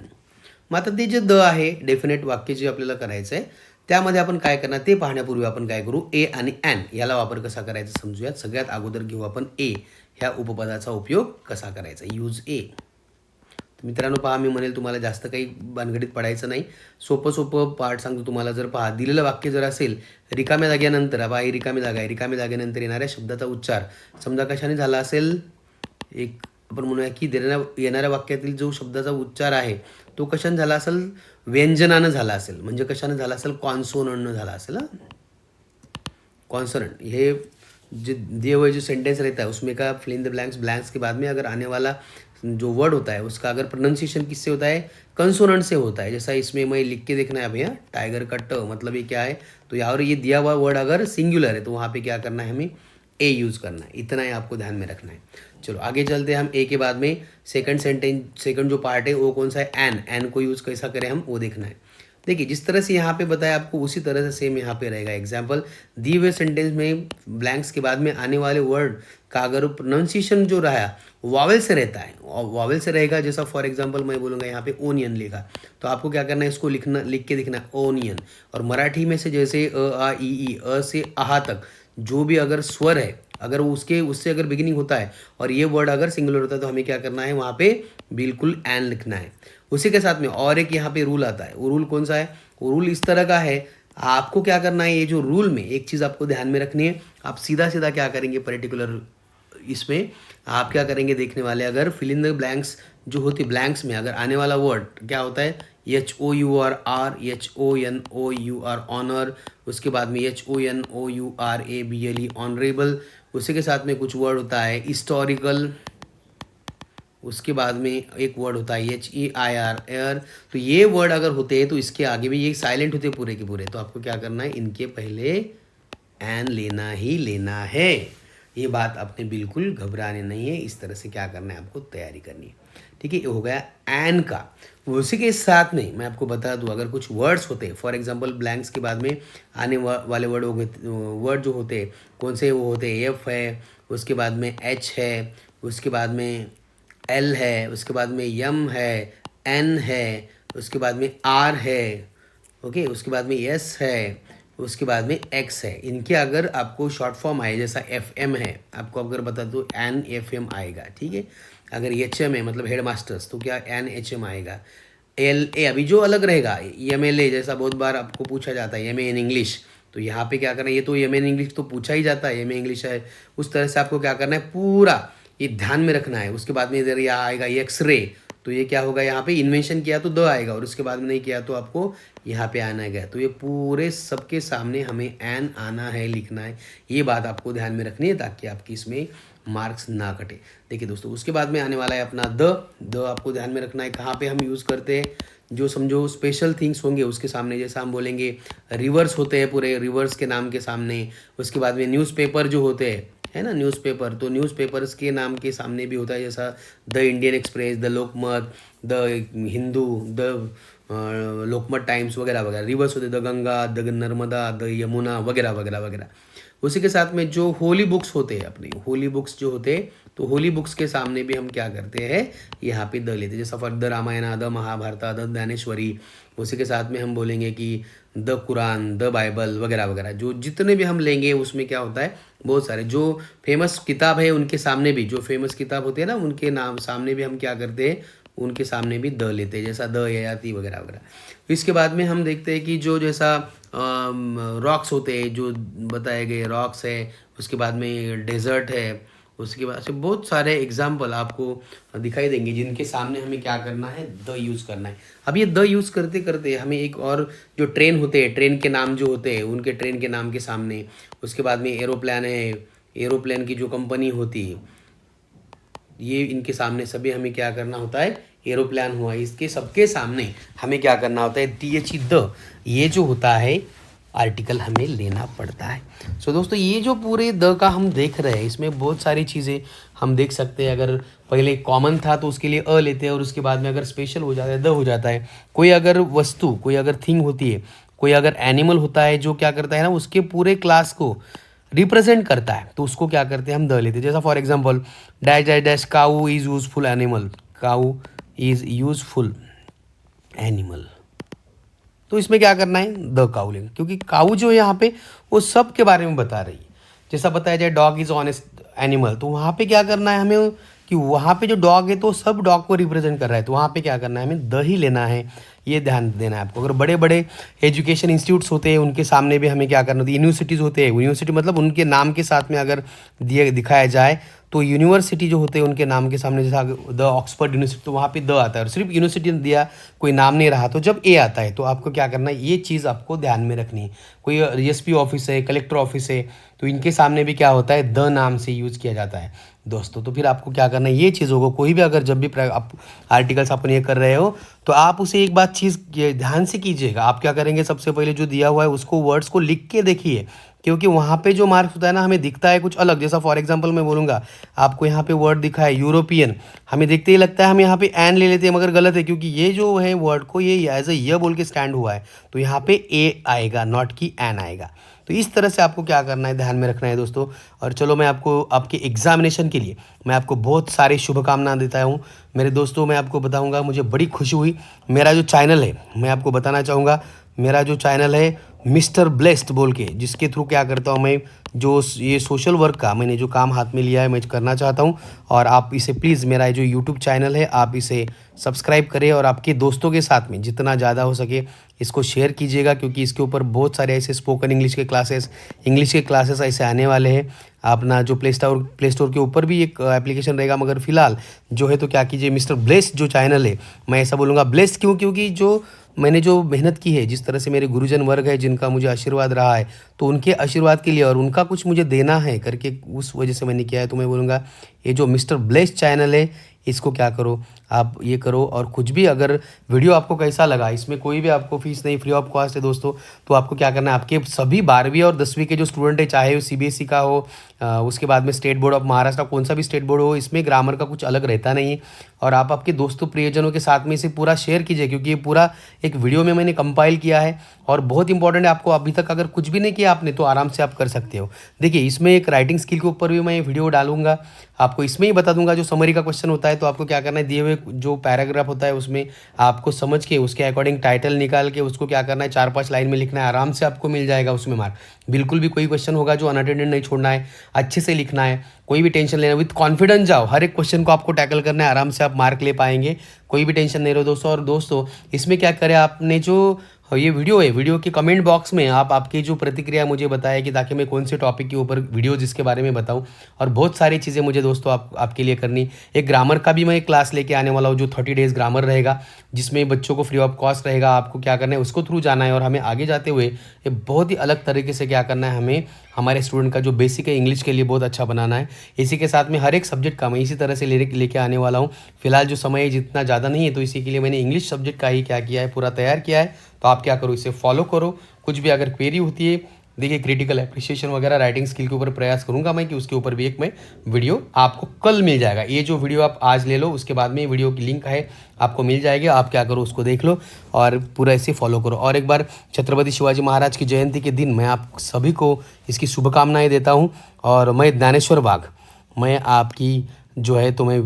मग आता ते जे द आहे डेफिनेट वाक्य जे आपल्याला करायचं आहे त्यामध्ये आपण काय करणार ते पाहण्यापूर्वी आपण काय करू, ए आणि एन याला वापर कसा करायचा समजूयात. सगळ्यात अगोदर घेऊ आपण ए ह्या उपपदाचा उपयोग कसा करायचा, यूज ए. मित्रांनो पहा, मी म्हणेल तुम्हाला जास्त काही भानगडीत पडायचं नाही, सोपं सोपं पार्ट सांगतो तुम्हाला. जर पहा दिलेलं वाक्य जर असेल रिकाम्या जाग्यानंतर, बा ही रिकामी जागा आहे, रिकामी जागेनंतर येणाऱ्या शब्दाचा उच्चार समजा कशाने झाला असेल, एक आपण म्हणूया की येणाऱ्या वाक्यातील जो शब्दाचा उच्चार आहे तो कशाने झाला असेल, व्यंजनानं झाला असेल. म्हणजे कशाने झाला असेल, कॉन्सोनंटनं झाला असेल. कॉन्सोनंट हे जो दिए हुए जो सेंटेंस रहता है उसमें का fill in the blanks, blanks के बाद में अगर आने वाला जो वर्ड होता है उसका अगर प्रोनाउंसिएशन किससे होता है, कंसोनेंट से होता है. जैसा इसमें मैं लिख के देखना है अभी, यहाँ टाइगर का ट मतलब ये क्या है, तो यहाँ और ये दिया हुआ वर्ड अगर सिंगुलर है तो वहाँ पे क्या करना है, हमें ए यूज़ करना है. इतना ही आपको ध्यान में रखना है. चलो आगे चलते हैं हम. ए के बाद में सेकंड सेंटेंस, सेकंड जो पार्ट है वो कौन सा है, एन. एन को यूज़ कैसा करें हम वो देखना है. देखिए जिस तरह से यहाँ पे बताया आपको उसी तरह से सेम यहाँ पे रहेगा. एग्जाम्पल, दिए हुए सेंटेंस में ब्लैंक्स के बाद में आने वाले वर्ड का अगर प्रोनाउंसिएशन जो रहा वावेल से रहता है, वावेल से रहेगा. जैसा फॉर एग्जांपल मैं बोलूँगा यहाँ पे ओनियन लिखा, तो आपको क्या करना है, इसको लिखना, लिख के दिखना ओनियन. और मराठी में से जैसे अ आ ई ई, अ से आहा तक जो भी अगर स्वर है, अगर वो उससे अगर बिगिनिंग होता है और ये वर्ड अगर सिंगुलर होता है तो हमें क्या करना है, वहाँ पे बिल्कुल एन लिखना है. उसी के साथ में और एक यहाँ पे रूल आता है. वो रूल कौन सा है, वो रूल इस तरह का है. आपको क्या करना है, ये जो रूल में एक चीज़ आपको ध्यान में रखनी है. आप सीधा सीधा क्या करेंगे, पर्टिकुलर इसमें आप क्या करेंगे देखने वाले, अगर फिल इन द ब्लैंक्स जो होती ब्लैंक्स में अगर आने वाला वर्ड क्या होता है, HOUR आर, HONOUR ऑनर, उसके बाद में HONOURABLE ऑनरेबल. उसी के साथ में कुछ वर्ड होता है हिस्टोरिकल, उसके बाद में एक वर्ड होता है HEIR एयर. तो ये वर्ड अगर होते हैं तो इसके आगे भी ये साइलेंट होते पूरे के पूरे, तो आपको क्या करना है, इनके पहले एन लेना ही लेना है. ये बात आपने बिल्कुल घबराने नहीं है, इस तरह से क्या करना है आपको तैयारी करनी है. ठीक है, ये हो गया एन का. उसी के साथ में मैं आपको बता दूं, अगर कुछ वर्ड्स होते हैं फॉर एग्जांपल ब्लैंक्स के बाद में आने वाले वर्ड जो होते हैं कौन से, वो होते हैं एफ है, उसके बाद में एच है, उसके बाद में एल है, उसके बाद में यम है, एन है, उसके बाद में आर है, ओके, उसके बाद में एस है, उसके बाद में एक्स है. इनके अगर आपको शॉर्ट फॉर्म आए, जैसा FM है, आपको अगर बता दो NFM आएगा. ठीक है, अगर HM है मतलब हेड मास्टर्स, तो क्या NHM आएगा. LA अभी जो अलग रहेगा, MLA जैसा बहुत बार आपको पूछा जाता है, MA इन इंग्लिश, तो यहाँ पे क्या करना है, ये तो MA इन इंग्लिश तो पूछा ही जाता है, MA इंग्लिश है, उस तरह से आपको क्या करना है, पूरा ये ध्यान में रखना है. उसके बाद में इधर यहाँ आएगा एक्सरे, तो ये क्या होगा, यहाँ पे इन्वेंशन किया तो द आएगा, और उसके बाद में नहीं किया तो आपको यहाँ पे आना गया. तो ये पूरे सबके सामने हमें एन आना है, लिखना है. ये बात आपको ध्यान में रखनी है ताकि आपकी इसमें मार्क्स ना कटे. देखिए दोस्तों, उसके बाद में आने वाला है अपना द आपको ध्यान में रखना है. कहाँ पे हम यूज़ करते हैं, जो समझो स्पेशल थिंग्स होंगे उसके सामने, जैसा हम बोलेंगे रिवर्स होते हैं पूरे, रिवर्स के नाम के सामने. उसके बाद में न्यूज़पेपर जो होते हैं, है ना, न्यूज़पेपर, तो न्यूज़पेपर्स के नाम के सामने भी होता है, जैसा the Indian express, the Lokmat, the Hindu, the Lokmat times वगैरह वगैरह. रिवर्स होते the Ganga, the Narmada, the Yamuna वगैरह वगैरह वगैरह. उसी के साथ में जो होली बुक्स होते हैं, अपने होली बुक्स जो होते हैं, तो होली बुक्स के सामने भी हम क्या करते हैं, यहाँ पे द लेते हैं. जैसा for the Ramayana, the Mahabharata, the Dnyaneshwari. उसी के साथ में हम बोलेंगे कि द कुरान, द बाइबल वगैरह वगैरह. जो जितने भी हम लेंगे उसमें क्या होता है, बहुत सारे जो फेमस किताब है उनके सामने भी, जो फेमस किताब होती है ना उनके नाम सामने भी हम क्या करते हैं, उनके सामने भी द लेते हैं, जैसा द ययाति वगैरह वगैरह. इसके बाद में हम देखते हैं कि जो जैसा रॉक्स होते हैं, जो बताए गए रॉक्स है, उसके बाद में डेजर्ट है, उसके बाद से बहुत सारे एग्जाम्पल आपको दिखाई देंगे जिनके सामने हमें क्या करना है, द यूज़ करना है। अब ये द यूज़ करते करते हमें एक और जो ट्रेन होते हैं, ट्रेन के नाम जो होते हैं उनके ट्रेन के नाम के सामने, उसके बाद में एरोप्लेन है, एरोप्लेन की जो कंपनी होती है, ये इनके सामने सभी हमें क्या करना होता है, एरोप्लेन हुआ, इसके सबके सामने हमें क्या करना होता है, टी द, ये जो होता है आर्टिकल हमें लेना पड़ता है। सो दोस्तों ये जो पूरे द का हम देख रहे हैं, इसमें बहुत सारी चीज़ें हम देख सकते हैं। अगर पहले कॉमन था तो उसके लिए अ लेते हैं, और उसके बाद में अगर स्पेशल हो जाता है द हो जाता है। कोई अगर वस्तु, कोई अगर थिंग होती है, कोई अगर एनिमल होता है जो क्या करता है ना, उसके पूरे क्लास को रिप्रेजेंट करता है, तो उसको क्या करते हैं, हम द लेते हैं। जैसा for example dash dash dash, cow is useful animal, cow is useful animal. तो इसमें क्या करना है, द काऊ लेंगे, क्योंकि काऊ जो है यहाँ पे वो सब के बारे में बता रही है। जैसा बताया जाए डॉग इज़ ऑनेस्ट एनिमल, तो वहाँ पे क्या करना है हमें, कि वहाँ पे जो डॉग है तो सब डॉग को रिप्रेजेंट कर रहा है, तो वहाँ पे क्या करना है, हमें द ही लेना है। ये ध्यान देना है आपको। अगर बड़े बड़े एजुकेशन इंस्टीट्यूट्स होते हैं उनके सामने भी हमें क्या करना होता है, यूनिवर्सिटीज़ होते हैं, यूनिवर्सिटी मतलब उनके नाम के साथ में अगर दिखाया जाए तो यूनिवर्सिटी जो होते हैं उनके नाम के सामने, जैसा द ऑक्सफोर्ड यूनिवर्सिटी, तो वहाँ पे द आता है, और सिर्फ यूनिवर्सिटी ने दिया, कोई नाम नहीं रहा, तो जब ए आता है तो आपको क्या करना है, ये चीज़ आपको ध्यान में रखनी है। कोई एसपी ऑफिस है, कलेक्टर ऑफिस है, तो इनके सामने भी क्या होता है, द नाम से यूज़ किया जाता है दोस्तों। तो फिर आपको क्या करना है, ये चीज़ों को कोई भी अगर जब भी आप आर्टिकल्स अपन ये कर रहे हो तो आप उसे एक बात चीज़ ध्यान से कीजिएगा। आप क्या करेंगे, सबसे पहले जो दिया हुआ है उसको वर्ड्स को लिख के देखिए, क्योंकि वहाँ पे जो मार्क्स होता है ना, हमें दिखता है कुछ अलग। जैसा फॉर एग्जांपल मैं बोलूँगा आपको, यहाँ पे वर्ड दिखा है यूरोपियन, हमें देखते ही लगता है हम यहाँ पे एन ले लेते हैं, मगर गलत है, क्योंकि ये जो है वर्ड को ये एज ए य बोल के स्टैंड हुआ है, तो यहाँ पे ए आएगा, नॉट कि एन आएगा। तो इस तरह से आपको क्या करना है, ध्यान में रखना है दोस्तों। और चलो मैं आपको आपके एग्जामिनेशन के लिए मैं आपको बहुत सारी शुभकामनाएं देता हूँ मेरे दोस्तों। मैं आपको बताऊँगा, मुझे बड़ी खुशी हुई। मेरा जो चैनल है, मैं आपको बताना चाहूँगा, मेरा जो चैनल है मिस्टर ब्लेस्ड बोल के, जिसके थ्रू क्या करता हूँ मैं, जो ये सोशल वर्क का मैंने जो काम हाथ में लिया है मैं करना चाहता हूँ। और आप इसे प्लीज़, मेरा जो यूट्यूब चैनल है आप इसे सब्सक्राइब करें, और आपके दोस्तों के साथ में जितना ज़्यादा हो सके इसको शेयर कीजिएगा, क्योंकि इसके ऊपर बहुत सारे ऐसे स्पोकन इंग्लिश के क्लासेस ऐसे आने वाले हैं। अपना जो प्ले स्टोर के ऊपर भी एक एप्लीकेशन रहेगा, मगर फिलहाल जो है तो क्या कीजिए, मिस्टर ब्लेस्ड जो चैनल है, मैं ऐसा बोलूँगा ब्लेस्ड क्यों, क्योंकि जो मैंने जो मेहनत की है, जिस तरह से मेरे गुरुजन वर्ग है जिनका मुझे आशीर्वाद रहा है, तो उनके आशीर्वाद के लिए और उनका कुछ मुझे देना है करके उस वजह से मैंने किया है। तो मैं बोलूँगा ये जो मिस्टर ब्लेस्ड चैनल है इसको क्या करो, आप ये करो। और कुछ भी अगर वीडियो आपको कैसा लगा, इसमें कोई भी आपको फीस नहीं, फ्री ऑफ कॉस्ट है दोस्तों। तो आपको क्या करना है, आपके सभी 12वीं और 10वीं के जो स्टूडेंट है, चाहे वो सीबीएसई का हो, उसके बाद में स्टेट बोर्ड ऑफ महाराष्ट्र, कौन सा भी स्टेट बोर्ड हो, इसमें ग्रामर का कुछ अलग रहता नहीं है। और आप आपके दोस्तों प्रियजनों के साथ में इसे पूरा शेयर कीजिए, क्योंकि ये पूरा एक वीडियो में मैंने कंपाइल किया है और बहुत इंपॉर्टेंट है। आपको अभी तक अगर कुछ भी नहीं किया आपने, तो आराम से आप कर सकते हो। देखिए इसमें एक राइटिंग स्किल के ऊपर भी मैं वीडियो डालूंगा, आपको इसमें ही बता दूंगा। जो समरी का क्वेश्चन होता है, तो आपको क्या करना है, दिए हुए जो पैराग्राफ होता है उसमें आपको समझ के उसके अकॉर्डिंग टाइटल निकाल के उसको क्या करना है, 4-5 लाइन में लिखना है, आराम से आपको मिल जाएगा उसमें मार्क। बिल्कुल भी कोई क्वेश्चन होगा जो अनअटेंडेड नहीं छोड़ना है, अच्छे से लिखना है, कोई भी टेंशन लेना, विद कॉन्फिडेंस जाओ, हर एक क्वेश्चन को आपको टैकल करना है, आराम से आप मार्क ले पाएंगे, कोई भी टेंशन नहीं रहो दोस्तों। और दोस्तों इसमें क्या करें, आपने जो ये वीडियो है, वीडियो के कमेंट बॉक्स में आप आपकी जो प्रतिक्रिया मुझे बताएं, कि ताकि मैं कौन से टॉपिक के ऊपर वीडियो जिसके बारे में बताऊं। और बहुत सारी चीज़ें मुझे दोस्तों आपके लिए करनी। एक ग्रामर का भी मैं एक क्लास लेके आने वाला हूं, जो 30 डेज़ ग्रामर रहेगा, जिसमें बच्चों को फ्री ऑफ कॉस्ट रहेगा। आपको क्या करना है, उसको थ्रू जाना है, और हमें आगे जाते हुए ये बहुत ही अलग तरीके से क्या करना है, हमें हमारे स्टूडेंट का जो बेसिक है इंग्लिश के लिए बहुत अच्छा बनाना है। इसी के साथ में हर एक सब्जेक्ट का मैं इसी तरह से लेके आने वाला हूँ। फिलहाल जो समय जितना ज़्यादा नहीं है, तो इसी के लिए मैंने इंग्लिश सब्जेक्ट का ही क्या किया है, पूरा तैयार किया है। तो आप क्या करो, इसे फॉलो करो। कुछ भी अगर क्वेरी होती है, देखिए क्रिटिकल एप्रिसिएशन वगैरह राइटिंग स्किल के ऊपर प्रयास करूंगा मैं, कि उसके ऊपर भी एक मैं वीडियो आपको कल मिल जाएगा। ये जो वीडियो आप आज ले लो, उसके बाद में वीडियो की लिंक है आपको मिल जाएगी, आप क्या करो उसको देख लो और पूरा ऐसे फॉलो करो। और एक बार छत्रपति शिवाजी महाराज की जयंती के दिन मैं आप सभी को इसकी शुभकामनाएं देता हूँ। और मैं ज्ञानेश्वर वाघ, मैं आपकी जो है तो मैं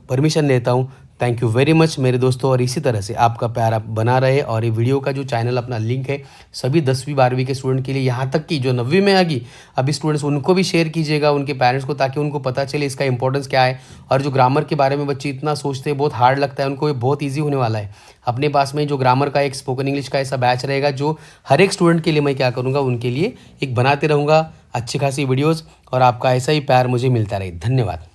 परमिशन लेता हूँ थैंक यू वेरी मच मेरे दोस्तों, और इसी तरह से आपका प्यार आप बना रहे। और ये वीडियो का जो चैनल अपना लिंक है सभी 10वीं 12वीं के स्टूडेंट के लिए, यहाँ तक कि जो 9वीं में आएगी अभी स्टूडेंट्स, उनको भी शेयर कीजिएगा उनके पेरेंट्स को, ताकि उनको पता चले इसका इंपॉर्टेंस क्या है। और जो ग्रामर के बारे में बच्चे इतना सोचते हैं, बहुत हार्ड लगता है उनको, ये बहुत ईजी होने वाला है। अपने पास में जो ग्रामर का एक स्पोकन इंग्लिश का ऐसा बैच रहेगा जो हर एक स्टूडेंट के लिए मैं क्या करूँगा, उनके लिए एक बनाते रहूँगा अच्छी खासी वीडियोज़, और आपका ऐसा ही प्यार मुझे मिलता रहे। धन्यवाद।